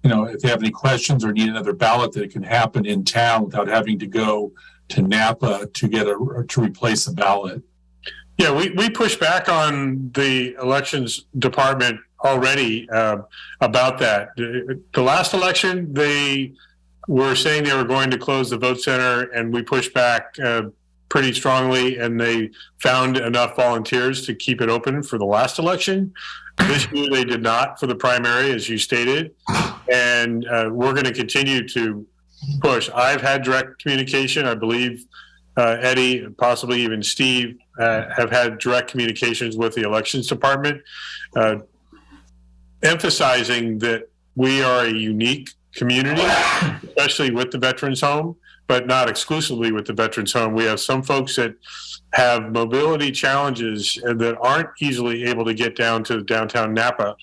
If they have any questions or need another ballot, that it can happen in town without having to go to Napa to get to replace a ballot. Yeah, we pushed back on the elections department already about that. The last election, they were saying they were going to close the vote center, and we pushed back pretty strongly, and they found enough volunteers to keep it open for the last election. This year they did not for the primary, as you stated, and we're going to continue to push. I've had direct communication. I believe Eddie, possibly even Steve, have had direct communications with the elections department, emphasizing that we are a unique community, especially with the Veterans Home, but not exclusively with the Veterans Home. We have some folks that have mobility challenges and that aren't easily able to get down to downtown Napa.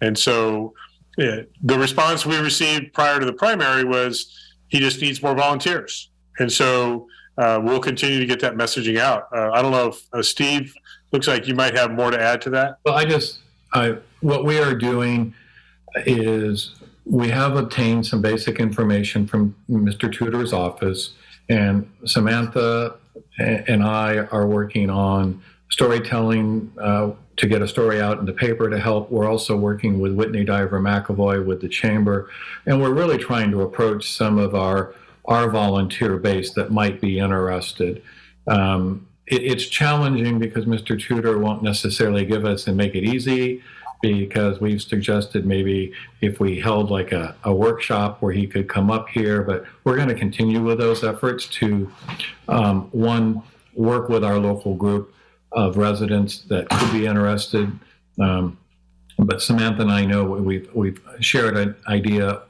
And so the response we received prior to the primary was he just needs more volunteers. And so we'll continue to get that messaging out. I don't know if Steve, looks like you might have more to add to that. Well, what we are doing is we have obtained some basic information from Mr. Tudor's office, and Samantha and I are working on storytelling to get a story out in the paper to help. We're also working with Whitney Diver McAvoy with the Chamber, and we're really trying to approach some of our volunteer base that might be interested. It's challenging because Mr. Tudor won't necessarily give us and make it easy, because we've suggested maybe if we held like a workshop where he could come up here, but we're going to continue with those efforts to, one, work with our local group of residents that could be interested. But Samantha and I know we've shared an idea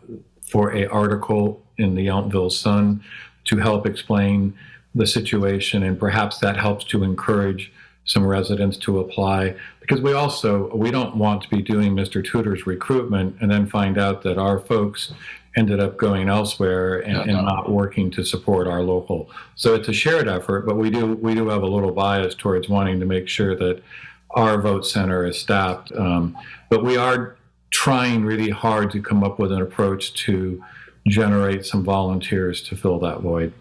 for an article in the Yountville Sun to help explain the situation, and perhaps that helps to encourage some residents to apply, because we don't want to be doing Mr. Tudor's recruitment and then find out that our folks ended up going elsewhere and not working to support our local. So it's a shared effort, but we do have a little bias towards wanting to make sure that our vote center is staffed. But we are trying really hard to come up with an approach to generate some volunteers to fill that void.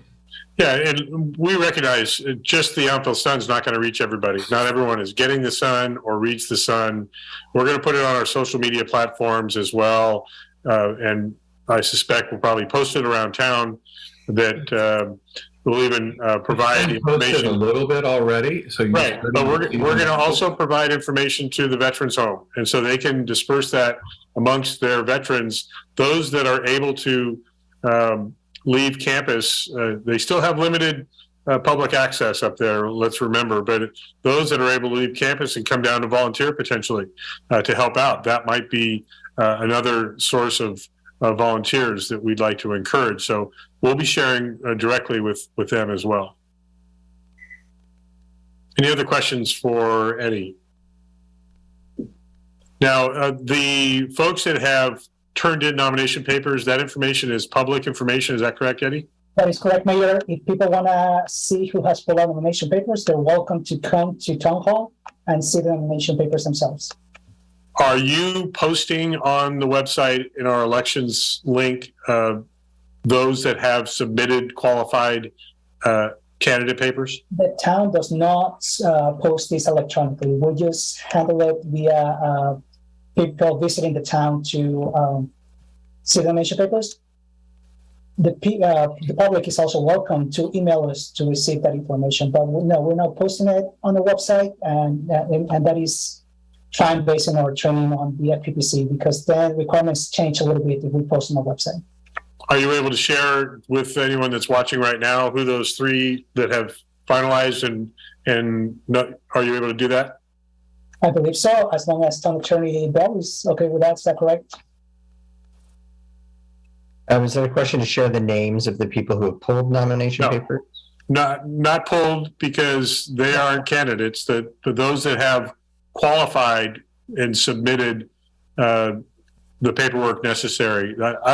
Yeah, and we recognize just the Yountville Sun's not going to reach everybody. Not everyone is getting the Sun or reads the Sun. We're going to put it on our social media platforms as well, and I suspect we'll probably post it around town. That we'll even provide information a little bit already. So right, but we're going to also provide information to the Veterans Home, and so they can disperse that amongst their veterans. Those that are able to leave campus, they still have limited public access up there, let's remember, but those that are able to leave campus and come down to volunteer potentially to help out, that might be another source of volunteers that we'd like to encourage. So we'll be sharing directly with them as well. Any other questions for Eddie? Now, the folks that have turned in nomination papers, that information is public information. Is that correct, Eddie? That is correct, Mayor. If people want to see who has filled out nomination papers, they're welcome to come to Town Hall and see the nomination papers themselves. Are you posting on the website in our elections link those that have submitted qualified candidate papers? The town does not post this electronically. We just handle it via people visiting the town to see the nomination papers. The public is also welcome to email us to receive that information, but no, we're not posting it on the website, and that is fine based on our training on the FPPC, because then requirements change a little bit if we post on the website. Are you able to share with anyone that's watching right now who those three that have finalized and not, are you able to do that? I believe so, as long as Town Attorney Bell is okay with that. Is that correct? Is there a question to share the names of the people who have pulled nomination papers? Not pulled because they aren't candidates. That those that have qualified and submitted the paperwork necessary. I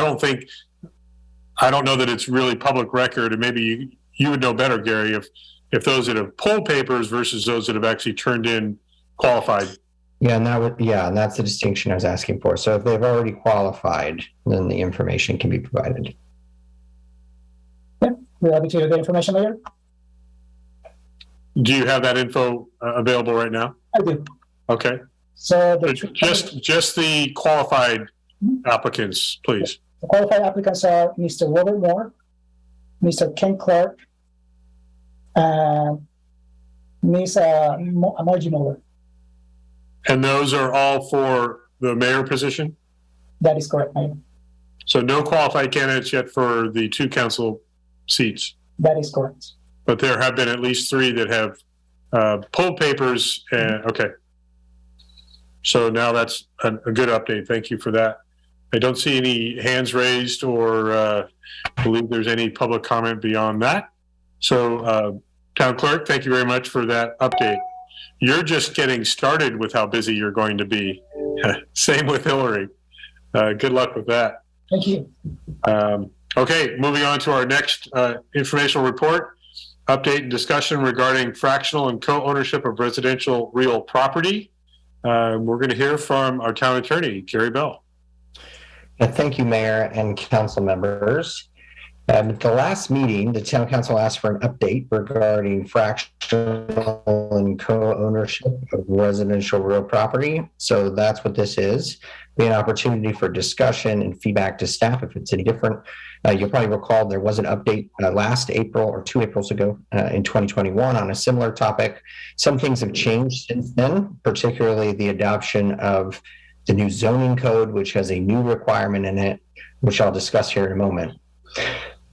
don't know that it's really public record, and maybe you would know better, Gary, if those that have pulled papers versus those that have actually turned in qualified. Yeah, and that's the distinction I was asking for. So if they've already qualified, then the information can be provided. Yeah, we're happy to hear the information, Mayor. Do you have that info available right now? I do. Okay. So just the qualified applicants, please. The qualified applicants are Mr. Robert Moore, Mr. Ken Clark, and Ms. Margie Muller. And those are all for the mayor position? That is correct, Mayor. So no qualified candidates yet for the two council seats? That is correct. But there have been at least three that have pulled papers. Okay. So now that's a good update. Thank you for that. I don't see any hands raised or believe there's any public comment beyond that. So Town Clerk, thank you very much for that update. You're just getting started with how busy you're going to be. Same with Hillary. Good luck with that. Thank you. Okay, moving on to our next informational report, update and discussion regarding fractional and co-ownership of residential real property. We're going to hear from our town attorney, Gary Bell. Thank you, Mayor and council members. At the last meeting, the town council asked for an update regarding fractional and co-ownership of residential real property. So that's what this is. Be an opportunity for discussion and feedback to staff if it's any different. You'll probably recall there was an update last April or 2 Aprils ago in 2021 on a similar topic. Some things have changed since then, particularly the adoption of the new zoning code, which has a new requirement in it, which I'll discuss here in a moment.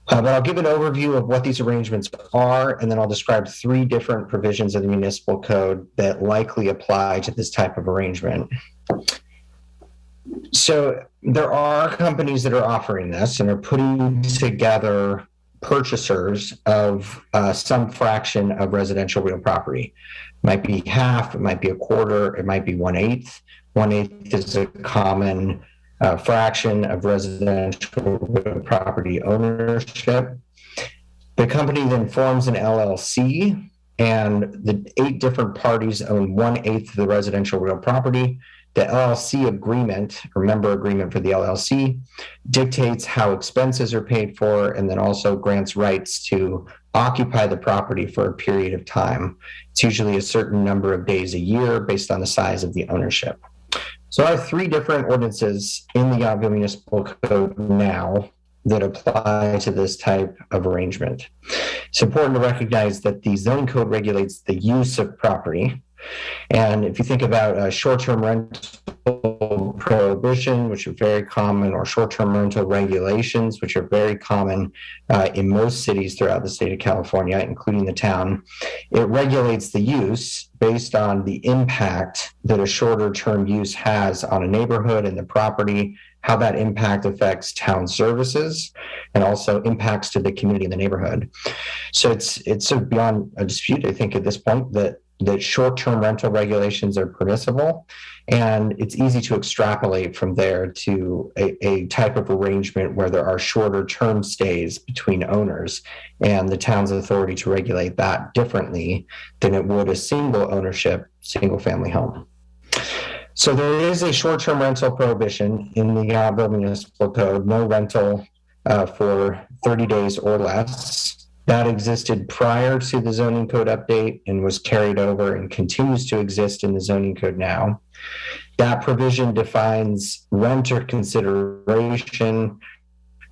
But I'll give an overview of what these arrangements are, and then I'll describe 3 different provisions of the municipal code that likely apply to this type of arrangement. So there are companies that are offering this and are putting together purchasers of some fraction of residential real property. It might be half, it might be a quarter, it might be 1/8. 1/8 is a common fraction of residential property ownership. The company then forms an LLC, and the 8 different parties own 1/8 of the residential real property. The LLC agreement, or member agreement for the LLC, dictates how expenses are paid for, and then also grants rights to occupy the property for a period of time. It's usually a certain number of days a year based on the size of the ownership. So there are 3 different ordinances in the Yonville Municipal Code now that apply to this type of arrangement. It's important to recognize that the zoning code regulates the use of property. And if you think about short-term rental prohibition, which are very common, or short-term rental regulations, which are very common in most cities throughout the state of California, including the town, it regulates the use based on the impact that a shorter-term use has on a neighborhood and the property, how that impact affects town services, and also impacts to the community in the neighborhood. So it's beyond a dispute, I think, at this point, that that short-term rental regulations are permissible, and it's easy to extrapolate from there to a type of arrangement where there are shorter term stays between owners, and the town's authority to regulate that differently than it would a single ownership, single family home. So there is a short-term rental prohibition in the Yonville Municipal Code, no rental for 30 days or less. That existed prior to the zoning code update and was carried over and continues to exist in the zoning code now. That provision defines renter consideration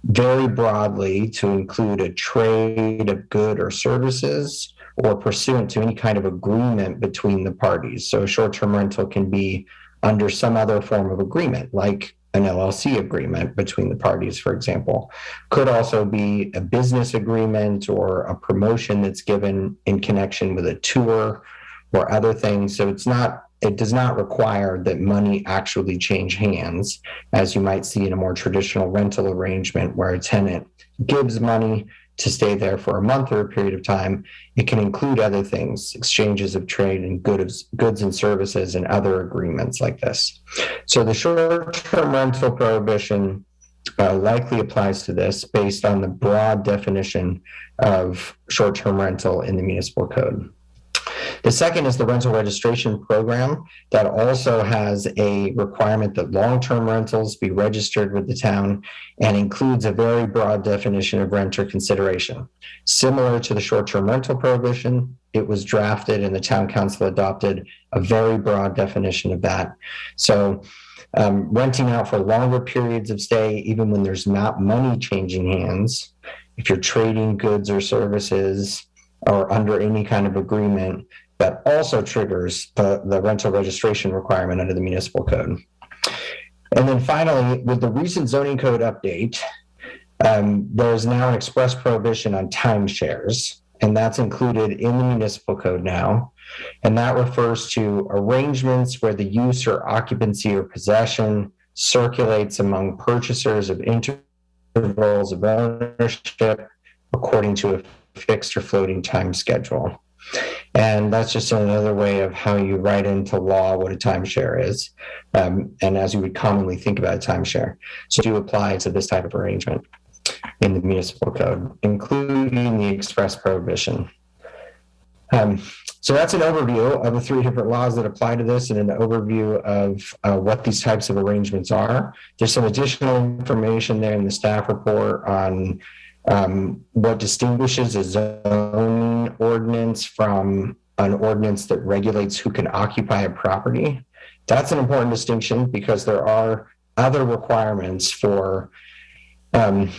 very broadly to include a trade of good or services or pursuant to any kind of agreement between the parties. So a short-term rental can be under some other form of agreement, like an LLC agreement between the parties, for example. Could also be a business agreement or a promotion that's given in connection with a tour or other things. So it does not require that money actually change hands, as you might see in a more traditional rental arrangement where a tenant gives money to stay there for a month or a period of time. It can include other things, exchanges of trade and goods and services and other agreements like this. So the short-term rental prohibition likely applies to this based on the broad definition of short-term rental in the municipal code. The second is the rental registration program that also has a requirement that long-term rentals be registered with the town and includes a very broad definition of renter consideration. Similar to the short-term rental prohibition, it was drafted and the town council adopted a very broad definition of that. So renting out for longer periods of stay, even when there's not money changing hands, if you're trading goods or services or under any kind of agreement, that also triggers the rental registration requirement under the municipal code. And then finally, with the recent zoning code update, there is now an express prohibition on timeshares, and that's included in the municipal code now. And that refers to arrangements where the use or occupancy or possession circulates among purchasers of intervals of ownership according to a fixed or floating time schedule. And that's just another way of how you write into law what a timeshare is, and as you would commonly think about a timeshare. So do apply to this type of arrangement in the municipal code, including the express prohibition. So that's an overview of the three different laws that apply to this and an overview of what these types of arrangements are. There's some additional information there in the staff report on what distinguishes a zoning ordinance from an ordinance that regulates who can occupy a property. That's an important distinction because there are other requirements for an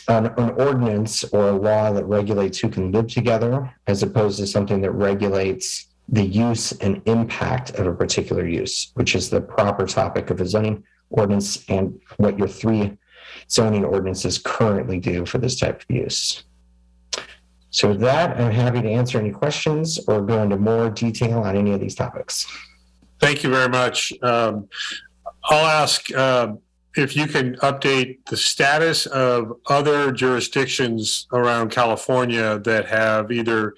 ordinance or a law that regulates who can live together, as opposed to something that regulates the use and impact of a particular use, which is the proper topic of a zoning ordinance and what your three zoning ordinances currently do for this type of use. So with that, I'm happy to answer any questions or go into more detail on any of these topics. Thank you very much. I'll ask if you can update the status of other jurisdictions around California that have either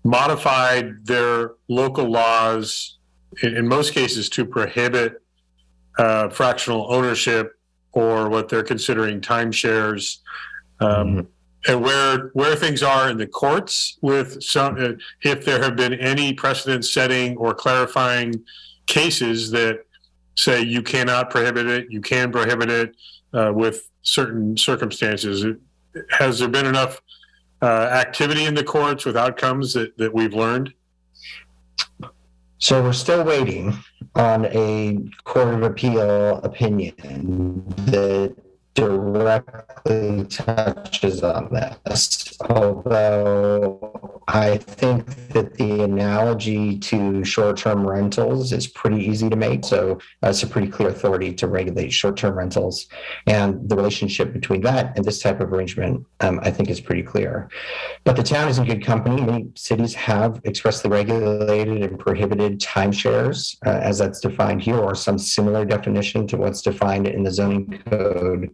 modified their local laws, in most cases to prohibit fractional ownership or what they're considering timeshares, and where things are in the courts with some, if there have been any precedent setting or clarifying cases that say you cannot prohibit it, you can prohibit it with certain circumstances. Has there been enough activity in the courts with outcomes that we've learned? So we're still waiting on a Court of Appeal opinion that directly touches on this, although I think that the analogy to short-term rentals is pretty easy to make. So it's a pretty clear authority to regulate short-term rentals, and the relationship between that and this type of arrangement, I think, is pretty clear. But the town is in good company. Many cities have expressly regulated and prohibited timeshares, as that's defined here, or some similar definition to what's defined in the zoning code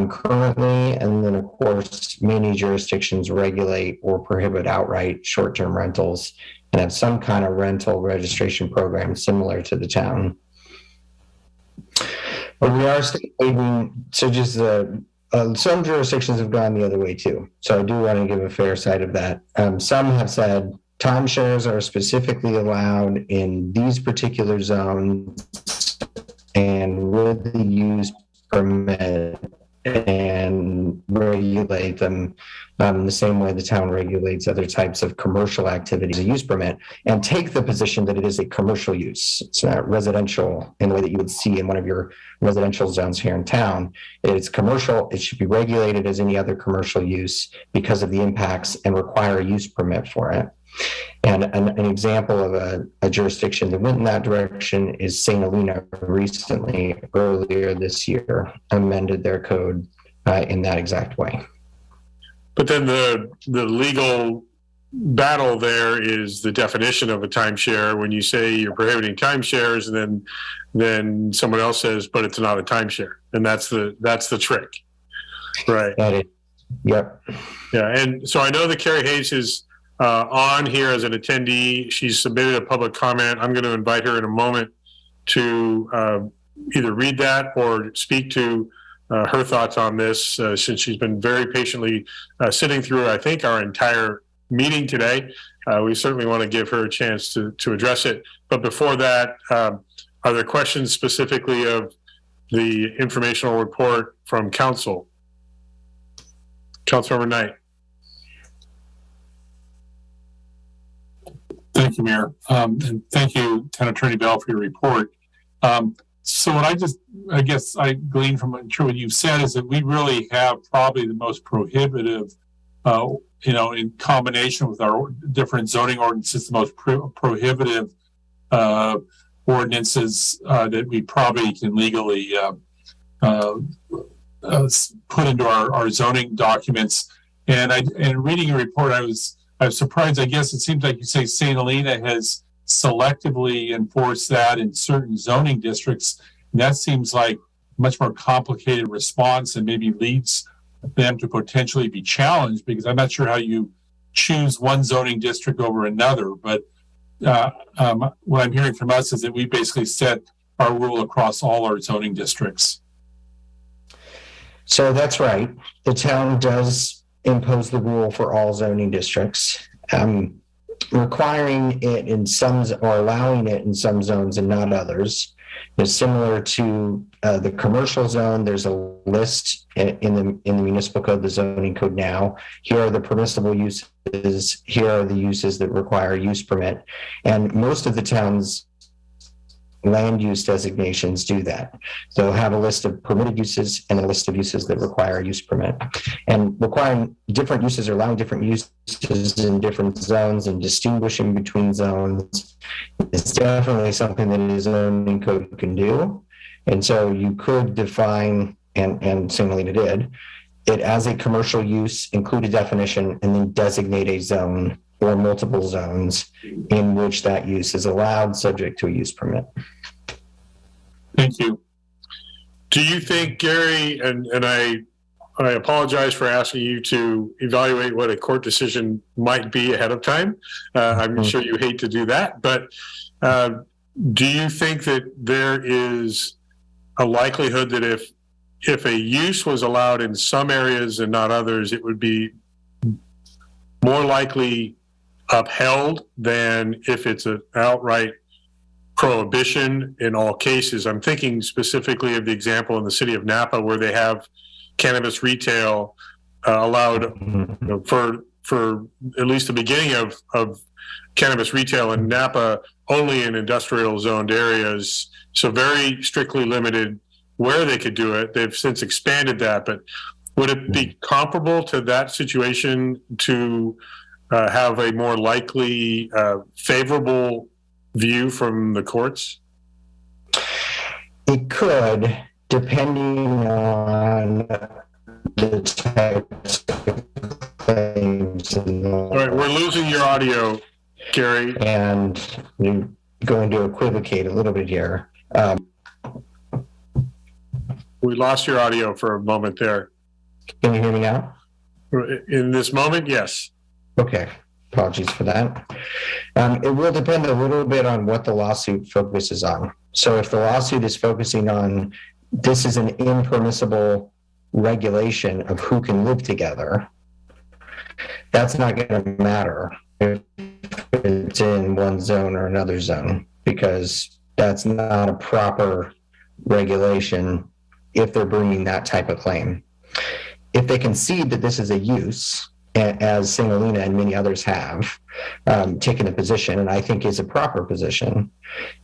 currently. And then, of course, many jurisdictions regulate or prohibit outright short-term rentals and have some kind of rental registration program similar to the town. But we are stating, so just some jurisdictions have gone the other way too. So I do want to give a fair side of that. Some have said timeshares are specifically allowed in these particular zones and with the use permit and regulate them the same way the town regulates other types of commercial activities, a use permit, and take the position that it is a commercial use. It's not residential in the way that you would see in one of your residential zones here in town. It's commercial. It should be regulated as any other commercial use because of the impacts and require a use permit for it. And an example of a jurisdiction that went in that direction is St. Helena recently, earlier this year, amended their code in that exact way. But then the legal battle there is the definition of a timeshare. When you say you're prohibiting timeshares, and then someone else says, but it's not a timeshare, and that's the trick, right? Yep. Yeah, and so I know that Carrie Hayes is on here as an attendee. She's submitted a public comment. I'm going to invite her in a moment to either read that or speak to her thoughts on this, since she's been very patiently sitting through, I think, our entire meeting today. We certainly want to give her a chance to address it. But before that, are there questions specifically of the informational report from council? Councilmember Knight. Thank you, Mayor. And thank you, Town Attorney Bell, for your report. So what I guess I gleaned from what you've said is that we really have probably the most prohibitive, in combination with our different zoning ordinances, the most prohibitive ordinances that we probably can legally put into our zoning documents. And reading your report, I was surprised. I guess it seems like you say St. Helena has selectively enforced that in certain zoning districts. And that seems like a much more complicated response and maybe leads them to potentially be challenged, because I'm not sure how you choose one zoning district over another. But what I'm hearing from us is that we basically set our rule across all our zoning districts. So that's right. The town does impose the rule for all zoning districts, requiring it in some or allowing it in some zones and not others. Is similar to the commercial zone. There's a list in the municipal code, the zoning code now. Here are the permissible uses. Here are the uses that require a use permit. And most of the town's land use designations do that. They'll have a list of permitted uses and a list of uses that require a use permit. And requiring different uses or allowing different uses in different zones and distinguishing between zones is definitely something that a zoning code can do. And so you could define, and St. Helena did, it as a commercial use, include a definition, and then designate a zone or multiple zones in which that use is allowed subject to a use permit. Thank you. Do you think, Gary, and I apologize for asking you to evaluate what a court decision might be ahead of time. I'm sure you hate to do that, but do you think that there is a likelihood that if a use was allowed in some areas and not others, it would be more likely upheld than if it's an outright prohibition in all cases? I'm thinking specifically of the example in the city of Napa where they have cannabis retail allowed for at least the beginning of cannabis retail in Napa only in industrial zoned areas, so very strictly limited where they could do it. They've since expanded that, but would it be comparable to that situation to have a more likely favorable view from the courts? It could, depending on the types of claims. All right, we're losing your audio, Gary. And we're going to equivocate a little bit here. We lost your audio for a moment there. Can you hear me now? In this moment, yes. Okay. Apologies for that. It will depend a little bit on what the lawsuit focuses on. So if the lawsuit is focusing on this is an impermissible regulation of who can live together, that's not going to matter if it's in one zone or another zone, because that's not a proper regulation if they're bringing that type of claim. If they concede that this is a use, as St. Helena and many others have taken a position, and I think is a proper position,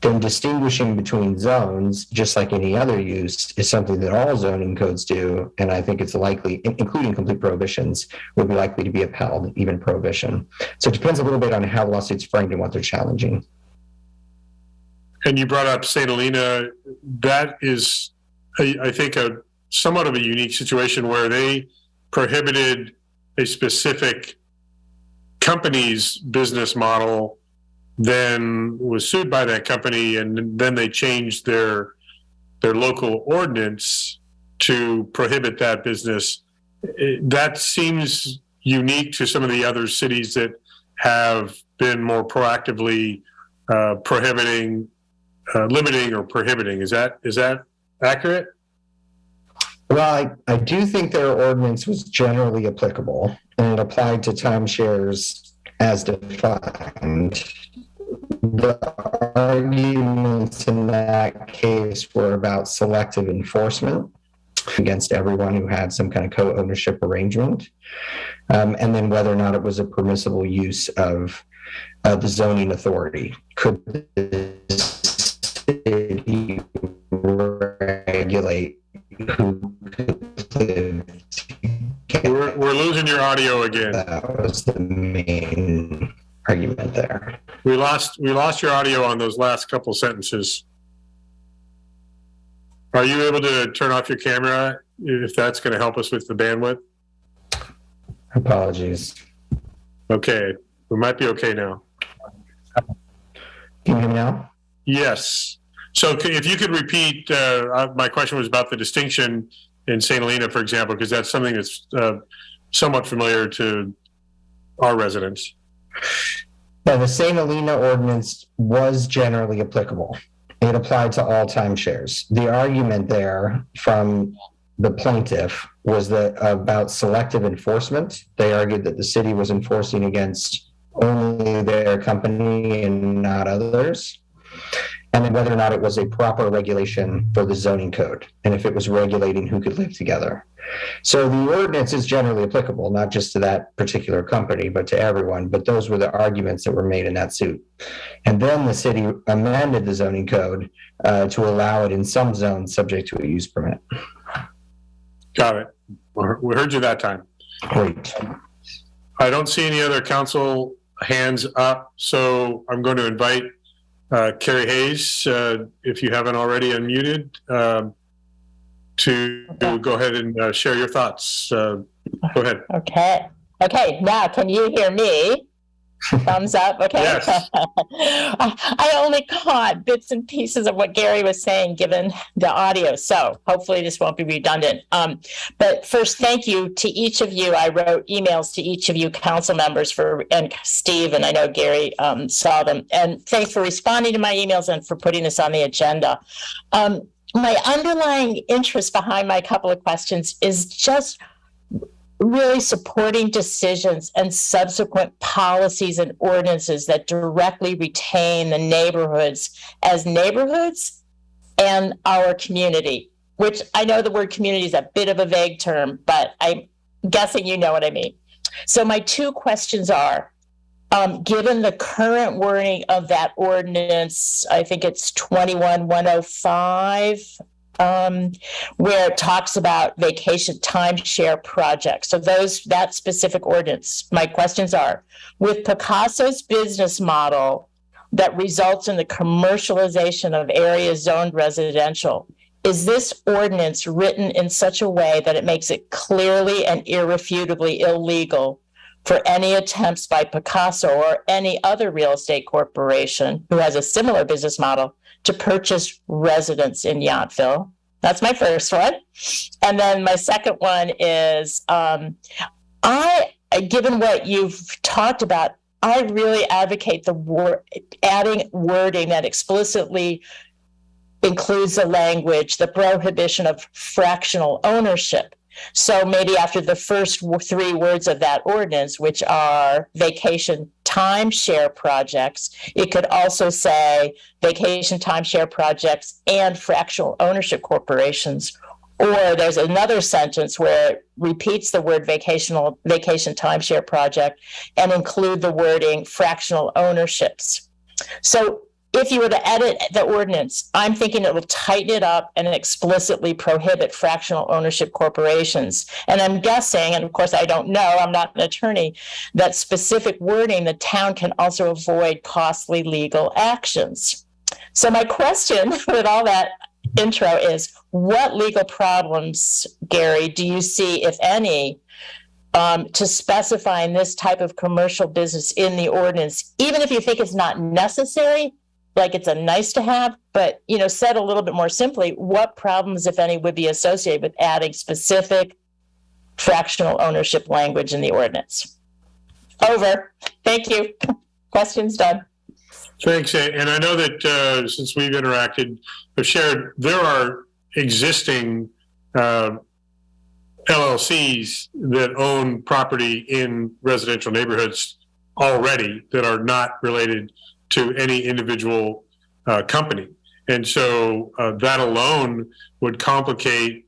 then distinguishing between zones, just like any other use, is something that all zoning codes do, and I think it's likely, including complete prohibitions, would be likely to be upheld, even prohibition. So it depends a little bit on how the lawsuit's framed and what they're challenging. And you brought up St. Helena. That is, I think, a somewhat of a unique situation where they prohibited a specific company's business model, then was sued by that company, and then they changed their local ordinance to prohibit that business. That seems unique to some of the other cities that have been more proactively prohibiting, limiting or prohibiting. Is that accurate? Well, I do think their ordinance was generally applicable, and it applied to timeshares as defined. The arguments in that case were about selective enforcement against everyone who had some kind of co-ownership arrangement, and then whether or not it was a permissible use of the zoning authority. Could the city regulate who could live together? We're losing your audio again. That was the main argument there. We lost your audio on those last couple sentences. Are you able to turn off your camera if that's going to help us with the bandwidth? Apologies. Okay, we might be okay now. Can you hear me now? Yes. So if you could repeat, my question was about the distinction in St. Helena, for example, because that's something that's somewhat familiar to our residents. Now, the St. Helena ordinance was generally applicable. It applied to all timeshares. The argument there from the plaintiff was that about selective enforcement. They argued that the city was enforcing against only their company and not others, and then whether or not it was a proper regulation for the zoning code, and if it was regulating who could live together. So the ordinance is generally applicable, not just to that particular company, but to everyone. But those were the arguments that were made in that suit. And then the city amended the zoning code to allow it in some zones subject to a use permit. Got it. We heard you that time. Great. I don't see any other council hands up, so I'm going to invite Carrie Hayes, if you haven't already unmuted, to go ahead and share your thoughts. Go ahead. Okay. Now, can you hear me? Thumbs up. Okay. Yes. I only caught bits and pieces of what Gary was saying, given the audio. So hopefully this won't be redundant. But first, thank you to each of you. I wrote emails to each of you council members and Steve, and I know Gary saw them. And thanks for responding to my emails and for putting this on the agenda. My underlying interest behind my couple of questions is just really supporting decisions and subsequent policies and ordinances that directly retain the neighborhoods as neighborhoods and our community, which I know the word community is a bit of a vague term, but I'm guessing you know what I mean. So my two questions are, given the current wording of that ordinance, I think it's 21-105, where it talks about vacation timeshare projects. So that specific ordinance, my questions are, with Picasso's business model that results in the commercialization of areas zoned residential, is this ordinance written in such a way that it makes it clearly and irrefutably illegal for any attempts by Picasso or any other real estate corporation who has a similar business model to purchase residence in Yountville? That's my first one. And then my second one is, given what you've talked about I really advocate adding wording that explicitly includes the language, the prohibition of fractional ownership. So maybe after the first three words of that ordinance, which are vacation timeshare projects, it could also say vacation timeshare projects and fractional ownership corporations. Or there's another sentence where it repeats the word vacation timeshare project and include the wording fractional ownerships. So if you were to edit the ordinance, I'm thinking it will tighten it up and explicitly prohibit fractional ownership corporations. And I'm guessing, and of course I don't know, I'm not an attorney, that specific wording, the town can also avoid costly legal actions. So my question with all that intro is, what legal problems, Gary, do you see, if any, to specifying this type of commercial business in the ordinance, even if you think it's not necessary, like it's a nice to have, but, said a little bit more simply, what problems, if any, would be associated with adding specific fractional ownership language in the ordinance? Over. Thank you. Questions done. Thanks. And I know that since we've interacted, I've shared, there are existing LLCs that own property in residential neighborhoods already that are not related to any individual company. And so that alone would complicate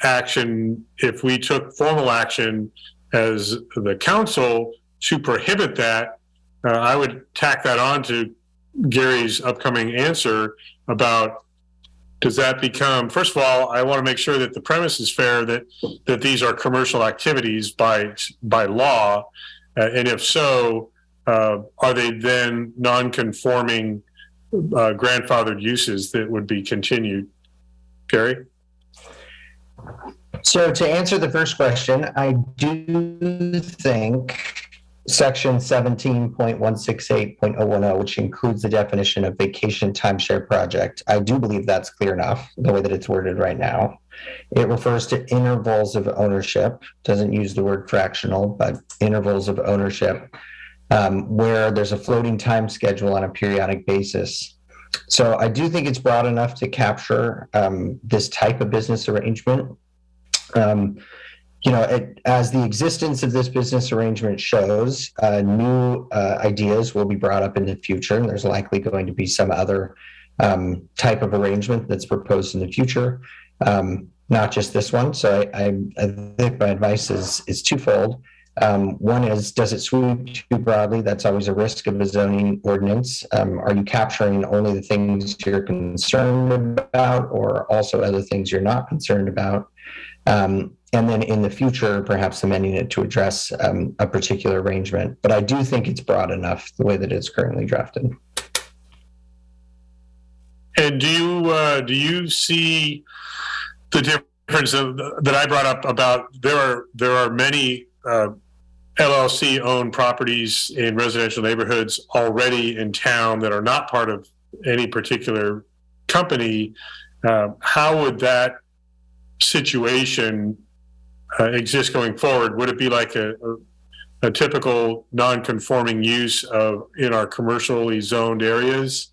action if we took formal action as the council to prohibit that. I would tack that on to Gary's upcoming answer about, does that become, first of all, I want to make sure that the premise is fair, that these are commercial activities by law. And if so, are they then non-conforming grandfathered uses that would be continued? Gary? So to answer the first question, I do think Section 17.168.010, which includes the definition of vacation timeshare project, I do believe that's clear enough, the way that it's worded right now. It refers to intervals of ownership, doesn't use the word fractional, but intervals of ownership, where there's a floating time schedule on a periodic basis. So I do think it's broad enough to capture this type of business arrangement. As the existence of this business arrangement shows, new ideas will be brought up in the future, and there's likely going to be some other type of arrangement that's proposed in the future, not just this one. So I think my advice is twofold. One is, does it sweep too broadly? That's always a risk of a zoning ordinance. Are you capturing only the things you're concerned about, or also other things you're not concerned about? And then in the future, perhaps amending it to address a particular arrangement. But I do think it's broad enough the way that it's currently drafted. And do you see the difference that I brought up about there are many LLC-owned properties in residential neighborhoods already in town that are not part of any particular company? How would that situation exist going forward? Would it be like a typical non-conforming use in our commercially zoned areas?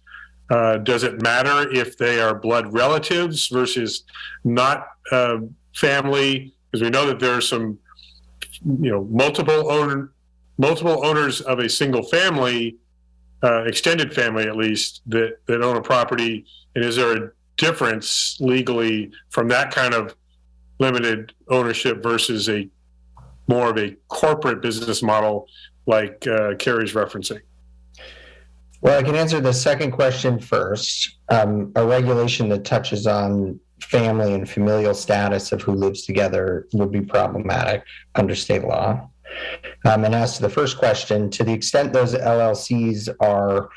Does it matter if they are blood relatives versus not family? Because we know that there are some, multiple owners of a single family, extended family at least, that own a property. And is there a difference legally from that kind of limited ownership versus more of a corporate business model like Carrie's referencing? Well, I can answer the second question first. A regulation that touches on family and familial status of who lives together would be problematic under state law. And as to the first question, to the extent those LLCs are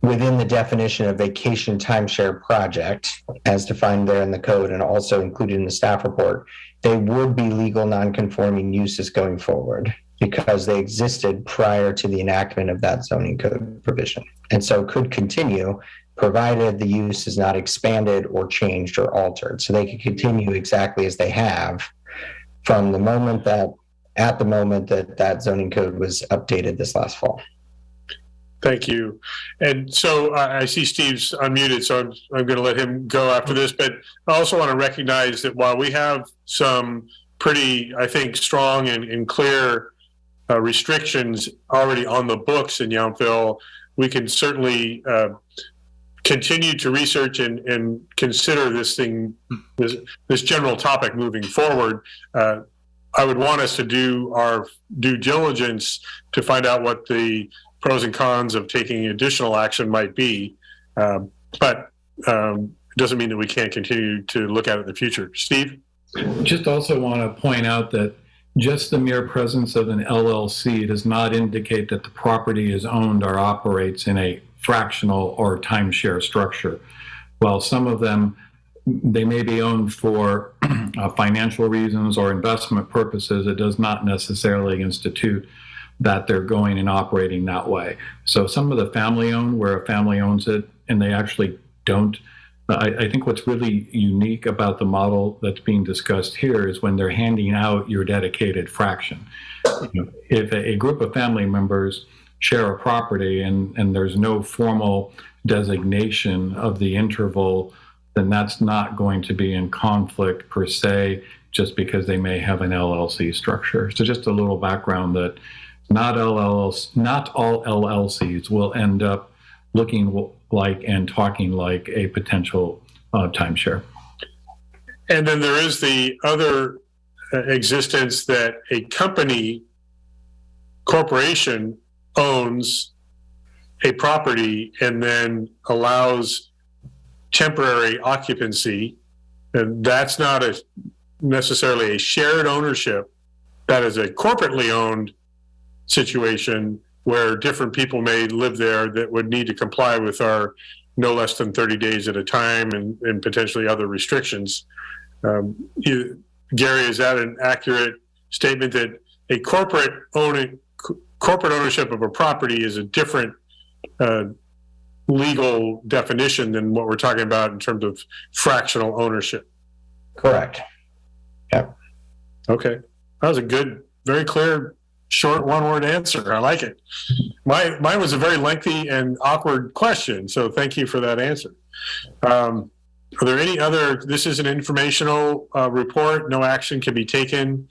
within the definition of vacation timeshare project, as defined there in the code and also included in the staff report, they would be legal non-conforming uses going forward because they existed prior to the enactment of that zoning code provision. And so could continue provided the use is not expanded or changed or altered. So they could continue exactly as they have from the moment that at the moment that zoning code was updated this last fall. Thank you. And so I see Steve's unmuted, so I'm going to let him go after this. But I also want to recognize that while we have some pretty, I think, strong and clear restrictions already on the books in Yountville, we can certainly continue to research and consider this general topic moving forward. I would want us to do our due diligence to find out what the pros and cons of taking additional action might be. But it doesn't mean that we can't continue to look at it in the future. Steve? Just also want to point out that just the mere presence of an LLC does not indicate that the property is owned or operates in a fractional or timeshare structure. While some of them, they may be owned for financial reasons or investment purposes, it does not necessarily institute that they're going and operating that way. So some of the family owned, where a family owns it and they actually don't. I think what's really unique about the model that's being discussed here is when they're handing out your dedicated fraction. If a group of family members share a property and there's no formal designation of the interval, then that's not going to be in conflict per se, just because they may have an LLC structure. So just a little background that not all LLCs will end up looking like and talking like a potential timeshare. And then there is the other existence that a corporation owns a property and then allows temporary occupancy. And that's not necessarily a shared ownership. That is a corporately owned situation where different people may live there that would need to comply with our no less than 30 days at a time and potentially other restrictions. Gary, is that an accurate statement that a corporate ownership of a property is a different legal definition than what we're talking about in terms of fractional ownership? Correct. Yeah. Okay. That was a good, very clear, short one-word answer. I like it. Mine was a very lengthy and awkward question, so thank you for that answer. Are there any other, this is an informational report, no action can be taken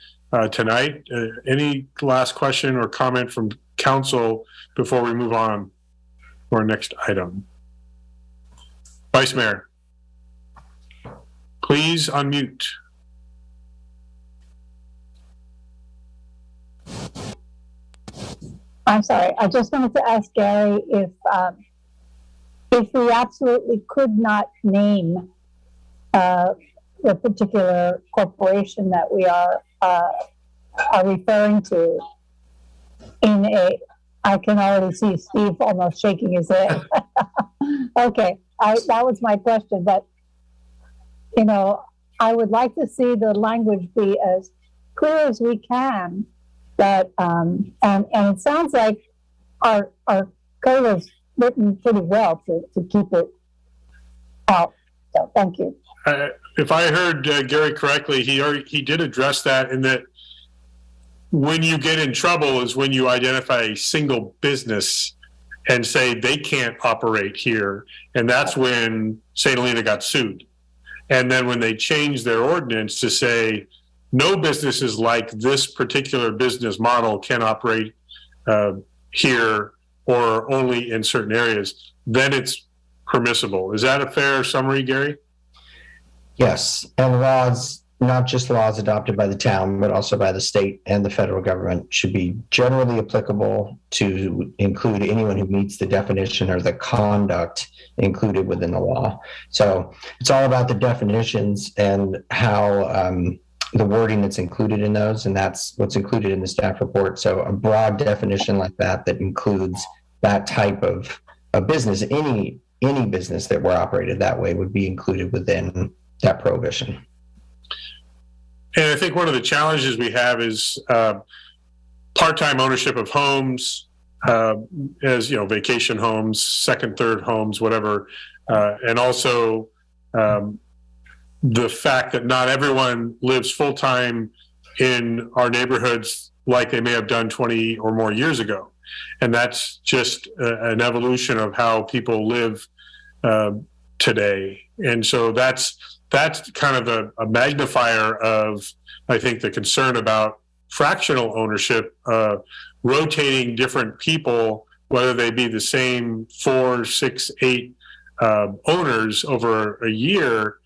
tonight. Any last question or comment from council before we move on to our next item? Vice Mayor, please unmute. I'm sorry. I just wanted to ask Gary if we absolutely could not name the particular corporation that we are referring to I can already see Steve almost shaking his head. Okay, that was my question, but I would like to see the language be as clear as we can. That and it sounds like our code is written pretty well to keep it out. So thank you. If I heard Gary correctly, he did address that in that when you get in trouble is when you identify a single business and say they can't operate here, and that's when St. Helena got sued. And then when they changed their ordinance to say no businesses like this particular business model can operate here or only in certain areas, then it's permissible. Is that a fair summary, Gary? Yes, and laws, not just laws adopted by the town, but also by the state and the federal government, should be generally applicable to include anyone who meets the definition or the conduct included within the law. So it's all about the definitions and how the wording that's included in those, and that's what's included in the staff report. So a broad definition like that includes that type of a business, any business that were operated that way would be included within that prohibition. And I think one of the challenges we have is part-time ownership of homes, as vacation homes, second, third homes, whatever, and also the fact that not everyone lives full-time in our neighborhoods like they may have done 20 or more years ago. And that's just an evolution of how people live today. And so that's kind of a magnifier of, I think, the concern about fractional ownership, rotating different people, whether they be the same 4, 6, 8 owners over a year.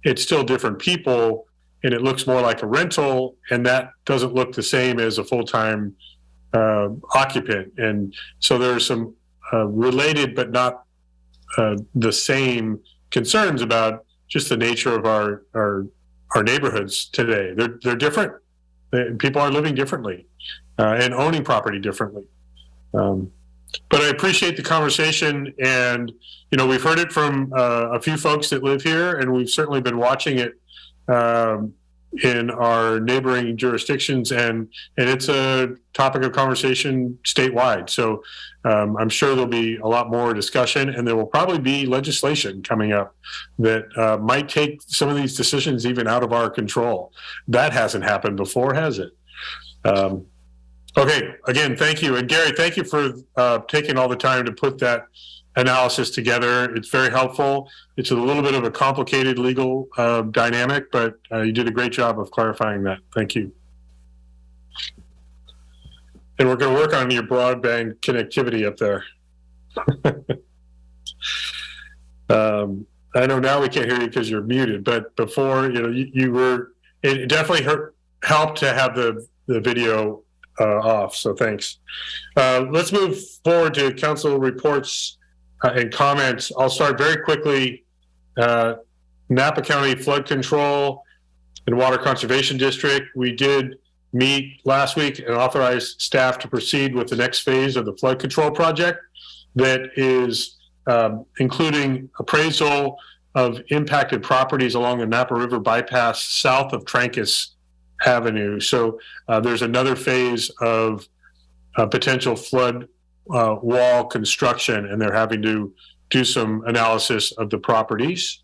It's still different people, and it looks more like a rental, and that doesn't look the same as a full-time occupant. And so there are some related but not the same concerns about just the nature of our neighborhoods today. They're different. People are living differently and owning property differently. But I appreciate the conversation, and we've heard it from a few folks that live here, and we've certainly been watching it in our neighboring jurisdictions, and it's a topic of conversation statewide. So I'm sure there'll be a lot more discussion, and there will probably be legislation coming up that might take some of these decisions even out of our control. That hasn't happened before, has it? Okay, again, thank you. And Gary, thank you for taking all the time to put that analysis together. It's very helpful. It's a little bit of a complicated legal dynamic, but you did a great job of clarifying that. Thank you. And we're going to work on your broadband connectivity up there. I know now we can't hear you because you're muted, but before, you were, it definitely helped to have the video off. So thanks. Let's move forward to council reports and comments. I'll start very quickly. Napa County Flood Control and Water Conservation District. We did meet last week and authorized staff to proceed with the next phase of the flood control project that is including appraisal of impacted properties along the Napa River bypass south of Trancas Avenue. So there's another phase of potential flood wall construction, and they're having to do some analysis of the properties.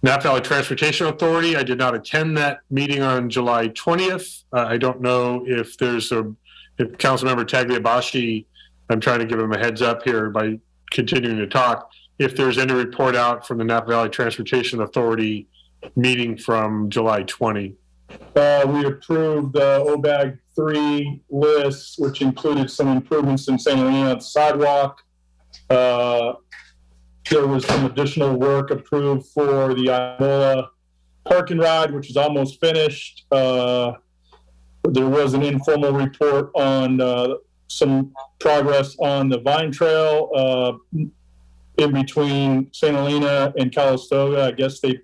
Napa Valley Transportation Authority, I did not attend that meeting on July 20th. I don't know if if Councilmember Tagliabashi, I'm trying to give him a heads up here by continuing to talk, if there's any report out from the Napa Valley Transportation Authority meeting from July 20. We approved the OBAG 3 list, which included some improvements in St. Helena sidewalk. There was some additional work approved for the Imola Park and Ride, which is almost finished. There was an informal report on some progress on the Vine Trail in between St. Helena and Calistoga. I guess they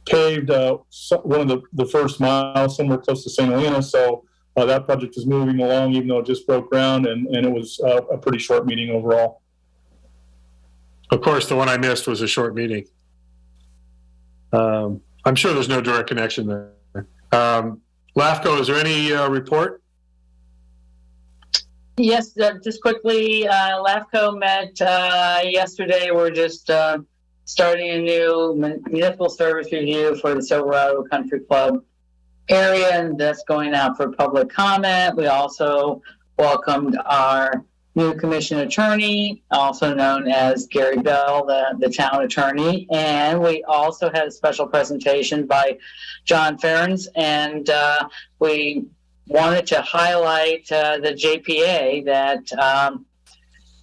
paved one of the first mile somewhere close to St. Helena. So that project is moving along, even though it just broke ground, and it was a pretty short meeting overall. Of course, the one I missed was a short meeting. I'm sure there's no direct connection there. LAFCO, is there any report? Yes, just quickly, LAFCO met yesterday. We're just starting a new municipal service review for the Silverado Country Club area, and that's going out for public comment. We also welcomed our new commission attorney, also known as Gary Bell, the town attorney. And we also had a special presentation by John Ferens, and we wanted to highlight the JPA that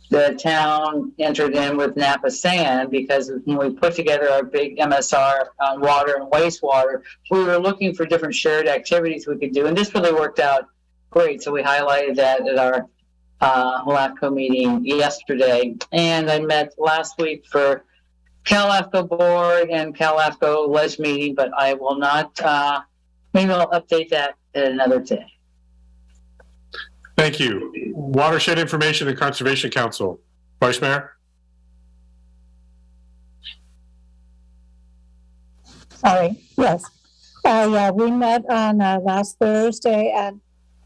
the town entered in with Napa Sand, because when we put together our big MSR on water and wastewater, we were looking for different shared activities we could do, and this really worked out great. So we highlighted that at our LAFCO meeting yesterday. And I met last week for Cal-LAFCO board and Cal-LAFCO ledge meeting, but I will not, maybe I'll update that at another day. Thank you. Watershed Information and Conservation Council. Vice Mayor? Sorry, yes. We met on last Thursday,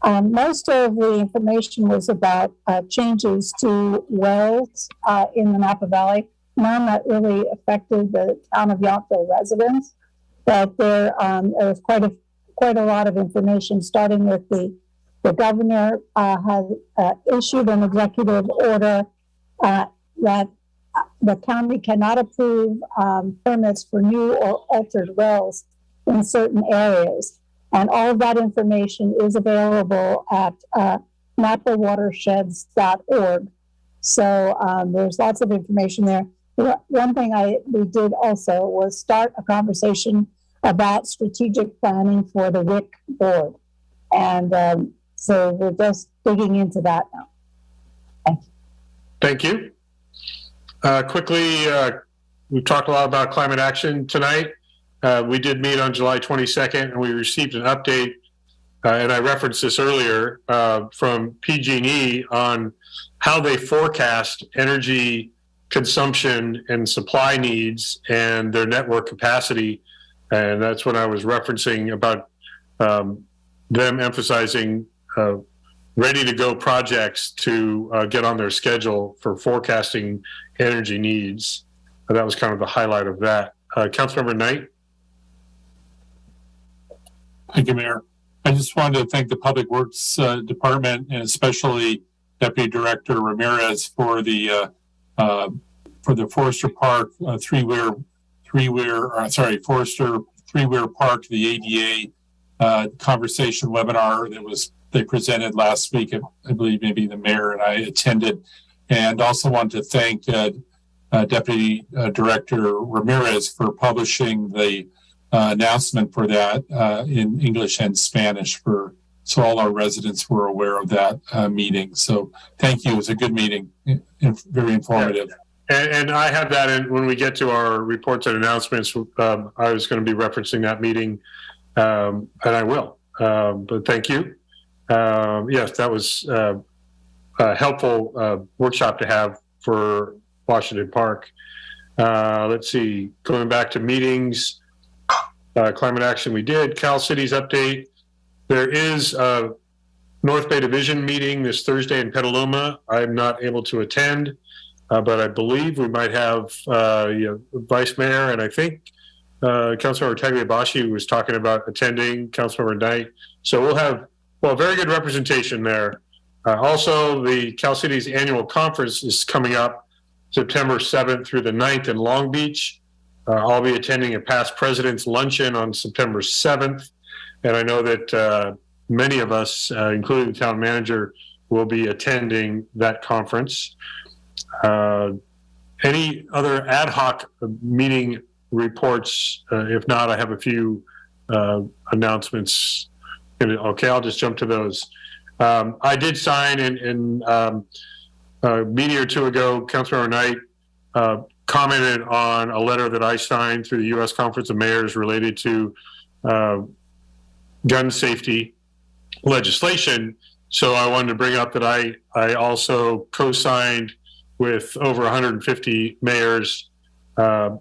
and most of the information was about changes to wells in the Napa Valley. None that really affected the town of Yountville residents, but there was quite a lot of information, starting with the The governor has issued an executive order that the county cannot approve permits for new or altered wells in certain areas. And all of that information is available at napawatersheds.org. So there's lots of information there. One thing we did also was start a conversation about strategic planning for the WIC board. And so we're just digging into that now. Thank you. Quickly, we've talked a lot about climate action tonight. We did meet on July 22nd, and we received an update, and I referenced this earlier, from PG&E on how they forecast energy consumption and supply needs and their network capacity. And that's what I was referencing about them emphasizing ready-to-go projects to get on their schedule for forecasting energy needs. That was kind of the highlight of that. Councilmember Knight. Thank you, Mayor. I just wanted to thank the Public Works Department and especially Deputy Director Ramirez for the Forester Park Forester three-wheel park, the ADA conversation webinar that they presented last week. I believe maybe the mayor and I attended, and also want to thank Deputy Director Ramirez for publishing the announcement for that in English and Spanish so all our residents were aware of that meeting. So thank you. It was a good meeting and very informative. Yeah. And I have that in when we get to our reports and announcements. I was going to be referencing that meeting, and I will. But thank you. Yes, that was a helpful workshop to have for Washington Park. Let's see, going back to meetings, climate action we did, Cal Cities update. There is a North Bay Division meeting this Thursday in Petaluma. I'm not able to attend, but I believe we might have Vice Mayor, and I think Councilmember Tagliabashi was talking about attending, Councilmember Knight. So we'll have, very good representation there. Also, the Cal Cities annual conference is coming up September 7th through the 9th in Long Beach. I'll be attending a past president's luncheon on September 7th. And I know that many of us, including the town manager, will be attending that conference. Any other ad hoc meeting reports? If not, I have a few announcements. Okay, I'll just jump to those. I did sign in a meeting or two ago, Councilmember Knight commented on a letter that I signed through the U.S. Conference of Mayors related to gun safety legislation. So I wanted to bring up that I also co-signed with over 150 mayors in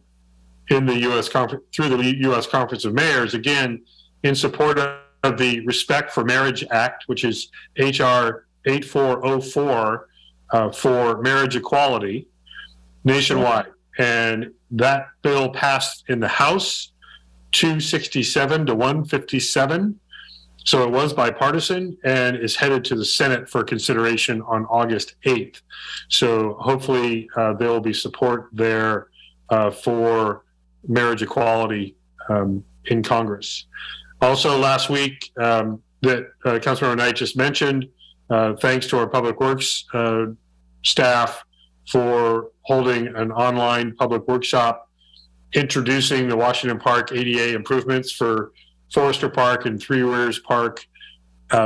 the U.S. Conference through the U.S. Conference of Mayors, again in support of the Respect for Marriage Act, which is H.R. 8404 for marriage equality nationwide. And that bill passed in the House 267 to 157. So it was bipartisan and is headed to the Senate for consideration on August 8th. So hopefully there will be support there for marriage equality in Congress. Also last week that Councilmember Knight just mentioned, thanks to our Public Works staff for holding an online public workshop introducing the Washington Park ADA improvements for Forester Park and Three Weirs Park.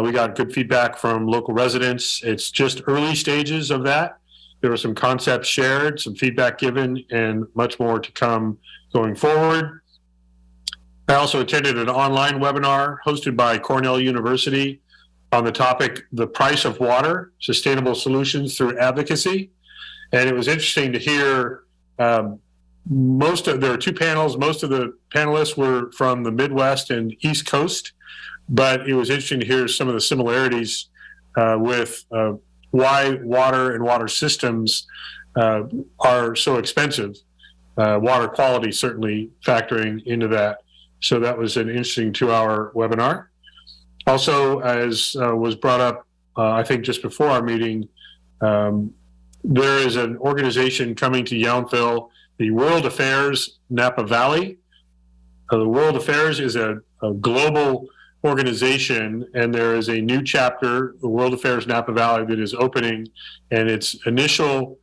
We got good feedback from local residents. It's just early stages of that. There were some concepts shared, some feedback given, and much more to come going forward. I also attended an online webinar hosted by Cornell University on the topic, The Price of Water, Sustainable Solutions Through Advocacy. And it was interesting to hear there were two panels. Most of the panelists were from the Midwest and East Coast, but it was interesting to hear some of the similarities with why water and water systems are so expensive. Water quality certainly factoring into that. So that was an interesting 2-hour webinar. Also, as was brought up, I think just before our meeting, there is an organization coming to Yountville, the World Affairs Napa Valley. The World Affairs is a global organization, and there is a new chapter, the World Affairs Napa Valley, that is opening, and its initial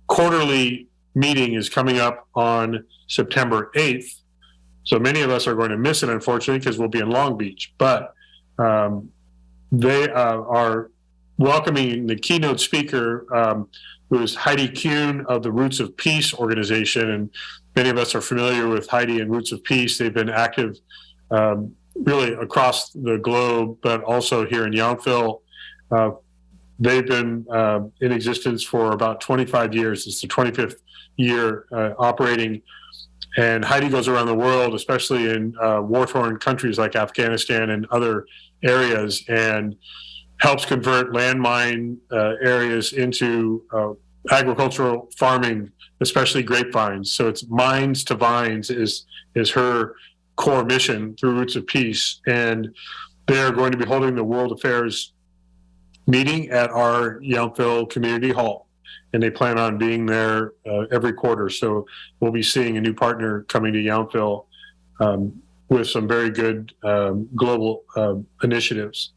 quarterly meeting is coming up on September 8th. So many of us are going to miss it, unfortunately, because we'll be in Long Beach. But they are welcoming the keynote speaker, who is Heidi Kuhn of the Roots of Peace organization. And many of us are familiar with Heidi and Roots of Peace. They've been active really across the globe, but also here in Yountville. They've been in existence for about 25 years. It's the 25th year operating. And Heidi goes around the world, especially in war-torn countries like Afghanistan and other areas, and helps convert landmine areas into agricultural farming, especially grapevines. So it's Mines to Vines is her core mission through Roots of Peace. And they're going to be holding the World Affairs meeting at our Yountville Community Hall. And they plan on being there every quarter. So we'll be seeing a new partner coming to Yountville with some very good global initiatives.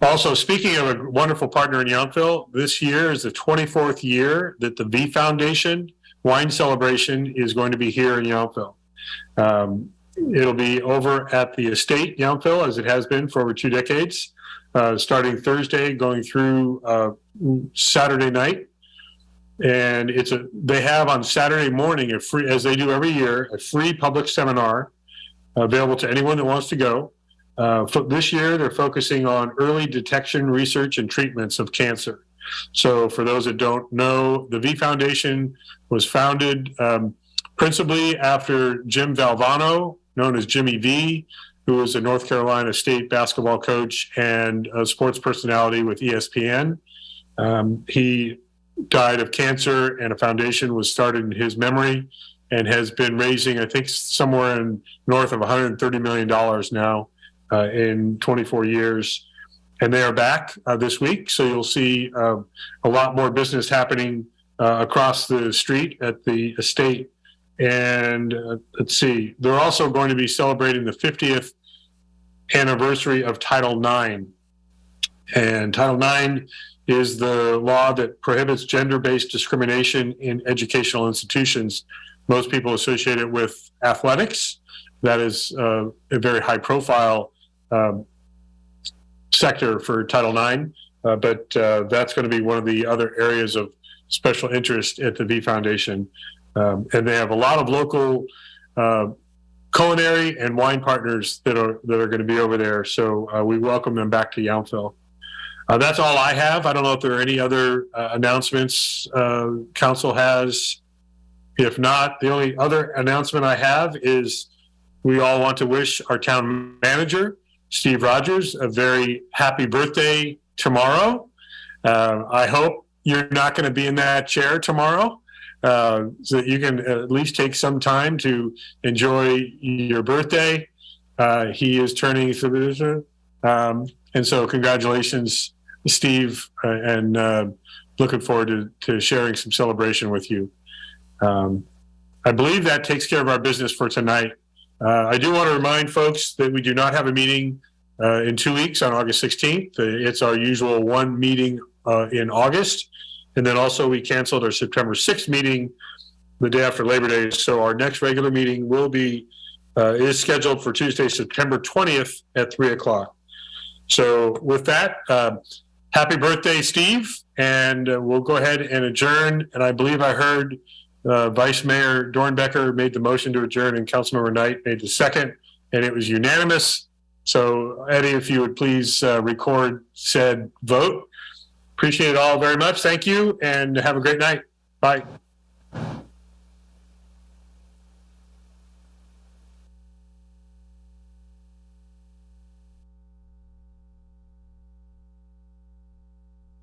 Also, speaking of a wonderful partner in Yountville, this year is the 24th year that the V Foundation Wine Celebration is going to be here in Yountville. It'll be over at the estate Yountville, as it has been for over 2 decades, starting Thursday, going through Saturday night. And they have on Saturday morning, a free, as they do every year, a free public seminar available to anyone that wants to go. This year, they're focusing on early detection, research, and treatments of cancer. So for those that don't know, the V Foundation was founded principally after Jim Valvano, known as Jimmy V, who was a North Carolina State basketball coach and a sports personality with ESPN. He died of cancer, and a foundation was started in his memory and has been raising, I think, somewhere in north of $130 million now in 24 years. And they are back this week, so you'll see a lot more business happening across the street at the estate. And let's see, they're also going to be celebrating the 50th anniversary of Title IX. And Title IX is the law that prohibits gender-based discrimination in educational institutions. Most people associate it with athletics. That is a very high-profile sector for Title IX, but that's going to be one of the other areas of special interest at the V Foundation. And they have a lot of local culinary and wine partners that are going to be over there. So we welcome them back to Yountville. That's all I have. I don't know if there are any other announcements council has. If not, the only other announcement I have is we all want to wish our town manager, Steve Rogers, a very happy birthday tomorrow. I hope you're not going to be in that chair tomorrow, so that you can at least take some time to enjoy your birthday. He is turning 30, and so congratulations, Steve, and looking forward to sharing some celebration with you. I believe that takes care of our business for tonight. I do want to remind folks that we do not have a meeting in 2 weeks on August 16th. It's our usual one meeting in August. And then also we canceled our September 6th meeting the day after Labor Day. So our next regular meeting will be, is scheduled for Tuesday, September 20th at 3:00. So with that, happy birthday, Steve. And we'll go ahead and adjourn. And I believe I heard Vice Mayor Dornbecker made the motion to adjourn and Councilmember Knight made the second, and it was unanimous. So Eddie, if you would please record said vote. Appreciate it all very much. Thank you and have a great night. Bye.